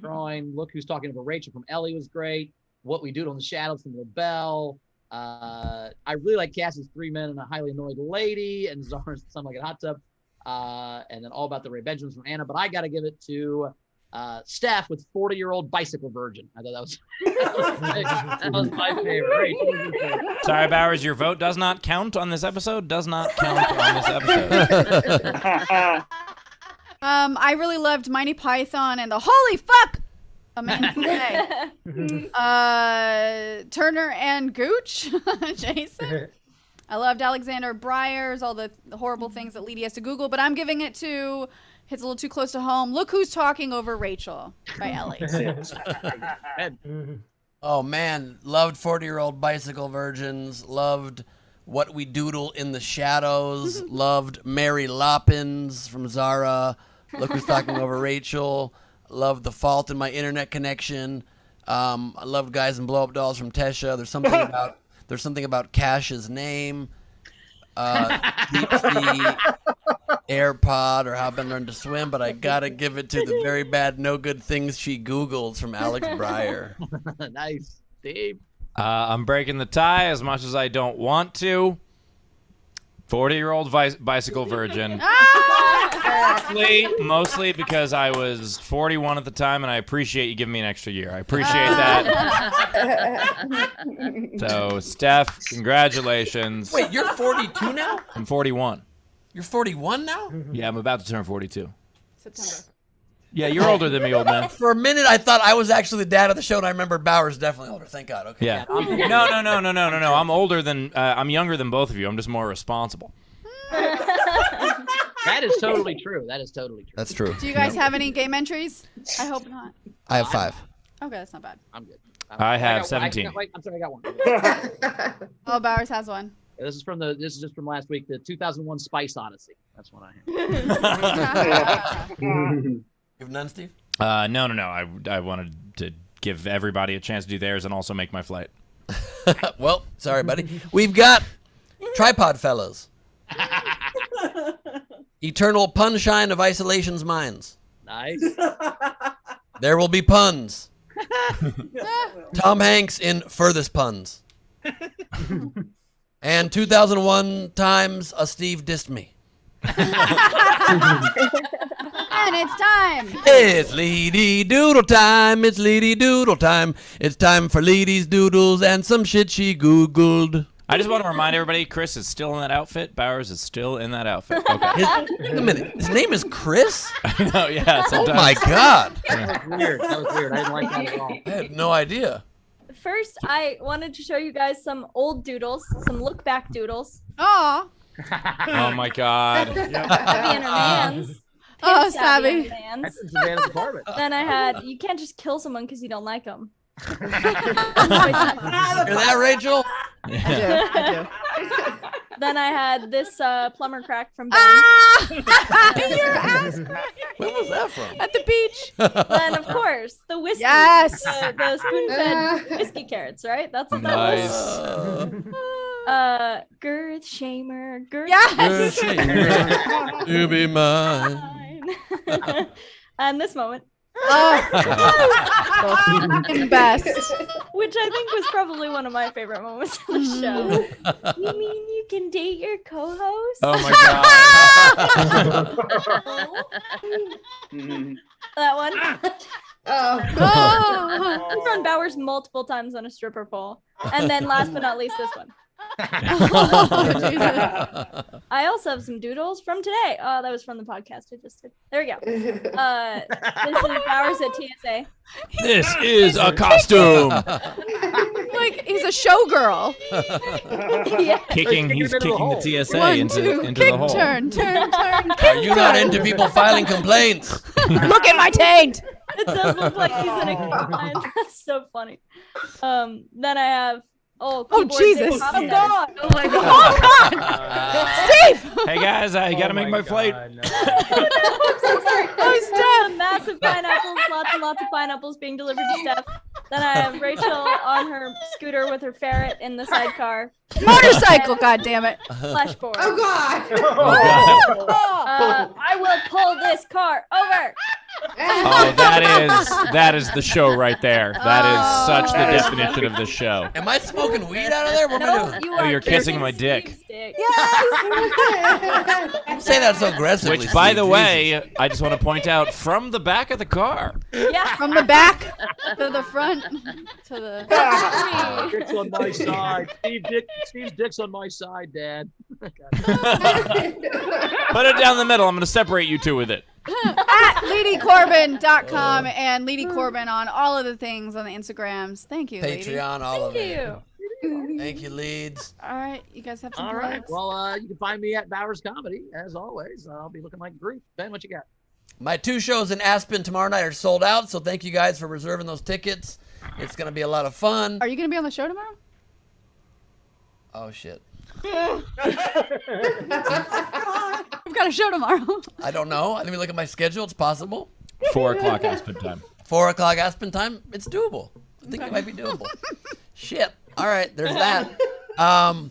Drawing. Look Who's Talking About Rachel from Ellie was great. What We Do in the Shadows from LaBelle. I really like Cassie's 3 Men and a Highly Annoyed Lady and Zara's Something Like a Hot Tub. And then All About the Ray Benjamins from Anna. But I got to give it to Steph with 40-Year-Old Bicycle Virgin. I thought that was my favorite. Sorry, Bowers, your vote does not count on this episode. Does not count on this episode. I really loved Mighty Python and the Holy Fuck! Amanda Say. Turner and Gooch, Jason. I loved Alexander Breyer's, all the horrible things that Leedy has to Google, but I'm giving it to, hits a little too close to home, Look Who's Talking Over Rachel by Ellie. Oh, man. Loved 40-Year-Old Bicycle Virgins. Loved What We Doodle in the Shadows. Loved Mary Loppins from Zara. Look Who's Talking Over Rachel. Loved The Fault in My Internet Connection. I loved Guys in Blow-Up Dolls from Tesha. There's something about Cash's Name. Deep Sea AirPod or How Ben Learned to Swim, but I gotta give it to the very bad no good things she Googled from Alex Breyer. Nice. Steve. I'm breaking the tie as much as I don't want to. 40-Year-Old Bicycle Virgin. Mostly because I was 41 at the time, and I appreciate you giving me an extra year. I appreciate that. So, Steph, congratulations. Wait, you're 42 now? I'm 41. You're 41 now? Yeah, I'm about to turn 42. September. Yeah, you're older than me, old man. For a minute, I thought I was actually the dad of the show, and I remember Bauer's definitely older. Thank God. Okay. Yeah. No. I'm older than, I'm younger than both of you. I'm just more responsible. That is totally true. That's true. Do you guys have any game entries? I hope not. I have 5. Okay, that's not bad. I'm good. I have 17. I'm sorry, I got one. Oh, Bowers has one. This is just from last week, the 2001 Spice Odyssey. That's what I have. You have none, Steve? No. I wanted to give everybody a chance to do theirs and also make my flight. Well, sorry, buddy. We've got Tripod Fellows. Eternal Punshine of Isolation's Minds. Nice. There Will Be Puns. Tom Hanks in Furthest Puns. And 2001 times a Steve dissed me. And it's time. It's Leedy Doodle time. It's Leedy Doodle time. It's time for Leedy's Doodles and some shit she Googled. I just want to remind everybody, Chris is still in that outfit. Bowers is still in that outfit. Okay. Wait a minute. His name is Chris? I know, yeah. Oh, my God. That was weird. I didn't like that at all. I had no idea. First, I wanted to show you guys some old doodles, some look-back doodles. Aw. Oh, my God. Savvy Man's. Oh, Savvy. That's in Savannah's apartment. Then I had, you can't just kill someone because you don't like them. Hear that, Rachel? I do. Then I had this plumber crack from Ben. Your ass crack. Where was that from? At the beach. Then, of course, the whiskey. Yes. The spoon-fed whiskey carrots, right? That's what that was. Girth Shamer. Yes. You be mine. And this moment. The best. Which I think was probably one of my favorite moments of the show. You mean you can date your co-host? Oh my God. That one. I've thrown Bowers multiple times on a stripper pole. And then last but not least, this one. I also have some doodles from today. Oh, that was from the podcast I just did. There we go. This is Bowers at TSA. This is a costume. Like he's a showgirl. Yeah. He's kicking the TSA One, into two, the kick, hole. turn. Are you not into people filing complaints? Look at my taint. It does look like he's in a combine. That's so funny. Then I have Jesus. Oh God. Oh my God. Oh God. Steve. Hey guys, I gotta make my flight. I'm so sorry. Oh, Steph. Massive pineapples, lots of pineapples being delivered to Steph. Then I have Rachel on her scooter with her ferret in the sidecar. Motorcycle, goddammit. Flashboard. Oh God. I will pull this car over. Oh, that is the show right there. That is such the definition of the show. Am I smoking weed out of there? What am I doing? Oh, you're kissing my dick. Don't say that so aggressively. Which, by Steve. the way, I just want to point out from the back of the car. Yeah, from the back to the front to the. Dick's on my side. Steve's dick's on my side, Dad. Put it down the middle. I'm going to separate you two with it. At LeeDeeCorbin.com and Leedy Corbin on all of the things on the Instagrams. Thank you, Leedy. Patreon, all of it. Thank you. Thank you, Leeds. All right, you guys have some All right. plugs? Well, you can find me at Bowers Comedy, as always. I'll be looking like Groot. Ben, what you got? My 2 shows in Aspen tomorrow night are sold out, so thank you guys for reserving those tickets. It's going to be a lot of fun. Are you going to be on the show tomorrow? Oh, shit. We've got a show tomorrow. I don't know. Let me look at my schedule. It's possible. 4 o'clock Aspen time. 4 o'clock Aspen time. It's doable. I think it might be doable. Shit. All right. There's that. Gleib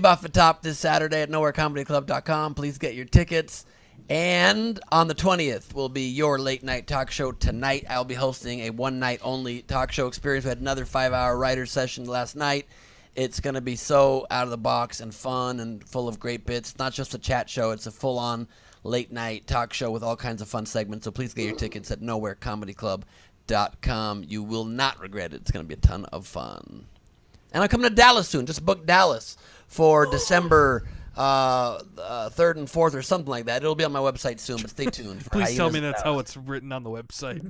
off the top this Saturday at nowherecomedyclub.com. Please get your tickets. And on the 20th will be your late night talk show tonight. I'll be hosting a one night only talk show experience. We had another 5-hour writer's session last night. It's going to be so out of the box and fun and full of great bits. It's not just a chat show. It's a full-on late-night talk show with all kinds of fun segments. So please get your tickets at nowherecomedyclub.com. You will not regret it. It's going to be a ton of fun. And I'm coming to Dallas soon. Just booked Dallas for December 3rd and 4th or something like that. It'll be on my website soon, but stay tuned. For Please tell me Hyenas that's Dallas. how it's written on the website.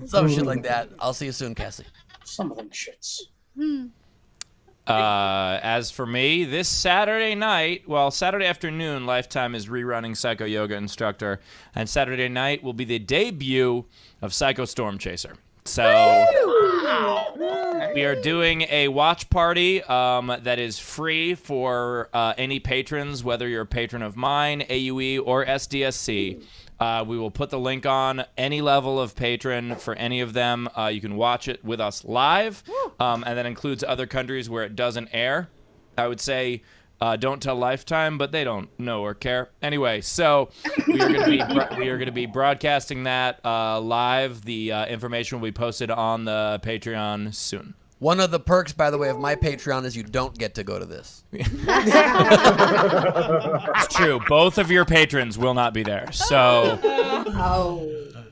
Some shit like that. I'll see you soon, Cassie. Some of them shits. As for me, this Saturday afternoon, Lifetime is rerunning Psycho Yoga Instructor, and Saturday night will be the debut of Psycho Storm Chaser. So we are doing a watch party that is free for any patrons, whether you're a patron of mine, AUE, or SDSC. We will put the link on any level of patron for any of them. You can watch it with us live, and that includes other countries where it doesn't air. I would say don't tell Lifetime, but they don't know or care. Anyway, so we are going to be broadcasting that live. The information will be posted on the Patreon soon. One of the perks, by the way, of my Patreon is you don't get to go to this. It's true. Both of your patrons will not be there. So.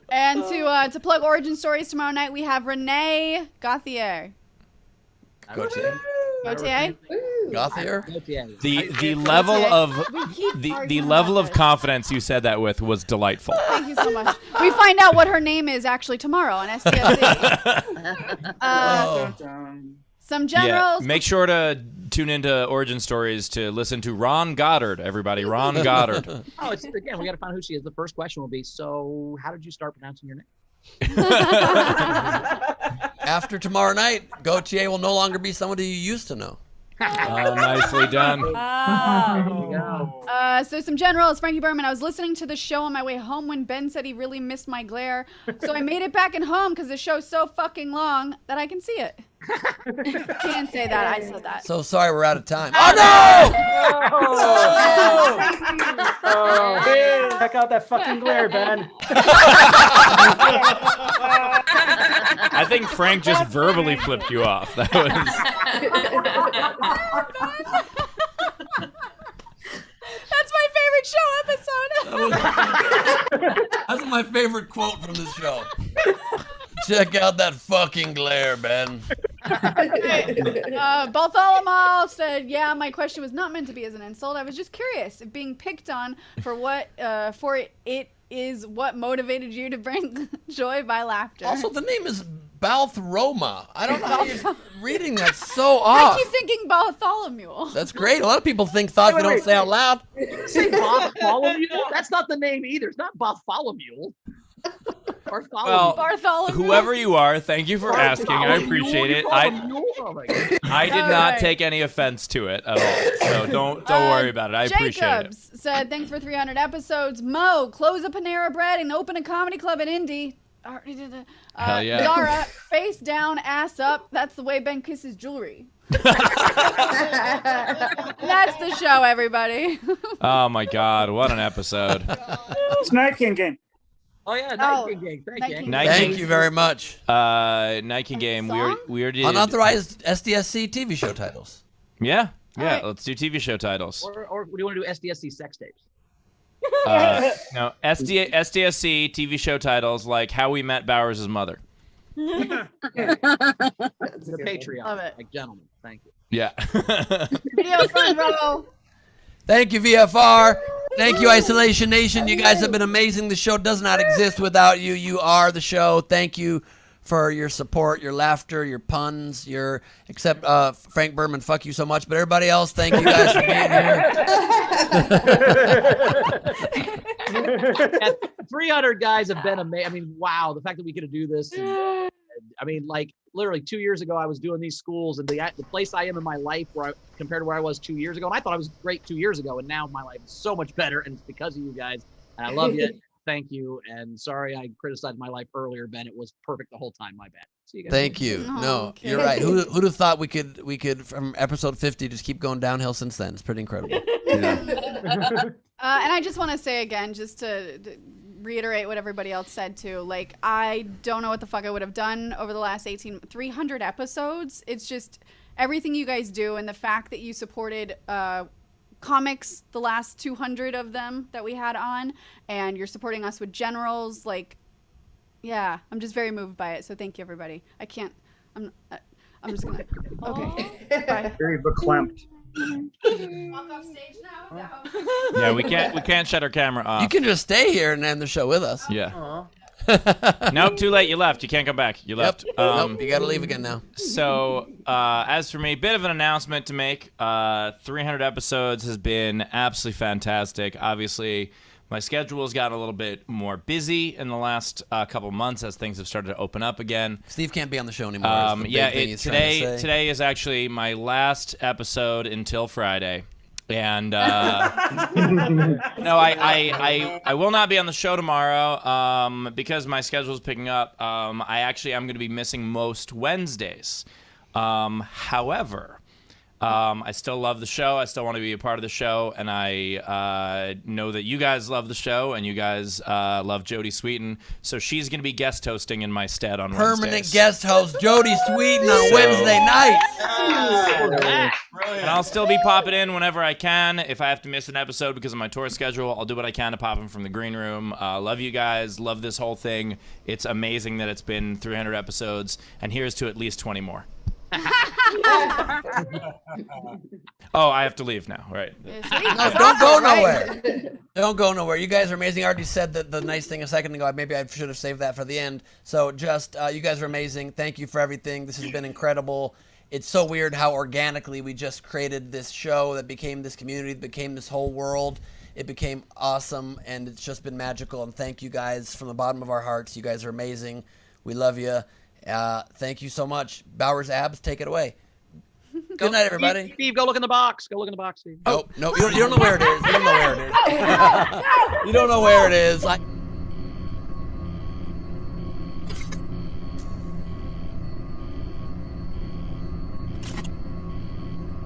And to plug Origin Stories tomorrow night, we have Renee Gauthier. Gauthier? The level of the level of confidence you said that with was delightful. Thank you so much. We find out what her name is actually tomorrow on SDSC. Some generals. Yeah, make sure to tune into Origin Stories to listen to Ron Goddard, everybody. Ron Goddard. Oh, again, we got to find out who she is. The first question will be, so how did you start pronouncing your name? After tomorrow night, Gautier will no longer be somebody you used to know. Nicely done. So some generals, Frankie Berman. I was listening to the show on my way home when Ben said he really missed my glare. So I made it back at home because the show's so fucking long that I can see it. Can't say that. I said that. So sorry, we're out of time. Oh, hey, check out that fucking glare, Ben. I think Frank just verbally flipped you off. That was. That's my favorite show episode. That's my favorite quote from this show. Check out that fucking glare, Ben. Baltholomew said, "Yeah, my question was not meant to be as an insult. I was just curious if being picked on for what it is what motivated you to bring joy by laughter." Also, the name is Balthroma. I don't know how you're reading that so off. I keep thinking Bartholomew. That's great. A lot of people think thoughts we don't say out loud. Say Bartholomew? That's not the name either. It's not Bartholomew. Bartholomew. Well, Bartholomew. whoever you are, thank you for asking. I appreciate it. I did not take any offense to it at all. So don't worry about it. I appreciate it. Jacobs said, thanks for 300 episodes. Mo, close a Panera Bread and open a comedy club in Indy. Hell yeah. Zara, face down, ass up. That's the way Ben kisses jewelry. That's the show, everybody. Oh my God, what an episode. It's Night King game. Oh yeah, Night King game. Thank you very much. Night King game. We already did unauthorized SDSC TV show titles. Yeah. right. Let's do TV show titles. Or do you want to do SDSC sex tapes? No, SDSC TV show titles like How We Met Bowers' Mother. The Patreon. Love it. Like gentlemen. Thank you. Yeah. Video Front Row. Thank you, VFR. Thank you, Isolation Nation. You guys have been amazing. The show does not exist without you. You are the show. Thank you for your support, your laughter, your puns, except Frank Berman, fuck you so much. But everybody else, thank you guys for being here. 300 guys have been amazing. I mean, wow, the fact that we get to do this. And, I mean, like literally 2 years ago, I was doing these schools, and the place I am in my life compared to where I was 2 years ago, and I thought I was great 2 years ago, and now my life is so much better, and it's because of you guys. And I love you. Thank you. And sorry I criticized my life earlier, Ben. It was perfect the whole time. My bad. See you guys. Thank you. No, you're right. Who'd have thought we could from episode 50 just keep going downhill since then? It's pretty incredible. And I just want to say again, just to reiterate what everybody else said too. Like, I don't know what the fuck I would have done over the last 300 episodes. It's just everything you guys do, and the fact that you supported comics, the last 200 of them that we had on, and you're supporting us with generals. Like, yeah, I'm just very moved by it. So thank you, everybody. I'm just gonna. Okay. Bye. Very verklempt. Walk off stage now. Yeah, we can't shut our camera off. You can just stay here and end the show with us. Yeah. Nope, too late. You left. You can't come back. You left. Nope, you got to leave again now. So, as for me, bit of an announcement to make. 300 episodes has been absolutely fantastic. Obviously, my schedule has gotten a little bit more busy in the last couple months as things have started to open up again. Steve can't be on the show anymore. Today is actually my last episode until Friday. And no, I will not be on the show tomorrow because my schedule is picking up. I'm going to be missing most Wednesdays. However, I still love the show. I still want to be a part of the show, and I know that you guys love the show, and you guys love Jodie Sweetin. So she's going to be guest hosting in my stead on Wednesdays. Permanent guest host Jodie Sweetin on Wednesday nights. And I'll still be popping in whenever I can. If I have to miss an episode because of my tour schedule, I'll do what I can to pop in from the green room. Love you guys. Love this whole thing. It's amazing that it's been 300 episodes, and here's to at least 20 more. Oh, I have to leave now, right? No, don't go nowhere. Don't go nowhere. You guys are amazing. I already said the nice thing a second ago. Maybe I should have saved that for the end. So just, you guys are amazing. Thank you for everything. This has been incredible. It's so weird how organically we just created this show that became this community, that became this whole world. It became awesome, and it's just been magical. And thank you guys from the bottom of our hearts. You guys are amazing. We love you. Thank you so much. Bowers Abs, take it away. Good night, everybody. Steve, go look in the box. Go look in the box, Steve. Oh, no, you don't know where it is. You don't know where it is. You don't know where it is.